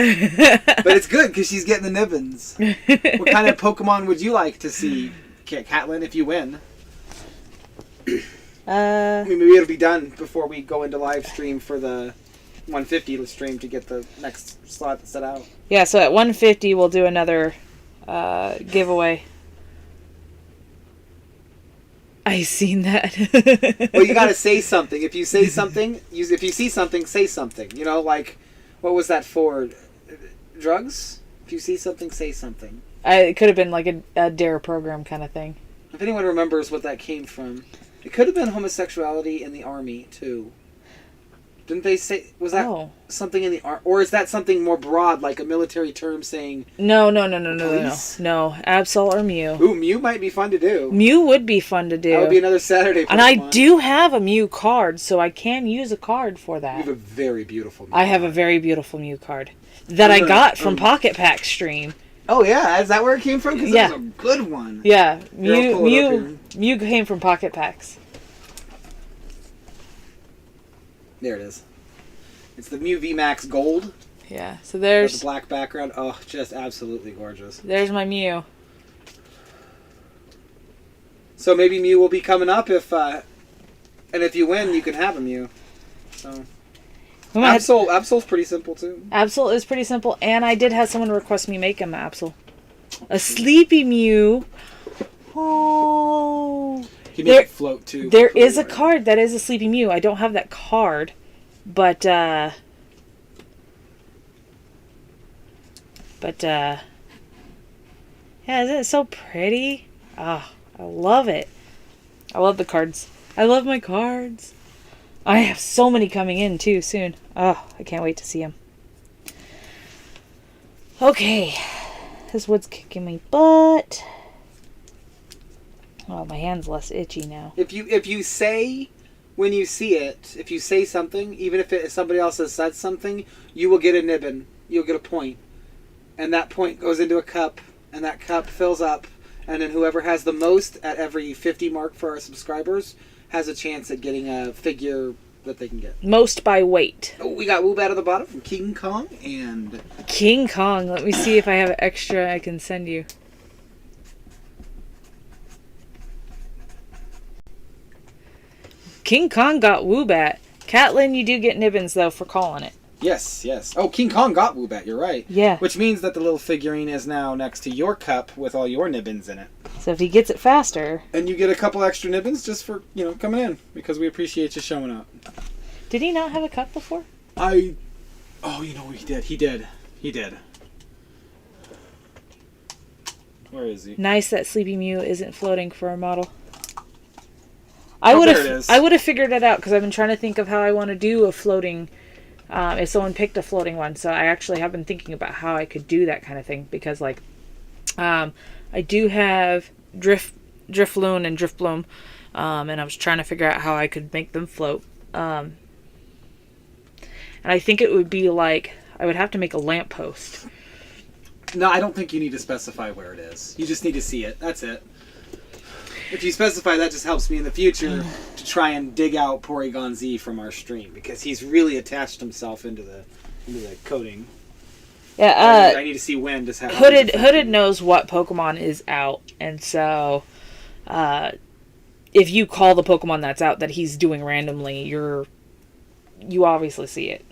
But it's good because she's getting the nibbins. What kind of Pokemon would you like to see, Caitlin, if you win? I mean, maybe it'll be done before we go into live stream for the 150 stream to get the next slot set out.
Yeah, so at 150 we'll do another giveaway. I seen that.
Well, you gotta say something. If you say something, if you see something, say something. You know, like, what was that for? Drugs? If you see something, say something.
It could have been like a DARE program kind of thing.
If anyone remembers what that came from. It could have been homosexuality in the army, too. Didn't they say... Was that something in the army? Or is that something more broad, like a military term saying...
No. No, Absol or Mew.
Ooh, Mew might be fun to do.
Mew would be fun to do.
That would be another Saturday Pokemon.
And I do have a Mew card, so I can use a card for that.
You have a very beautiful Mew
I have a very beautiful Mew card. That I got from Pocket Pack Stream.
Oh, yeah? Is that where it came from? Because that was a good one.
Yeah. Mew came from Pocket Packs.
There it is. It's the Mew VMAX Gold.
Yeah, so there's...
With the black background. Oh, just absolutely gorgeous.
There's my Mew.
So maybe Mew will be coming up if... and if you win, you can have a Mew. So... Absol's pretty simple, too.
Absol is pretty simple, and I did have someone request me make him Absol. A Sleepy Mew. Oh...
You can make it float, too.
There is a card that is a Sleepy Mew. I don't have that card, but, yeah, isn't it so pretty? Ah, I love it. I love the cards. I love my cards. I have so many coming in, too, soon. Oh, I can't wait to see them. Okay. This wood's kicking my butt. Oh, my hand's less itchy now.
If you say, when you see it, if you say something, even if somebody else has said something, you will get a nibbin. You'll get a point. And that point goes into a cup, and that cup fills up, and then whoever has the most at every 50 mark for our subscribers has a chance at getting a figure that they can get.
Most by weight.
Oh, we got Woobat at the bottom from King Kong, and...
King Kong. Let me see if I have extra I can send you. King Kong got Woobat. Caitlin, you do get nibbins, though, for calling it.
Yes. Oh, King Kong got Woobat, you're right.
Yeah.
Which means that the little figurine is now next to your cup with all your nibbins in it.
So if he gets it faster...
And you get a couple extra nibbins just for, coming in. Because we appreciate you showing up.
Did he not have a cup before?
Oh, he did. He did. Where is he?
Nice that Sleepy Mew isn't floating for a model. I would have figured it out because I've been trying to think of how I want to do a floating. If someone picked a floating one, so I actually have been thinking about how I could do that kind of thing because, I do have Drifloon and Drifbloom, and I was trying to figure out how I could make them float. And I think it would be like I would have to make a lamppost.
No, I don't think you need to specify where it is. You just need to see it. That's it. If you specify, that just helps me in the future to try and dig out Porygon Z from our stream because he's really attached himself into the coding.
Yeah,
I need to see when this happens.
Hooded knows what Pokemon is out, and so if you call the Pokemon that's out that he's doing randomly, you obviously see it.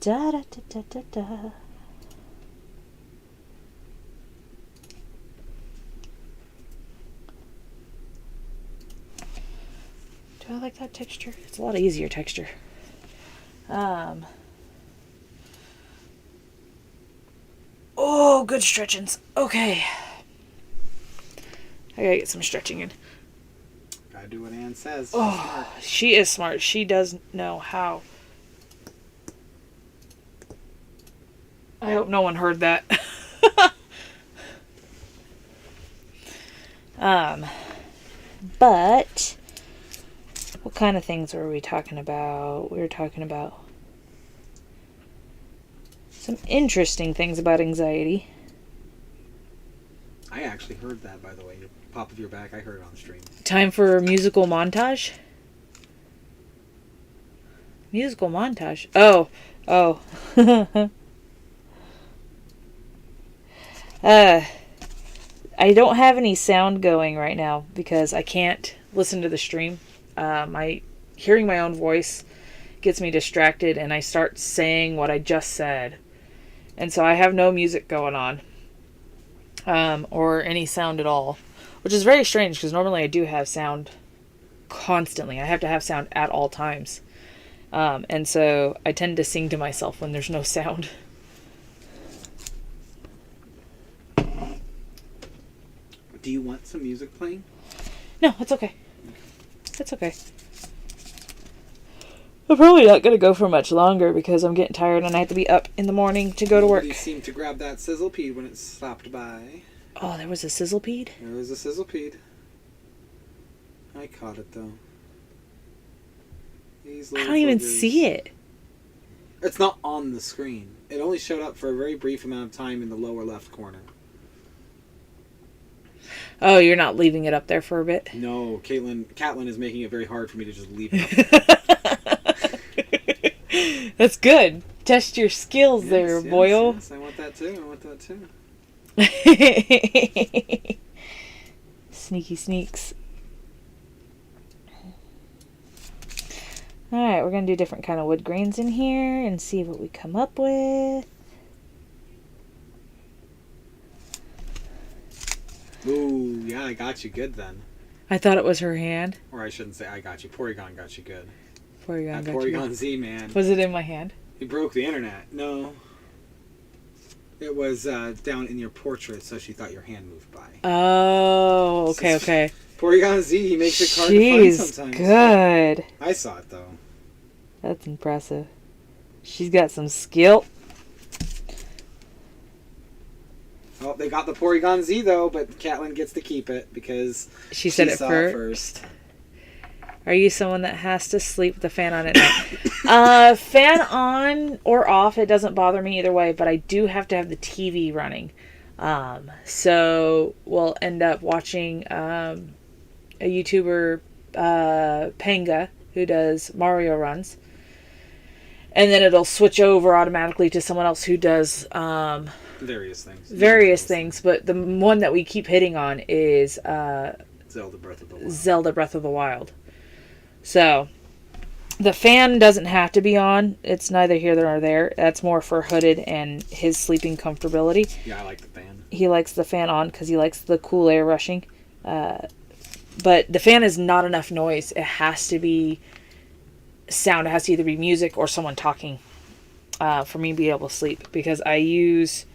Da da da da da da. like that texture. It's a lot easier texture. Oh, good stretchings. Okay. I gotta get some stretching in.
Gotta do what Ann says.
Oh, she is smart. She does know how. I hope no one heard that. But what kind of things were we talking about? We were talking about some interesting things about anxiety.
I actually heard that, by the way. Your pop of your back, I heard it on the stream.
Time for musical montage? Musical montage? Oh. I don't have any sound going right now because I can't listen to the stream. Hearing my own voice gets me distracted and I start saying what I just said. And so I have no music going on. Or any sound at all. Which is very strange because normally I do have sound constantly. I have to have sound at all times. And so I tend to sing to myself when there's no sound.
Do you want some music playing?
No, it's okay. It's okay. I'm probably not going to go for much longer because I'm getting tired and I have to be up in the morning to go to work.
You seemed to grab that sizzlepede when it stopped by.
Oh, there was a sizzlepede?
There was a sizzlepede. I caught it, though.
I don't even see it.
It's not on the screen. It only showed up for a very brief amount of time in the lower left corner.
Oh, you're not leaving it up there for a bit?
No, Caitlin is making it very hard for me to just leave it up there.
That's good. Test your skills there, boyo.
Yes, I want that too.
Sneaky sneaks. Alright, we're going to do different kind of wood grains in here and see what we come up with.
Ooh, yeah, I got you good then.
I thought it was her hand.
Or I shouldn't say I got you. Porygon got you good.
Porygon got
Porygon
you.
Z, man.
Was it in my hand?
He broke the internet. No. It was down in your portrait, so she thought your hand moved by.
Oh, okay.
Porygon Z, he makes it hard to find sometimes.
Good.
I saw it, though.
That's impressive. She's got some skill.
Oh, they got the Porygon Z, though, but Caitlin gets to keep it because
she said it
saw
first. Are you someone that has to sleep with the fan on at night? Fan on or off, it doesn't bother me either way, but I do have to have the TV running. So we'll end up watching a YouTuber, Panga, who does Mario runs. And then it'll switch over automatically to someone else who does
various things.
Various things, but the one that we keep hitting on is
Zelda Breath of the Wild.
Zelda Breath of the Wild. So, the fan doesn't have to be on. It's neither here nor there. That's more for Hooded and his sleeping comfortability.
Yeah, I like the fan.
He likes the fan on because he likes the cool air rushing. But the fan is not enough noise. It has to be sound. It has to either be music or someone talking for me to be able to sleep. Because I use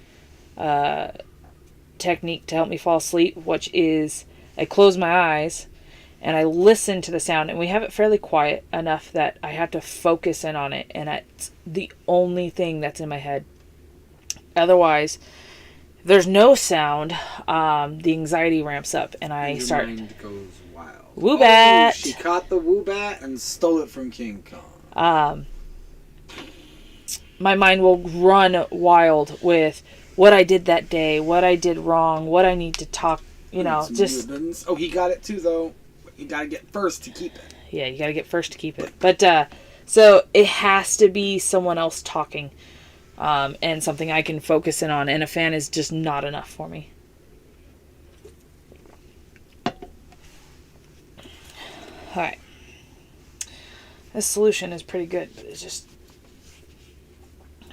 technique to help me fall asleep, which is I close my eyes and I listen to the sound, and we have it fairly quiet enough that I have to focus in on it, and it's the only thing that's in my head. Otherwise, if there's no sound, the anxiety ramps up, and I start.
Your mind goes wild.
Woobat!
Oh, she caught the Woobat and stole it from King Kong.
My mind will run wild with what I did that day, what I did wrong, what I need to talk. Just.
Nibbins. Oh, he got it too, though. You gotta get first to keep it.
Yeah, you gotta get first to keep it. But, so it has to be someone else talking, and something I can focus in on, and a fan is just not enough for me. Alright. This solution is pretty good, but it's just...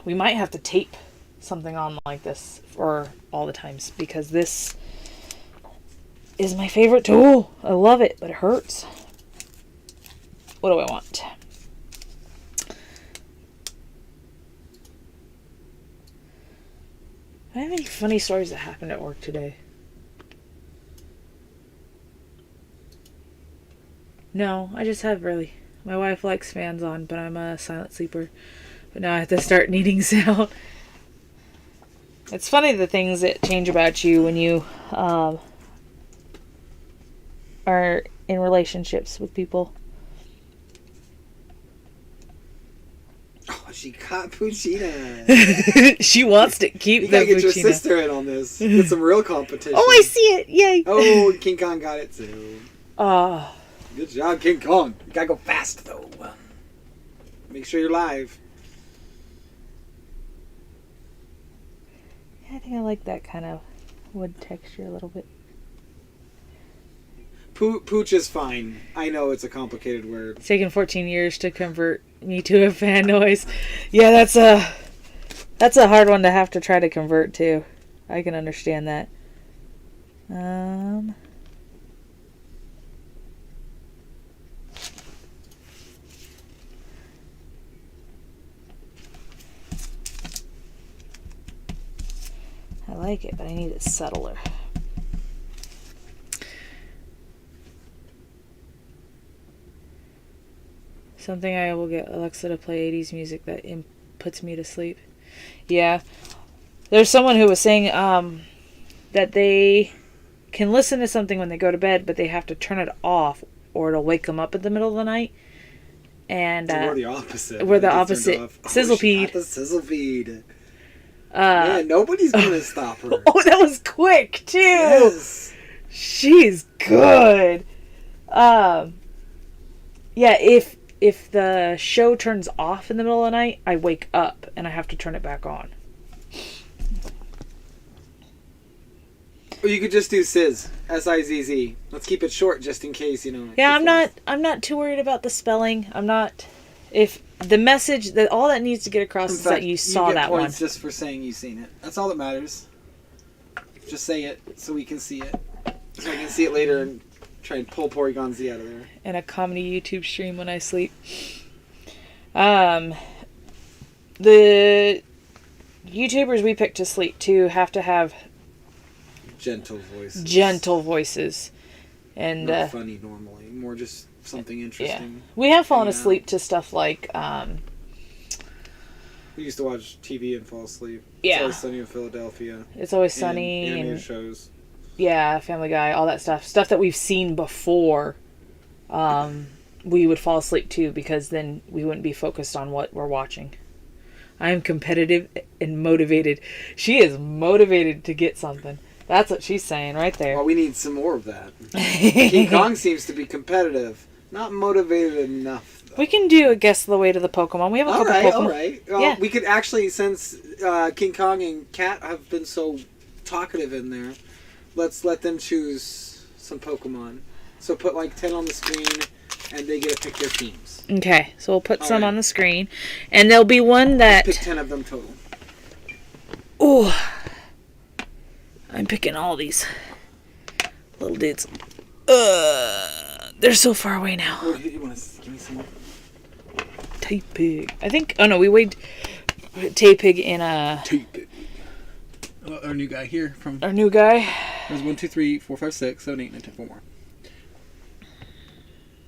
We might have to tape something on like this for all the times, because this is my favorite tool. I love it, but it hurts. what do I want? Do I have any funny stories that happened at work today? No, I just have really. My wife likes fans on, but I'm a silent sleeper. But now I have to start needing sound. It's funny the things that change about you when you are in relationships with people.
Oh, she caught Puccina.
She wants to keep
You
the
gotta get your
Puccina.
sister in on this. Get some real competition.
Oh, I see it! Yay!
Oh, King Kong got it too.
Oh.
Good job, King Kong. You gotta go fast though. Make sure you're live.
I think I like that kind of wood texture a little bit.
Pooch is fine. I know it's a complicated word.
It's taken 14 years to convert me to a fan noise. Yeah, that's a hard one to have to try to convert to. I can understand that. I like it, but I need it subtler. Something I will get Alexa to play 80s music that puts me to sleep. Yeah. There's someone who was saying that they can listen to something when they go to bed, but they have to turn it off or it'll wake them up in the middle of the night. And
So we're the opposite.
We're the opposite. Sizzlepede.
The Sizzlepede. Man, nobody's gonna stop her.
Oh, that was quick too.
Yes.
She's good. Yeah, if the show turns off in the middle of the night, I wake up and I have to turn it back on.
Or you could just do Sizz. S-I-Z-Z. Let's keep it short just in case, you know.
Yeah, I'm not too worried about the spelling. I'm not. If the message that all that needs to get across is that you saw
get
that one.
points just for saying you've seen it. That's all that matters. Just say it so we can see it. So I can see it later and try and pull Porygon Z out of there.
And a comedy YouTube stream when I sleep. The YouTubers we pick to sleep too have to have
gentle voices.
And
not funny normally, more just something interesting.
Yeah. We have fallen asleep to stuff like
we used to watch TV and fall asleep.
Yeah.
It's Always Sunny in Philadelphia.
It's Always Sunny
and animated
and
shows.
Yeah, Family Guy, all that stuff that we've seen before. We would fall asleep to because then we wouldn't be focused on what we're watching. I am competitive and motivated. She is motivated to get something. That's what she's saying right there.
Well, we need some more of that. King Kong seems to be competitive. Not motivated enough, though.
We can do a guess the way to the Pokemon. We have a couple Pokemon.
All right. Well,
yeah.
We could actually, since King Kong and Cat have been so talkative in there, let's let them choose some Pokemon. So put like 10 on the screen, and they get to pick their teams.
Okay, so we'll put some on the screen. And there'll be one that...
Let's pick 10 of them total.
Ooh. I'm picking all these little dudes. They're so far away now.
You want to give me some more?
Tapig. I think... Oh, no, we weighed Tapig in a...
Tapig. Our new guy here from...
Our new guy.
There's 1, 2, 3, 4, 5, 6, 7, 8, 9, 10, 4 more.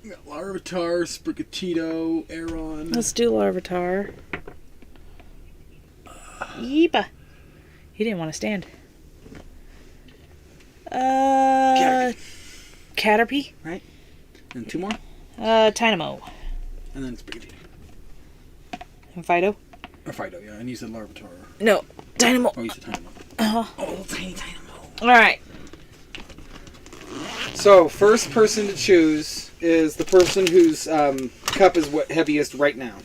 We got Larvitar, Sprigatito, Aeron.
Let's do Larvitar. Yeepa. He didn't want to stand. Caterpie.
Right. And 2 more.
Tynamo.
And then Sprigatito.
And Fido.
Or Fido, yeah. And you said Larvitar.
No, Dynamo.
Oh, you said Tynamo.
Uh-huh.
Oh, tiny Tynamo.
Alright.
So, first person to choose is the person whose cup is heaviest right now.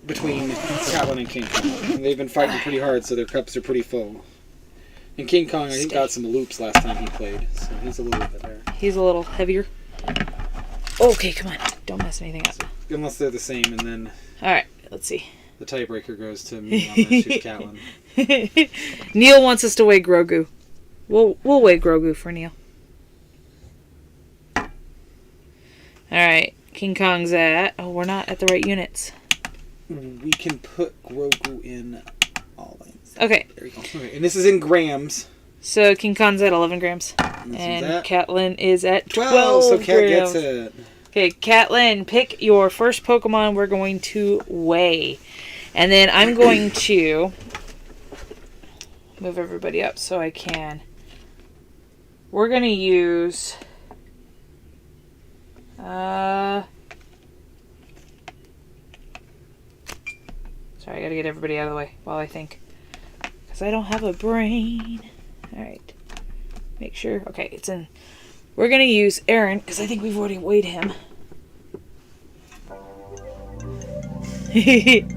Between Catlin and King Kong. And they've been fighting pretty hard, so their cups are pretty full. And King Kong, I think, got some loops last time he played, so he's a little bit there.
He's a little heavier. Okay, come on. Don't mess anything up.
Unless they're the same, and then...
Alright, let's see.
The tiebreaker goes to me on this. She's Catlin.
Neil wants us to weigh Grogu. We'll weigh Grogu for Neil. Alright. King Kong's at... Oh, we're not at the right units.
We can put Grogu in all lanes.
Okay.
There we go. Okay, and this is in grams.
So King Kong's at 11 grams. And Catelyn is at 12
so Cat
grams.
gets it.
Okay, Catelyn, pick your first Pokemon we're going to weigh. And then I'm going to move everybody up so I can. We're going to use... Sorry, I gotta get everybody out of the way while I think. Because I don't have a brain. Alright. Make sure. Okay, it's in. We're gonna use Aaron, because I think we've already weighed him.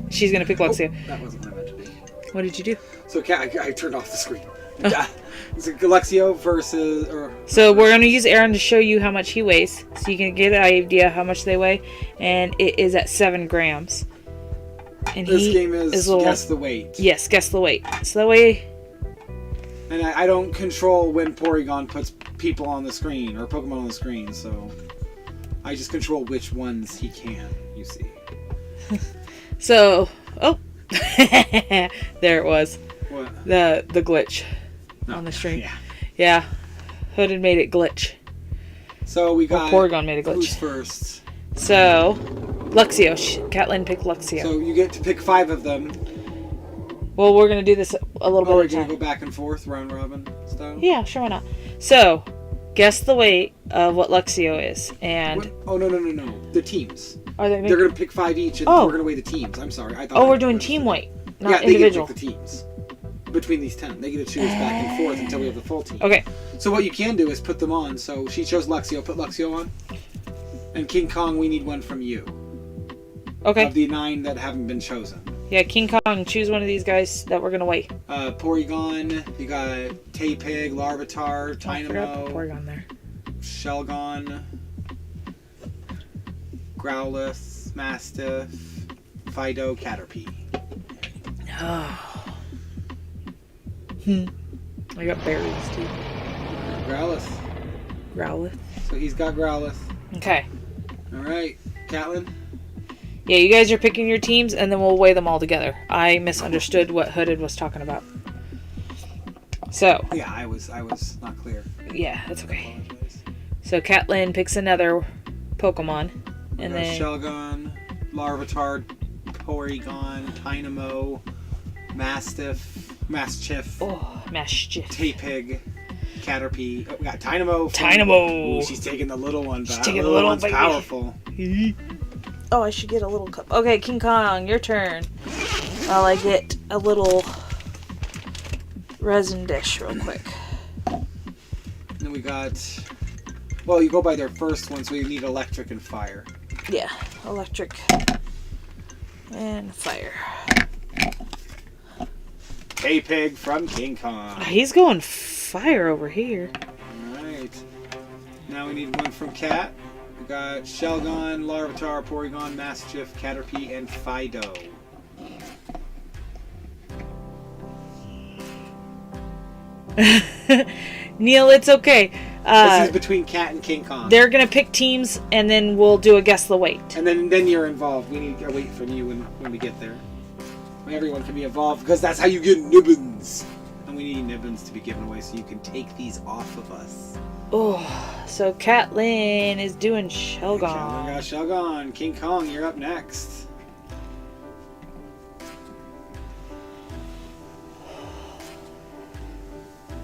She's gonna pick Luxio.
Oh, that wasn't what I meant to do.
What did you do?
So Cat, I turned off the screen. Is it Luxio versus...
So we're going to use Aaron to show you how much he weighs. So you can get an idea how much they weigh. And it is at 7 grams. And
this game is
little,
guess the weight.
Yes, guess the weight. So that way...
And I don't control when Porygon puts people on the screen, or Pokemon on the screen, so... I just control which ones he can, you see.
So... Oh! There it was.
What?
The glitch. On the stream. Yeah. Hood had made it glitch.
So we got...
Porygon made a glitch.
Who's first?
So, Luxio. Catelyn picked Luxio.
So you get to pick 5 of them.
Well, we're going to do this a little bit
We're
at a
going
time.
to go back and forth, round robin style?
Yeah, sure, why not? So, guess the weight of what Luxio is. And...
What? Oh, no. The teams.
Are they
They're going to pick 5 each, and we're going to weigh the teams. I'm sorry. I thought
we're doing team weight, not
individual.
individual.
They get to pick the teams. Between these 10. They get to choose back and forth until we have the full team.
Okay.
So what you can do is put them on. So she chose Luxio. Put Luxio on. And King Kong, we need one from you.
Okay.
Of the 9 that haven't been chosen.
Yeah, King Kong, choose one of these guys that we're going to weigh.
Porygon, you got Taypig, Larvitar,
I forgot to put
Tynamo,
Porygon there.
Shelgon, Growlithe, Mastiff, Fido, Caterpie.
Oh. I got berries too.
Growlithe.
Growlithe.
So he's got Growlithe.
Okay.
Alright, Catelyn.
Yeah, you guys are picking your teams, and then we'll weigh them all together. I misunderstood what Hooded was talking about. So.
Yeah, I was not clear.
Yeah, that's okay. So Catelyn picks another Pokemon, and then
Shelgon, Larvitar, Porygon, Tynamo, Mastiff, Mastiff, Taypig, Caterpie. Oh, we got Tynamo.
Tynamo.
Ooh, she's taking the little one.
She's taking the little
one's
baby.
Powerful.
Oh, I should get a little cup. Okay, King Kong, your turn. While I get a little resin dish real quick.
Then we got... Well, you go by their first one, so you need electric and fire.
Yeah, electric and fire.
Taypig from King Kong.
He's going fire over here.
Alright. Now we need one from Cat. We got Shelgon, Larvitar, Porygon, Mastiff, Caterpie, and Fido.
Neil, it's okay.
This is between Cat and King Kong.
They're gonna pick teams, and then we'll do a guess the weight.
And then you're involved. We need a weight from you when we get there. Everyone can be involved because that's how you get nibbins. And we need nibbins to be given away so you can take these off of us.
Oh, so Catelyn is doing Shelgon.
Shelgon got Shelgon. King Kong, you're up next.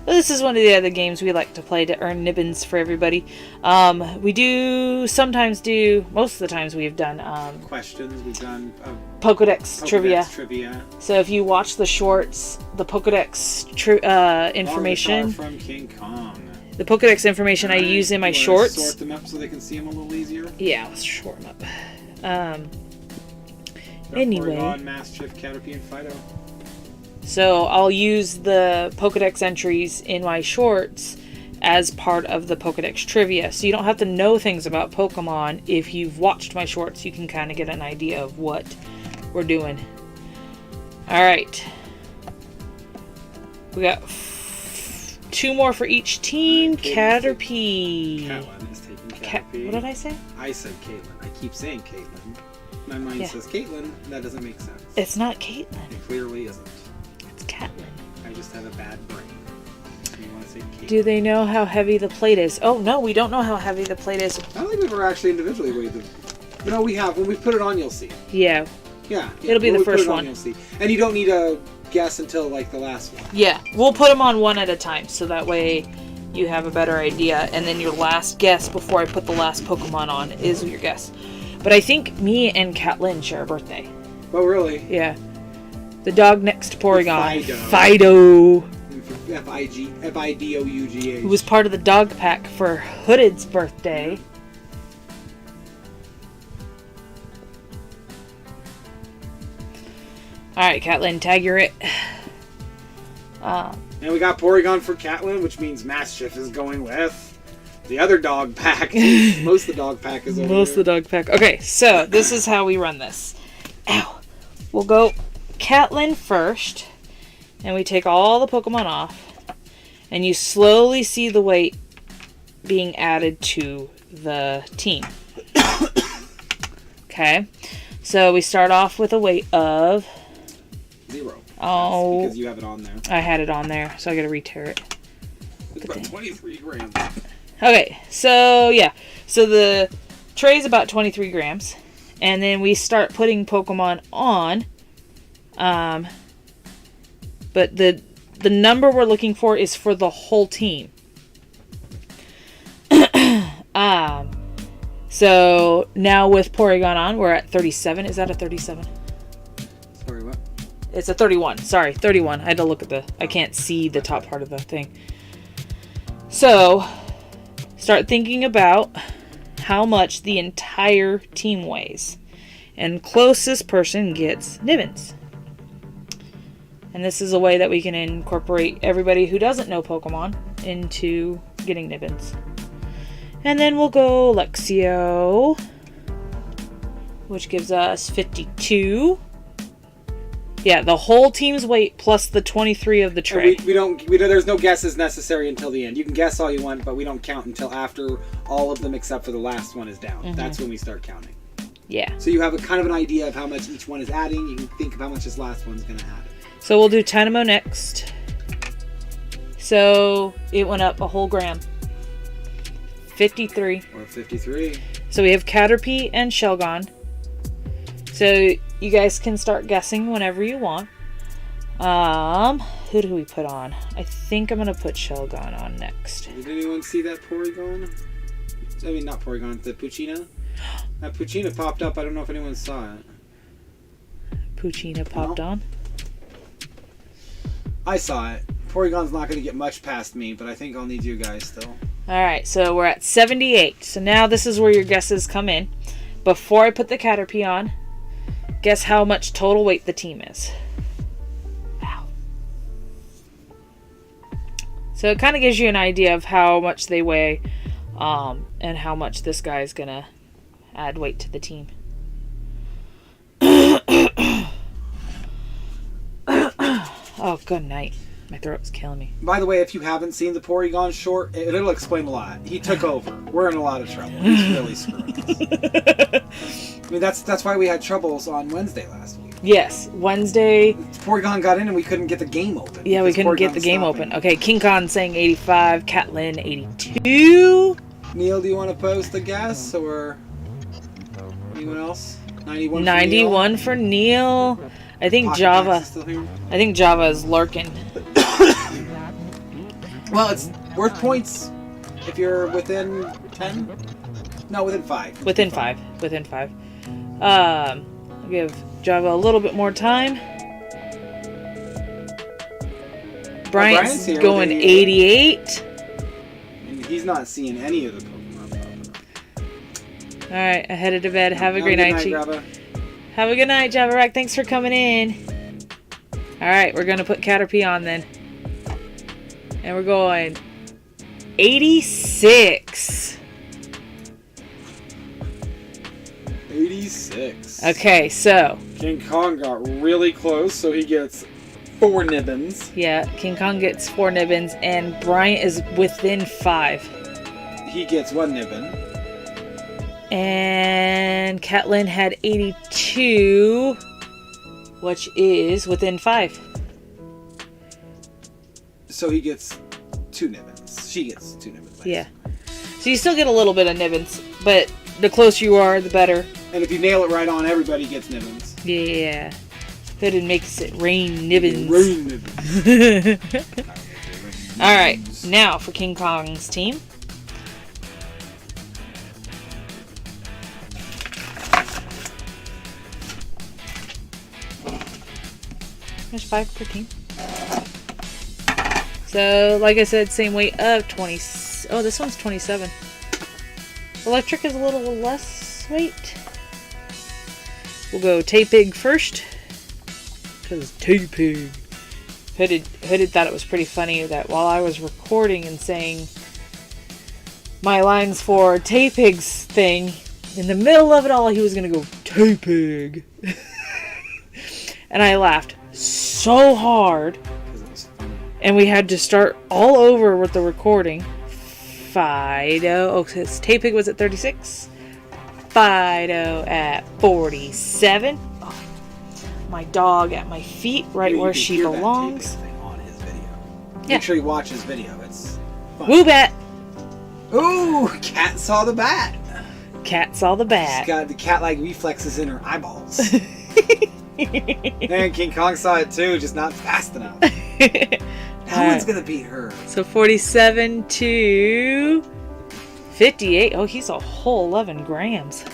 This is one of the other games we like to play to earn nibbins for everybody. We do sometimes do, most of the times we've done
questions. We've done
Pokedex trivia.
trivia.
So if you watch the shorts, the Pokedex information
from King Kong.
The Pokedex information I use in my shorts.
Sort them up so they can see them a little easier.
Yeah, let's short them up. Anyway.
Porygon, Mastiff, Caterpie, and Fido.
So I'll use the Pokedex entries in my shorts as part of the Pokedex trivia. So you don't have to know things about Pokemon. If you've watched my shorts, you can kind of get an idea of what we're doing. Alright. We got 2 more for each team. Caterpie.
Catelyn is taking
Caterpie.
What did I say?
I said Caitlin. I keep saying Caitlin. My mind says Caitlin, and that doesn't make sense.
It's not Caitlin.
It clearly isn't.
It's Catlin.
I just have a bad brain. You want to say Caitlin?
Do they know how heavy the plate is? Oh, no, we don't know how heavy the plate is.
I don't think we've ever actually individually weighed them. No, we have. When we put it on, you'll see.
Yeah.
Yeah.
It'll be
when
the
we put
first
it on,
one.
You'll see. And you don't need a guess until like the last one.
Yeah. We'll put them on one at a time, so that way you have a better idea. And then your last guess before I put the last Pokemon on is your guess. But I think me and Catlin share a birthday.
Oh, really?
Yeah. The dog next to Porygon.
Fido.
Fido.
F-I-D-O-U-G-H.
Who was part of the dog pack for Hooded's birthday. Alright, Catlin, tag your it.
And we got Porygon for Catlin, which means Mischief is going with the other dog pack. Most of the dog pack is over
Most of the
there.
dog pack. Okay, so this is how we run this. Ow. We'll go Catlin first. And we take all the Pokemon off. And you slowly see the weight being added to the team. Okay. So we start off with a weight of
0.
Oh.
Because you have it on there.
I had it on there, so I gotta re-tear it.
It's about 23 grams.
Okay, so yeah. So the tray is about 23 grams. And then we start putting Pokemon on. But the number we're looking for is for the whole team. So now with Porygon on, we're at 37. Is that a 37?
Sorry, what?
It's a 31. Sorry, 31. I had to look at I can't see the top part of the thing. So, start thinking about how much the entire team weighs. And closest person gets nibbins. And this is a way that we can incorporate everybody who doesn't know Pokemon into getting nibbins. And then we'll go Lexio, which gives us 52. Yeah, the whole team's weight plus the 23 of the tray.
There's no guesses necessary until the end. You can guess all you want, but we don't count until after all of them except for the last one is down.
Mm-hmm.
That's when we start counting.
Yeah.
So you have a kind of an idea of how much each one is adding. You can think of how much this last one's going to add.
So we'll do Tynamo next. So it went up a whole gram. 53.
Or 53.
So we have Caterpie and Shelgon. So you guys can start guessing whenever you want. Who do we put on? I think I'm going to put Shelgon on next.
Did anyone see that Porygon? I mean, not Porygon, the Puccina? That Puccina popped up. I don't know if anyone saw it.
Puccina popped on.
I saw it. Porygon's not going to get much past me, but I think I'll need you guys still.
Alright, so we're at 78. So now this is where your guesses come in. Before I put the Caterpie on, guess how much total weight the team is. Wow. So it kind of gives you an idea of how much they weigh, and how much this guy is going to add weight to the team. Oh, good night. My throat's killing me.
By the way, if you haven't seen the Porygon short, it'll explain a lot. He took over. We're in a lot of trouble. He's really screwing us. I mean, that's why we had troubles on Wednesday last week.
Yes, Wednesday.
Porygon got in and we couldn't get the game open.
Yeah, we couldn't get the game open. Okay, King Khan saying 85, Catlin 82.
Neil, do you want to post a guess or anyone else? 91.
91 for Neil. I think
Pocket
Java.
Max is still here.
I think Java is lurking.
Well, it's worth points if you're within 10. No, within 5.
Within 5. Within 5. I'll give Java a little bit more time. Bryant's
here
going
with
88.
And he's not seeing any of the Pokemon popping up.
Alright, I headed to bed. Have a great night, Chief.
Grabba.
Have a good night, Java Rack. Thanks for coming in. Alright, we're going to put Caterpie on then. And we're going 86.
86.
Okay, so.
King Kong got really close, so he gets 4 nibbins.
Yeah, King Kong gets 4 nibbins, and Bryant is within 5.
He gets 1 nibbin.
And Catlin had 82, which is within 5.
So he gets 2 nibbins. She gets 2 nibbins.
Yeah. So you still get a little bit of nibbins, but the closer you are, the better.
And if you nail it right on, everybody gets nibbins.
Yeah. Hooded makes it rain nibbins.
Rain nibbins.
Alright, now for King Kong's team. There's 5 per team. So, like I said, same weight of 20. Oh, this one's 27. Electric is a little less weight. We'll go Tay-Pig first. Because Tay-Pig. Hooded thought it was pretty funny that while I was recording and saying my lines for Tay-Pig's thing, in the middle of it all, he was going to go, Tay-Pig. And I laughed so hard. And we had to start all over with the recording. Fido. Oh, because Tay-Pig was at 36. Fido at 47. Oh, my dog at my feet, right where she belongs.
Thing on his video.
Yeah.
Make sure you watch his video. It's fun.
Woo bat.
Ooh, cat saw the bat.
Cat saw the bat.
She's got the cat-like reflexes in her eyeballs. And King Kong saw it too, just not fast enough. No one's gonna beat her.
So 47 to 58. Oh, he's a whole 11 grams.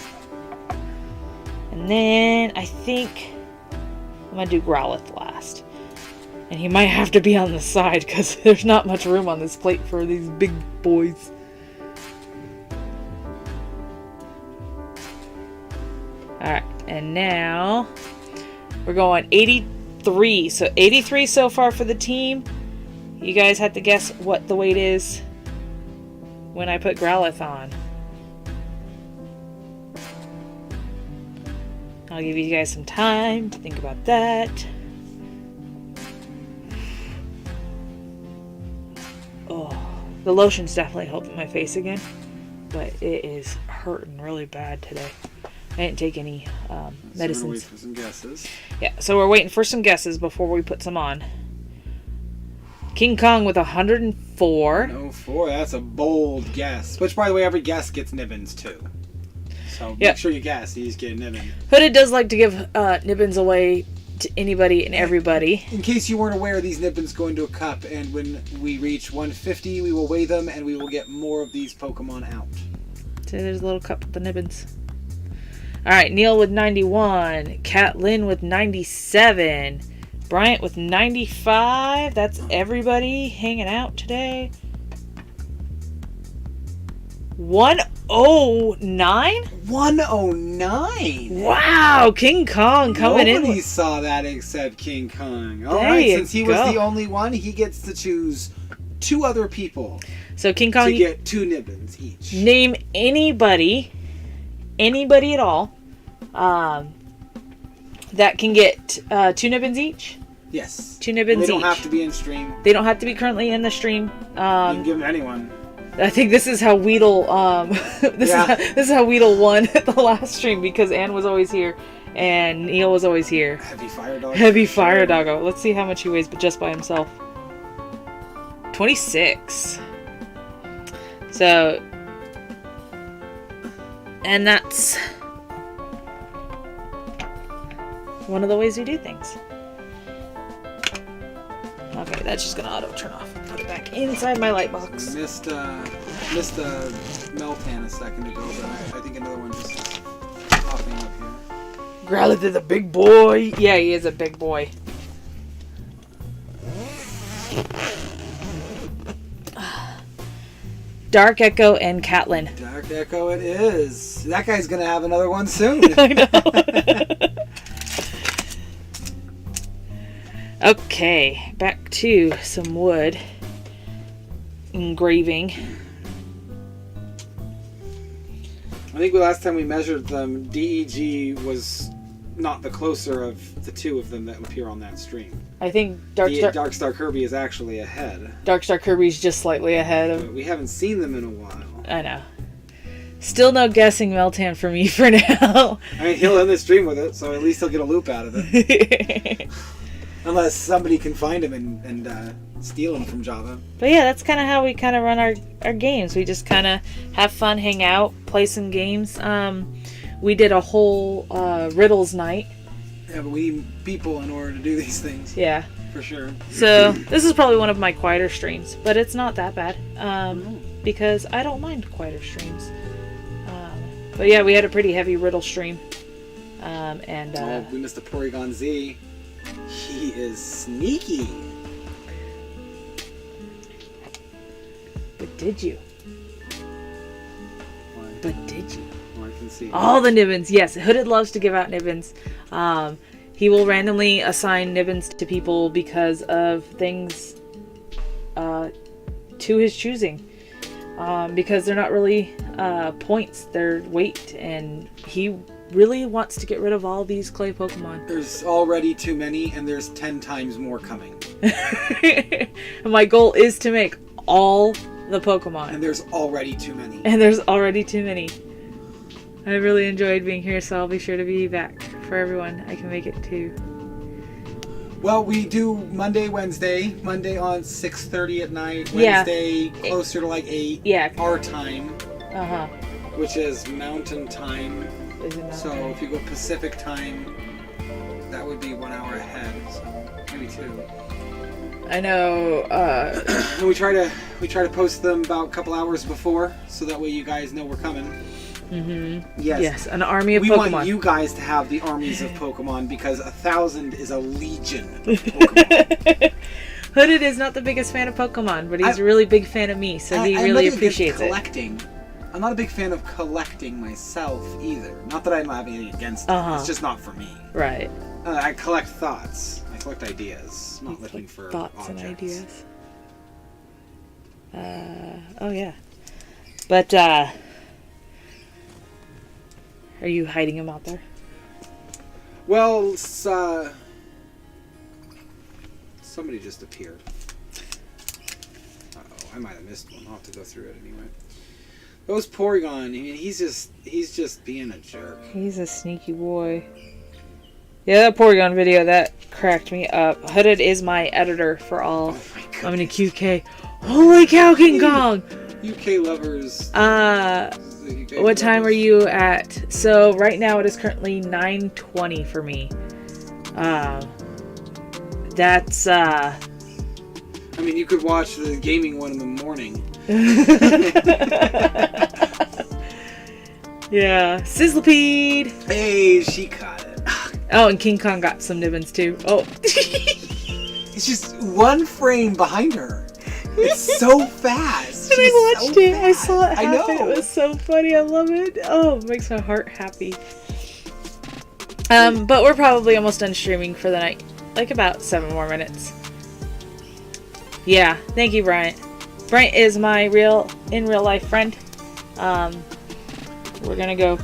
And then I think I'm gonna do Growlithe last. And he might have to be on the side because there's not much room on this plate for these big boys. Alright, and now we're going 83. So 83 so far for the team. You guys have to guess what the weight is when I put Growlithe on. I'll give you guys some time to think about that. Oh, the lotion's definitely helping my face again, but it is hurting really bad today. I didn't take any medicines.
So we're waiting for some guesses.
Yeah, so we're waiting for some guesses before we put some on. King Kong with 104.
104, that's a bold guess. Which, by the way, every guess gets nibbins too. So make sure you guess. He's getting nibbin.
Hooded does like to give nibbins away to anybody and everybody.
In case you weren't aware, these nibbins go into a cup, and when we reach 150, we will weigh them, and we will get more of these Pokemon out.
So there's a little cup with the nibbins. Alright, Neil with 91. Catlin with 97. Bryant with 95. That's everybody hanging out today. 109?
109?
Wow, King Kong coming in.
Nobody saw that except King Kong.
There
Alright,
you
since he was the only one, he gets to choose 2 other people
So King Kong,
to get 2 nibbins each.
name anybody at all, that can get 2 nibbins each.
Yes.
2 nibbins each.
They don't have to be in stream.
They don't have to be currently in the stream.
You can give them anyone.
I think this is how Weedle this is how Weedle won at the last stream, because Ann was always here and Neil was always here.
Heavy Fire Dog.
Heavy Fire Doggo. Let's see how much he weighs, but just by himself. 26. So, and that's one of the ways we do things. Okay, that's just gonna auto turn off. Put it back inside my light box.
Missed a Meltan a second ago, but I think another one just is popping up here.
Growlithe is a big boy. Yeah, he is a big boy. Dark Echo and Catlin.
Dark Echo it is. That guy's gonna have another one soon.
I know. Okay, back to some wood engraving.
I think the last time we measured them, DEG was not the closer of the 2 of them that appear on that stream.
I think
Darkstar Kirby is actually ahead.
Darkstar Kirby's just slightly ahead of.
But we haven't seen them in a while.
I know. Still no guessing Meltan for me for now.
I mean, he'll end the stream with it, so at least he'll get a loop out of it. Unless somebody can find him and steal him from Java.
But yeah, that's kind of how we kind of run our games. We just kind of have fun, hang out, play some games. We did a whole riddles night.
Yeah, but we need people in order to do these things.
Yeah.
For sure.
So this is probably one of my quieter streams, but it's not that bad because I don't mind quieter streams. But yeah, we had a pretty heavy riddle stream.
We missed the Porygon Z. He is sneaky.
But did you?
Why?
But did you?
Oh, I can see.
All the nibbins. Yes, Hooded loves to give out nibbins. He will randomly assign nibbins to people because of things to his choosing. Because they're not really points, they're weight, and he really wants to get rid of all these clay Pokemon.
There's already too many, and there's 10 times more coming.
And my goal is to make all the Pokemon.
And there's already too many.
And there's already too many. I really enjoyed being here, so I'll be sure to be back for everyone. I can make it too.
Well, we do Monday on 6:30 at night. Wednesday, closer to like 8.
Yeah.
Our time.
Uh-huh.
Which is mountain time.
Is it mountain?
So if you go Pacific time, that would be 1 hour ahead. So maybe 2.
I know.
And we try to post them about a couple hours before, so that way you guys know we're coming.
Mm-hmm.
Yes,
an army of
we
Pokemon.
want you guys to have the armies of Pokemon because 1,000 is a legion of Pokemon.
Hooded is not the biggest fan of Pokemon, but he's a really big fan of me, so he really appreciates it.
I'm not a big fan of collecting myself either. Not that I'm having anything against it. It's just not for me.
Right.
I collect thoughts. I collect ideas. I'm not looking for
thoughts
objects.
and ideas. Oh yeah. But are you hiding him out there?
Well, somebody just appeared. Uh-oh, I might have missed one. I'll have to go through it anyway. Those Porygon, I mean, he's just being a jerk.
He's a sneaky boy. Yeah, that Porygon video, that cracked me up. Hooded is my editor for all.
Oh my god.
I'm in a QK. Holy cow, King Kong!
UK lovers.
What time are you at? So right now it is currently 9:20 for me. That's
I mean, you could watch the gaming one in the morning.
Yeah, Sizzlepede.
Hey, she caught it.
Oh, and King Kong got some nibbins too. Oh.
It's just one frame behind her. It's so fast.
And I watched it. I
fast.
saw it happen.
I know.
It was so funny. I love it. Oh, it makes my heart happy. But we're probably almost done streaming for the night. Like about 7 more minutes. Yeah, thank you, Bryant. Bryant is my in real life friend. We're gonna go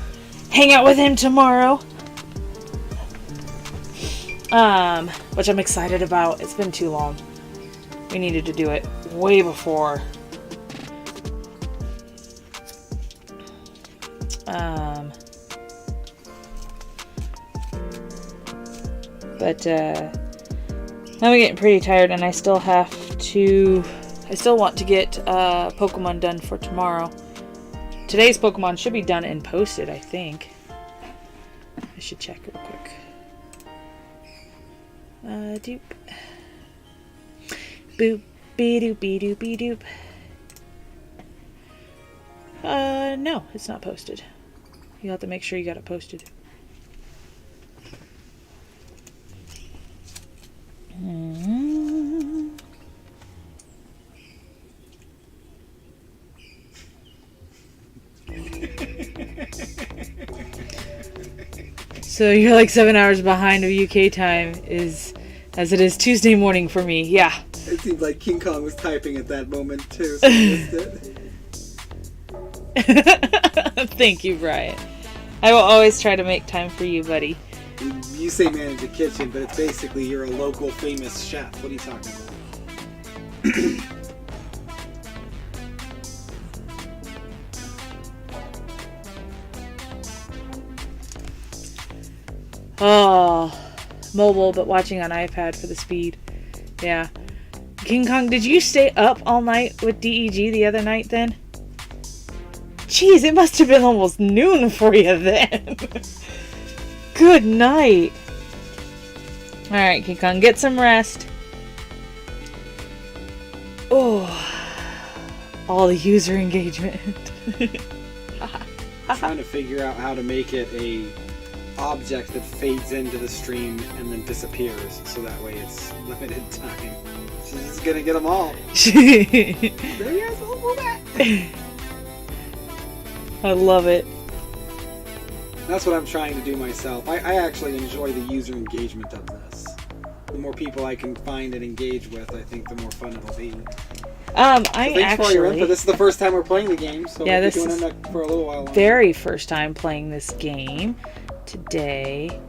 hang out with him tomorrow. Which I'm excited about. It's been too long. We needed to do it way before. But I'm getting pretty tired, and I still want to get Pokemon done for tomorrow. Today's Pokemon should be done and posted, I think. I should check real quick. Doop. Boop. Be-doop, be-doop, be-doop. No, it's not posted. You'll have to make sure you got it posted. So you're like 7 hours behind of UK time as it is Tuesday morning for me. Yeah.
It seemed like King Kong was typing at that moment too, so I missed it.
Thank you, Brian. I will always try to make time for you, buddy.
You say manage a kitchen, but it's basically you're a local famous chef. What are you talking about?
Oh, mobile, but watching on iPad for the speed. Yeah. King Kong, did you stay up all night with DEG the other night then? Jeez, it must have been almost noon for you then. Good night. Alright, King Kong, get some rest. Oh, all the user engagement.
I'm trying to figure out how to make it a object that fades into the stream and then disappears, so that way it's limited time. She's just gonna get them all. There he is, oh, back.
I love it.
That's what I'm trying to do myself. I actually enjoy the user engagement of this. The more people I can find and engage with, I think the more fun it'll be.
Thanks
for all your input. This is the first time we're playing the game, so
yeah,
we'll be doing it for a little while longer.
Very first time playing this game today.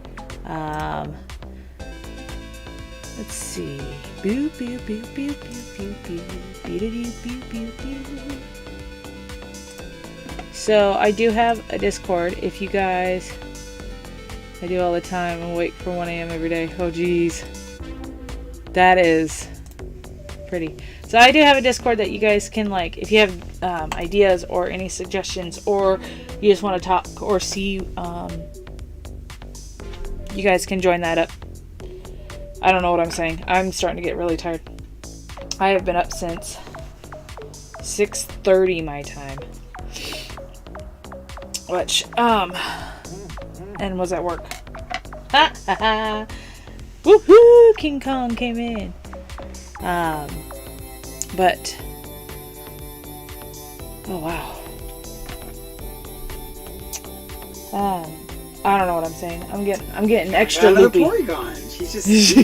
Let's see. Boo boo boo boo boo boo boo boo boo boo boo. So I do have a Discord. If you guys, I do all the time and wake for 1 a.m. every day. Oh geez, that is pretty. So I do have a Discord that you guys can, like, if you have ideas or any suggestions, or you just want to talk or see, you guys can join that up. I don't know what I'm saying. I'm starting to get really tired. I have been up since 6:30 my time. Which, and was at work. Ha ha ha! Woohoo! King Kong came in. But, oh wow. I don't know what I'm saying. I'm getting extra loopy.
Porygon. She's just.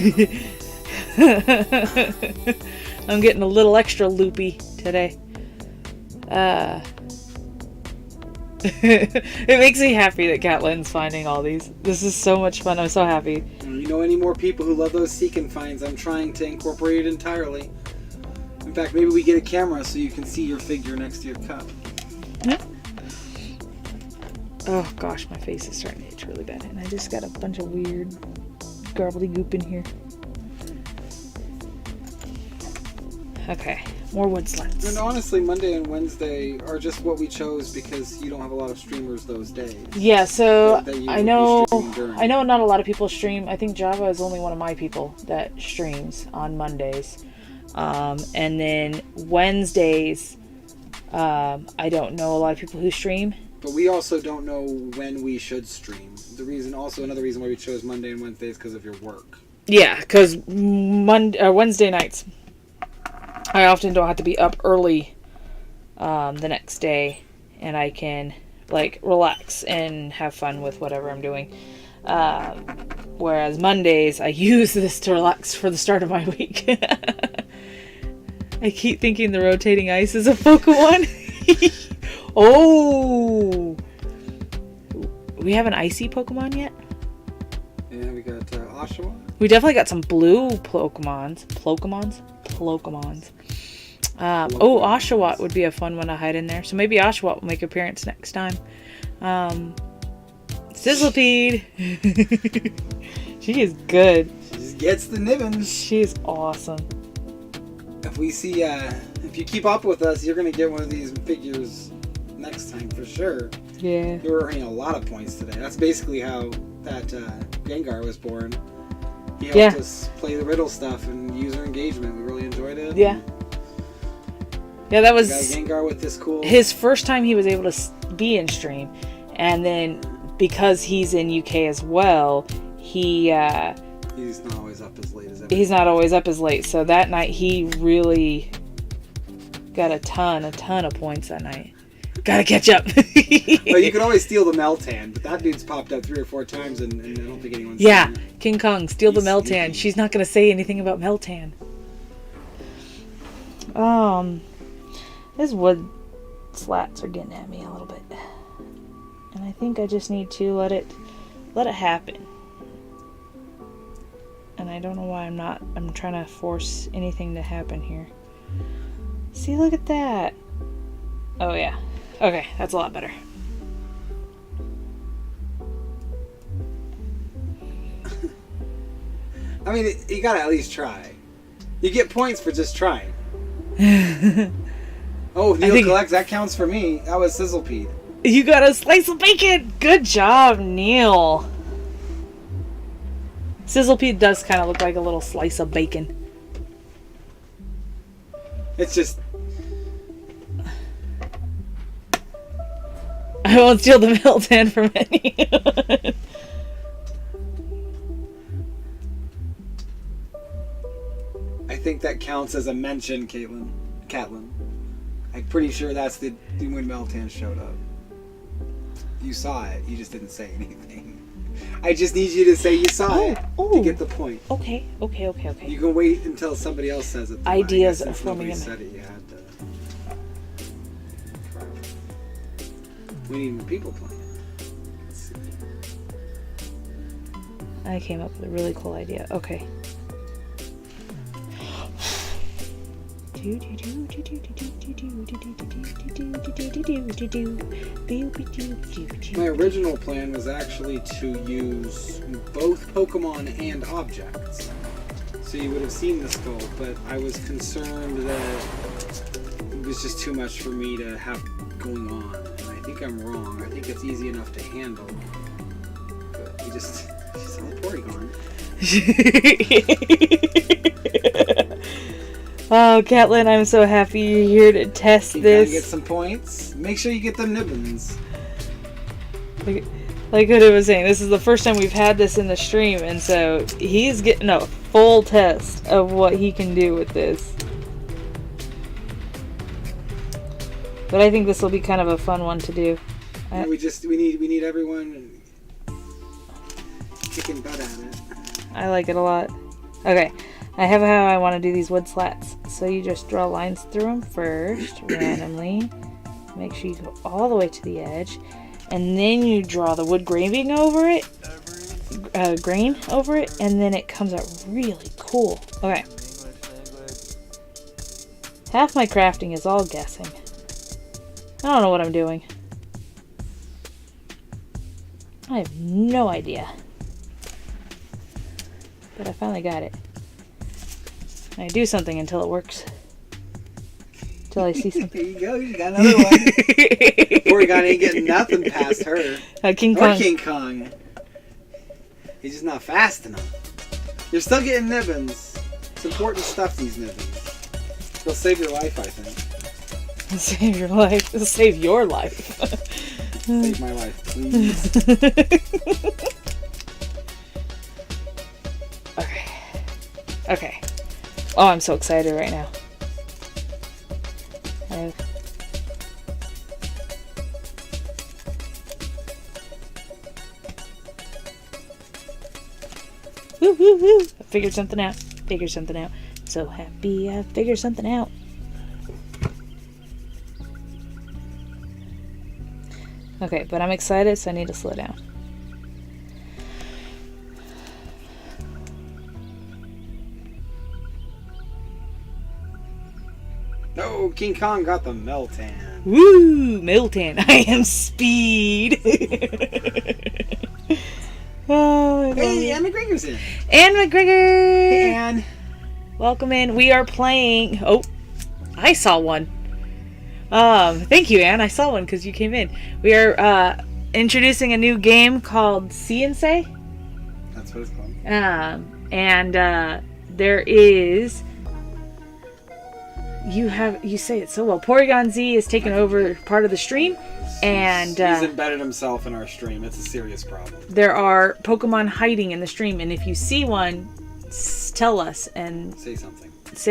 I'm getting a little extra loopy today. It makes me happy that Catlin's finding all these. This is so much fun. I'm so happy.
You know any more people who love those seek and finds? I'm trying to incorporate it entirely. In fact, maybe we get a camera so you can see your figure next to your cup.
Oh gosh, my face is starting to itch really bad, and I just got a bunch of weird gobbledygook in here. Okay, more wood slats.
And honestly, Monday and Wednesday are just what we chose because you don't have a lot of streamers those days.
Yeah, so
that you
I know
during.
not a lot of people stream. I think Java is only one of my people that streams on Mondays. And then Wednesdays, I don't know a lot of people who stream.
But we also don't know when we should stream. Another reason why we chose Monday and Wednesday is because of your work.
Yeah, because Wednesday nights, I often don't have to be up early the next day, and I can like relax and have fun with whatever I'm doing. Whereas Mondays, I use this to relax for the start of my week. I keep thinking the rotating ice is a Pokemon. Oh! We have an icy Pokemon yet?
Yeah, we got Oshawott.
We definitely got some blue Pokemons. Oh, Oshawott would be a fun one to hide in there. So maybe Oshawott will make an appearance next time. Sizzlepede. She is good.
She just gets the nibbins.
She is awesome.
If we see, if you keep up with us, you're going to get one of these figures next time for sure.
Yeah.
You were earning a lot of points today. That's basically how that Gengar was born. He helped us play the riddle stuff and user engagement. We really enjoyed it.
Yeah. Yeah, that was
Gengar with this cool.
His first time he was able to be in stream, and then because he's in UK as well, he's
not always up as late as everyone.
He's not always up as late. So that night he really got a ton of points that night. Gotta catch up.
Well, you could always steal the Meltan, but that dude's popped up 3 or 4 times, and I don't think anyone's seen it.
King Kong, steal the Meltan. She's not gonna say anything about Meltan. His wood slats are getting at me a little bit, and I think I just need to let it happen. And I don't know why I'm trying to force anything to happen here. See, look at that. Oh yeah. Okay, that's a lot better.
I mean, you gotta at least try. You get points for just trying. Oh, Neil collects. That counts for me. That was Sizzlepede.
You got a slice of bacon! Good job, Neil. Sizzlepede does kind of look like a little slice of bacon.
It's just...
I won't steal the Meltan from anyone.
I think that counts as a mention, Catlin. I'm pretty sure that's the when Meltan showed up. You saw it. You just didn't say anything. I just need you to say you saw it to get the point.
Okay.
You can wait until somebody else says it.
Ideas are forming in
said it. You had to. We need more people playing. Let's see.
I came up with a really cool idea. Okay.
My original plan was actually to use both Pokemon and objects. So you would have seen the skull, but I was concerned that it was just too much for me to have going on. And I think I'm wrong. I think it's easy enough to handle. But we just saw the Porygon.
Oh, Catlin, I'm so happy you're here to test this.
Get some points. Make sure you get them nibbins.
Like what I was saying, this is the first time we've had this in the stream, and so he's getting a full test of what he can do with this. But I think this will be kind of a fun one to do.
Yeah, we need everyone kicking butt at it.
I like it a lot. Okay, I have how I want to do these wood slats. So you just draw lines through them first, randomly. Make sure you go all the way to the edge. And then you draw the wood grain over it. And then it comes out really cool. Okay. Half my crafting is all guessing. I don't know what I'm doing. I have no idea. But I finally got it. I do something until it works. Until I see something.
There you go, you got another one. Porygon ain't getting nothing past her.
King Kong.
Or King Kong. He's just not fast enough. You're still getting nibbins. It's important stuff, these nibbins. They'll save your life, I think.
Save your life. Save your life.
Save my life, please.
Okay. Oh, I'm so excited right now. Woo, woo, woo. I figured something out. So happy I figured something out. Okay, but I'm excited, so I need to slow down.
No, King Kong got the Meltan.
Woo! Meltan. I am speed. Oh,
hey, Anne McGregor's in.
Anne McGregor.
Hey, Anne.
Welcome in. We are playing. Oh, I saw one. Thank you, Anne. I saw one because you came in. We are introducing a new game called See and Say.
That's what it's called.
And there is. You say it so well. Porygon Z has taken over part of the stream, and
he's embedded himself in our stream. It's a serious problem.
There are Pokemon hiding in the stream, and if you see one, tell us and say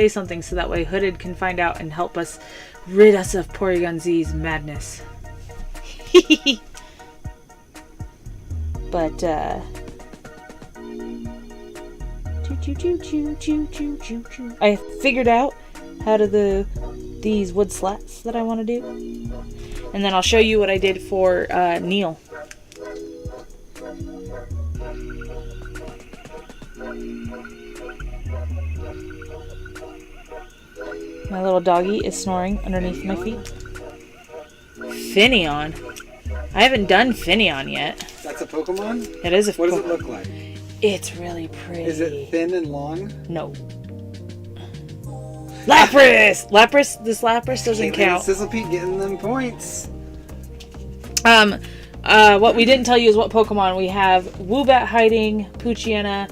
something so that way Hooded can find out and help us rid us of Porygon Z's madness. But I figured out how to these wood slats that I want to do, and then I'll show you what I did for Neil. My little doggy is snoring underneath my feet. Finneon. I haven't done Finneon yet.
That's a Pokemon?
It is a Pokemon.
What does it look like?
It's really pretty.
Is it thin and long?
No. Lapras! This Lapras doesn't
Caitlin
count.
and Sizzle Pete getting them points.
What we didn't tell you is what Pokemon we have. Woobat hiding, Poochyena,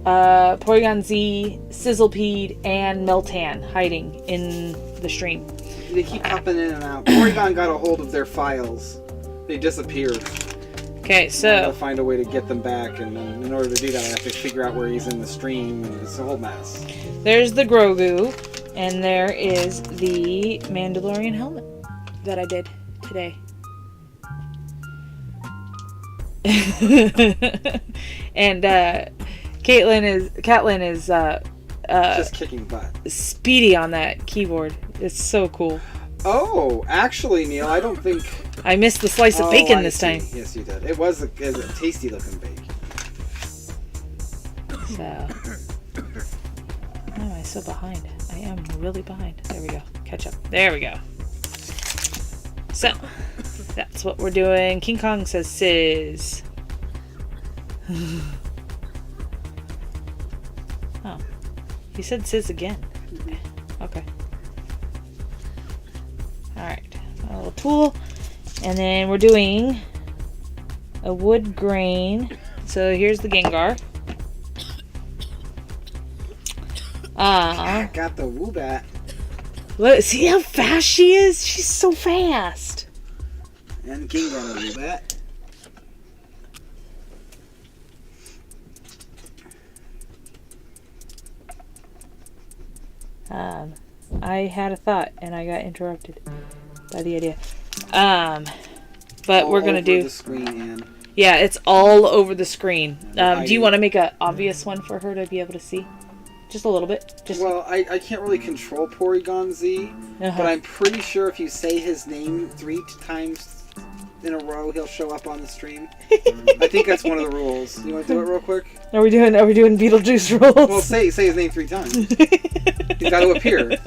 Porygon Z, Sizzlipede, and Meltan hiding in the stream.
They keep popping in and out. Porygon got a hold of their files. They disappeared.
Okay,
I'll
so
find a way to get them back, and then in order to do that, I have to figure out where he's in the stream, and it's a whole mess.
there's the Grogu, and there is the Mandalorian helmet that I did today. And Caitlin is
Just kicking butt.
speedy on that keyboard. It's so cool.
Oh, actually, Neil, I don't think...
I missed the slice of bacon this time.
Yes, you did. It was a tasty looking bacon.
So, why am I so behind? I am really behind. There we go. Catch up. There we go. So, that's what we're doing. King Kong says Sizz. Oh, he said Sizz again. Okay. Alright, a little tool. And then we're doing a wood grain. So here's the Gengar.
Got the Woobat.
Look, see how fast she is? She's so fast.
And King got a Woobat.
I had a thought and I got interrupted by the idea. But
All
we're gonna
over
do.
the screen, Ann.
Yeah, it's all over the screen. Do
hiding.
you want to make an obvious one for her to be able to see? Just a little bit. Just.
Well, I can't really control Porygon Z, but I'm pretty sure if you say his name 3 times in a row, he'll show up on the stream. I think that's one of the rules. You want to do it real quick?
Are we doing Beetlejuice rules?
Well, say his name 3 times. He's got to appear.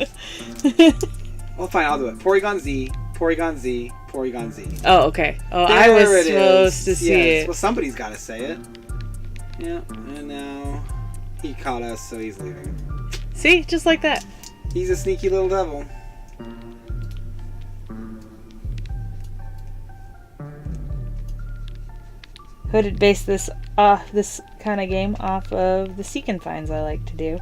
Well, fine, I'll do it. Porygon Z, Porygon Z, Porygon Z.
Oh, okay. Oh,
There
I was
it
supposed
is.
to see
Yes.
it.
Well, somebody's got to say it. Yeah, and now he caught us, so he's leaving.
See, just like that.
He's a sneaky little devil.
Hooded base this kind of game off of the Seek and Finds I like to do.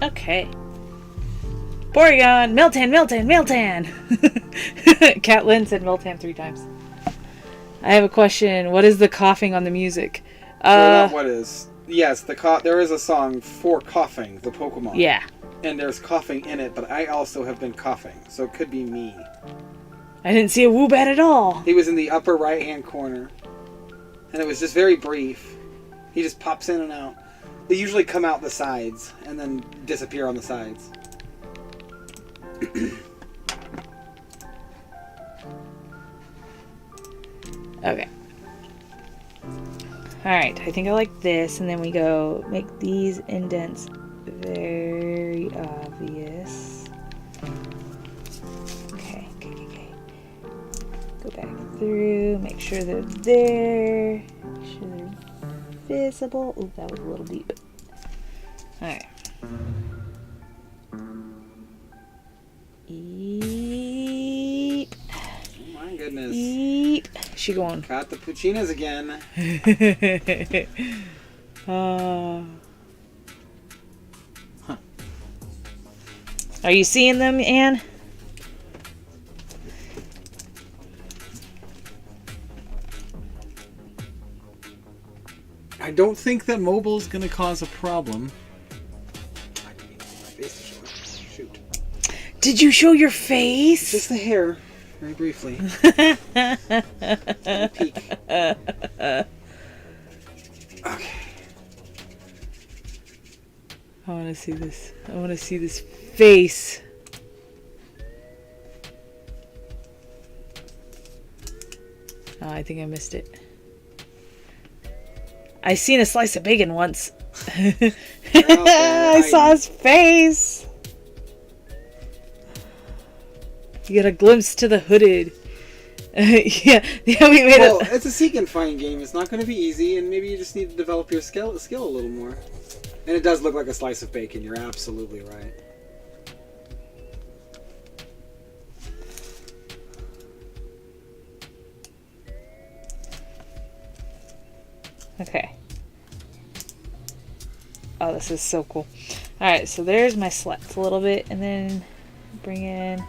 Okay. Porygon! Meltan! Catlin said Meltan 3 times. I have a question. What is the coughing on the music?
What is? Yes, there is a song for coughing, the Pokemon.
Yeah.
And there's coughing in it, but I also have been coughing, so it could be me.
I didn't see a Woobat at all.
He was in the upper right-hand corner. And it was just very brief. He just pops in and out. They usually come out the sides, and then disappear on the sides.
Okay. Alright, I think I like this, and then we go make these indents very obvious. Okay. Go back through, make sure they're there, make sure they're visible. Ooh, that was a little deep. Alright. Eep.
Oh my goodness.
Eep. She going.
Got the Puccinas again.
Are you seeing them, Anne?
I don't think that mobile is going to cause a problem.
I didn't even put my face to show it. Shoot.
Did you show your face?
Just the hair, very briefly. Peek. Okay.
I want to see this. I want to see this face. Oh, I think I missed it. I seen a slice of bacon once.
They're out there.
I saw his face. You get a glimpse to the hooded. Yeah, we made
Well,
it.
it's a seek and find game. It's not going to be easy, and maybe you just need to develop your skill a little more. And it does look like a slice of bacon. You're absolutely right.
Okay. Oh, this is so cool. Alright, so there's my slats a little bit, and then bring in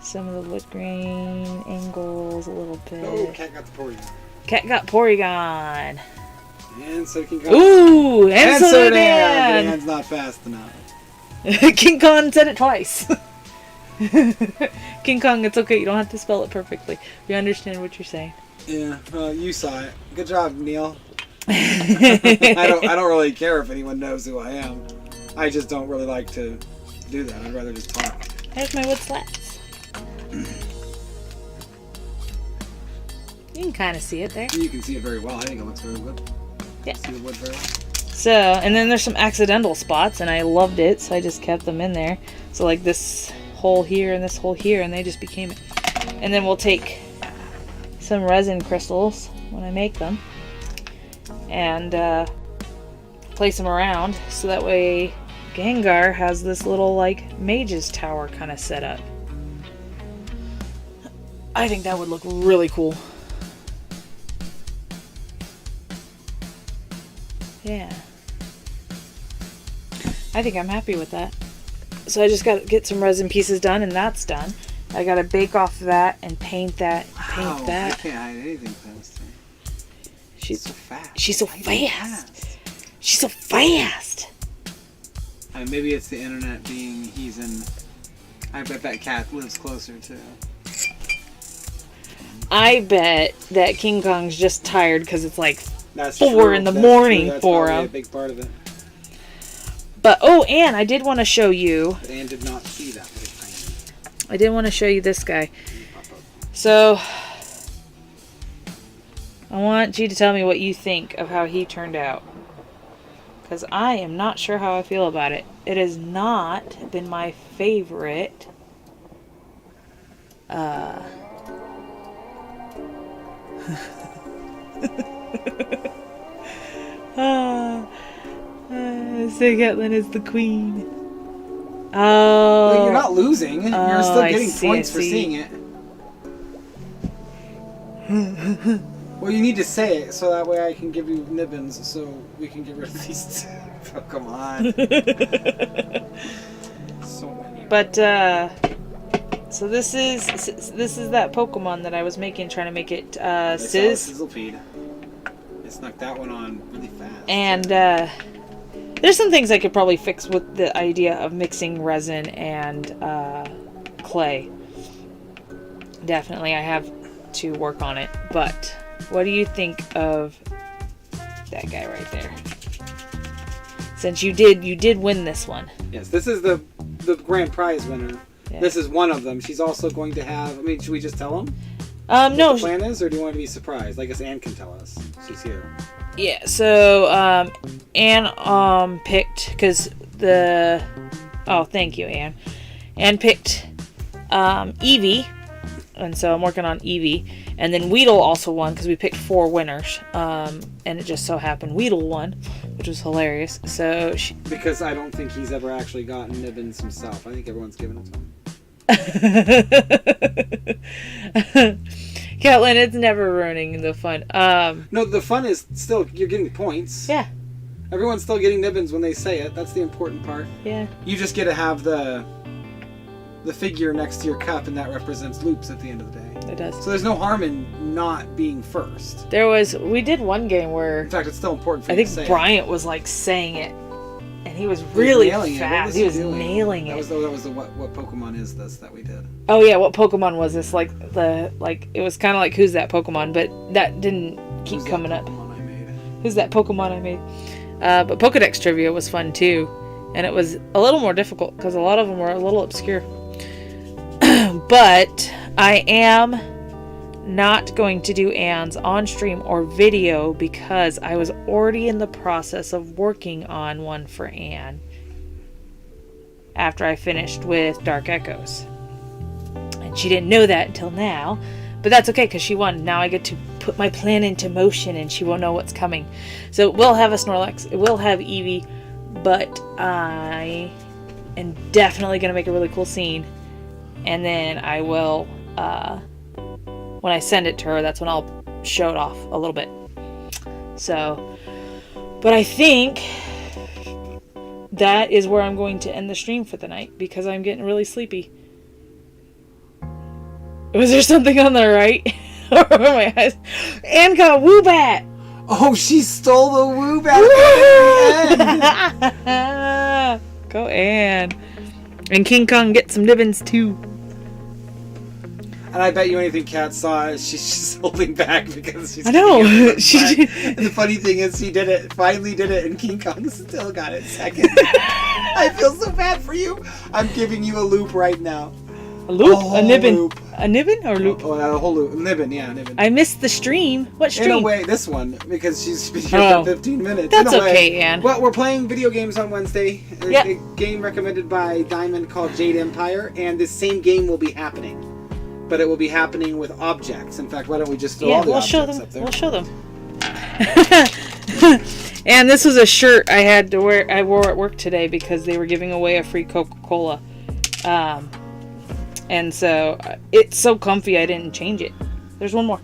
some of the wood grain angles a little bit.
Oh, cat got the Porygon.
Cat got Porygon.
And so King Kong.
Ooh, and so did
but
Dan.
Dan's not fast enough.
King Kong said it twice. King Kong, it's okay. You don't have to spell it perfectly. We understand what you're saying.
Yeah, well, you saw it. Good job, Neil. I don't really care if anyone knows who I am. I just don't really like to do that. I'd rather just talk.
There's my wood slats. You can kind of see it there.
You can see it very well. I think it looks very good.
Yeah.
See the wood very well.
So, and then there's some accidental spots, and I loved it, so I just kept them in there. So like this hole here and this hole here, and they just became it. And then we'll take some resin crystals when I make them, and place them around, so that way Gengar has this little like mage's tower kind of set up. I think that would look really cool. Yeah. I think I'm happy with that. So I just got to get some resin pieces done, and that's done. I got to bake off that and paint that.
Wow,
Paint that.
I can't hide anything fast.
She's
so fast.
She's so fast. She's so fast.
I mean, maybe it's the internet being he's in. I bet that cat lives closer too.
I bet that King Kong's just tired because it's like
That's
4
true.
in the
That's
morning
true. That's
for
probably
him.
a big part of it.
But oh, and I did want to show you.
But Anne did not see that little thing.
I did want to show you this guy. So I want you to tell me what you think of how he turned out, because I am not sure how I feel about it. It has not been my favorite. Say Gatlin is the queen. Oh.
Well, you're not losing. You're still
I
getting
see,
points
I
for
see.
seeing it. Well, you need to say it so that way I can give you nibbins so we can get rid of these two. Oh, come on. So many.
But so this is that Pokemon that I was making, trying to make it
I saw
Sizz.
Sizzlepede. It snuck that one on really fast.
And there's some things I could probably fix with the idea of mixing resin and clay. Definitely, I have to work on it. But what do you think of that guy right there? Since you did win this one.
Yes, this is the grand prize winner.
Yeah.
This is one of them. She's also going to have. I mean, should we just tell them?
No.
What the plan is, or do you want to be surprised? I guess Anne can tell us. She's here.
Yeah, so Anne picked, because the thank you, Anne. Anne picked Eevee, and so I'm working on Eevee, and then Weedle also won because we picked 4 winners, and it just so happened Weedle won, which was hilarious. So
Because I don't think he's ever actually gotten nibbins himself. I think everyone's given it to him.
Catlin, it's never ruining the fun.
No, the fun is still you're getting points.
Yeah,
Everyone's still getting nibbins when they say it. That's the important part.
yeah.
You just get to have the figure next to your cup, and that represents loops at the end of the day.
It does.
So there's no harm in not being first.
We did one game where
In fact, it's still important for
I
you to
think
say
Bryant was like saying it, and he was
it.
really
nailing it. What
fast. He was
doing?
nailing
That
it.
was the what Pokemon is this that we did?
Oh yeah, what Pokemon was this? Like it was kind of like who's that Pokemon, but that didn't keep
Who's that
coming up.
Pokemon I made?
Who's that Pokemon I made? But Pokedex trivia was fun too, and it was a little more difficult because a lot of them were a little obscure. But I am not going to do Anne's on stream or video because I was already in the process of working on one for Anne after I finished with Dark Echoes. And she didn't know that until now, but that's okay because she won. Now I get to put my plan into motion and she will know what's coming. So it will have a Snorlax, it will have Eevee, but I am definitely going to make a really cool scene. And then I will, when I send it to her, that's when I'll show it off a little bit. So, but I think that is where I'm going to end the stream for the night because I'm getting really sleepy. Was there something on the right? My eyes. Anne got Woobat!
Oh, she stole the Woobat at the end!
Go Anne. And King Kong gets some nibbins too.
And I bet you anything Kat saw is she's holding back because she's...
I know.
And the funny thing is she did it, finally did it, and King Kong still got it second. I feel so bad for you. I'm giving you a loop right now.
A loop? A nibbin?
Loop.
A nibbin or loop?
Oh, a whole loop. Nibbin, yeah, nibbin.
I missed the stream. What stream?
In a way, this one, because she's been here for 15 minutes.
That's
In a way.
okay, Anne.
Well, we're playing video games on Wednesday.
Yep.
A game recommended by Diamond called Jade Empire, and this same game will be happening. But it will be happening with objects. In fact, why don't we just throw all the objects up there?
We'll show them. And this was a shirt I had to wear. I wore at work today because they were giving away a free Coca-Cola. And so it's so comfy I didn't change it. There's one more.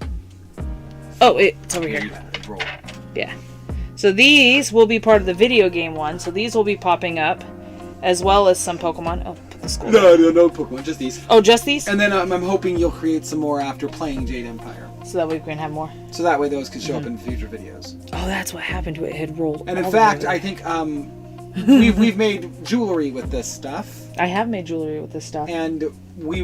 Oh, it's over here. Yeah. So these will be part of the video game one. So these will be popping up, as well as some Pokemon. Oh, put the school.
No Pokemon, just these.
Oh, just these?
And then I'm hoping you'll create some more after playing Jade Empire.
So that we can have more.
So that way those can show up in future videos.
Oh, that's what happened to it. It had rolled.
And in fact, I think we've made jewelry with this stuff.
I have made jewelry with this stuff.
And we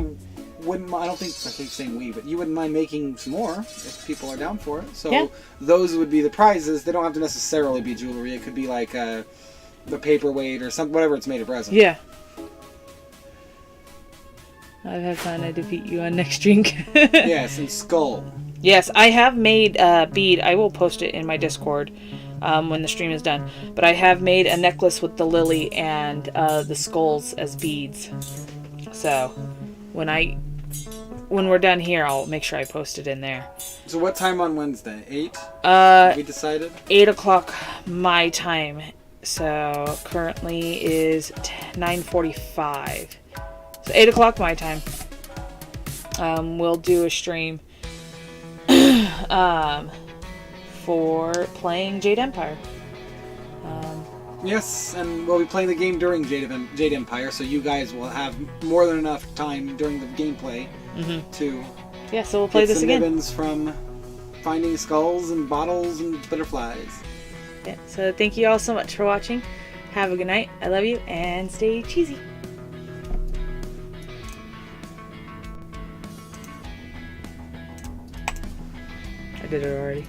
wouldn't, I don't think, I keep saying we, but you wouldn't mind making some more if people are down for it. So
yeah.
Those would be the prizes. They don't have to necessarily be jewelry. It could be like the paperweight or something, whatever it's made of resin.
Yeah. I've had fun. I defeat you on next drink.
Yes, and skull.
Yes, I have made a bead. I will post it in my Discord when the stream is done. But I have made a necklace with the lily and the skulls as beads. So when we're done here, I'll make sure I post it in there.
So what time on Wednesday? 8? Have we decided?
8 o'clock my time. So currently is 9:45. So 8 o'clock my time. We'll do a stream for playing Jade Empire.
Yes, and we'll be playing the game during Jade Empire, so you guys will have more than enough time during the gameplay to
so we'll play this again.
Nibbins from finding skulls and bottles and butterflies.
Yeah, so thank you all so much for watching. Have a good night. I love you, and stay cheesy. I did it already.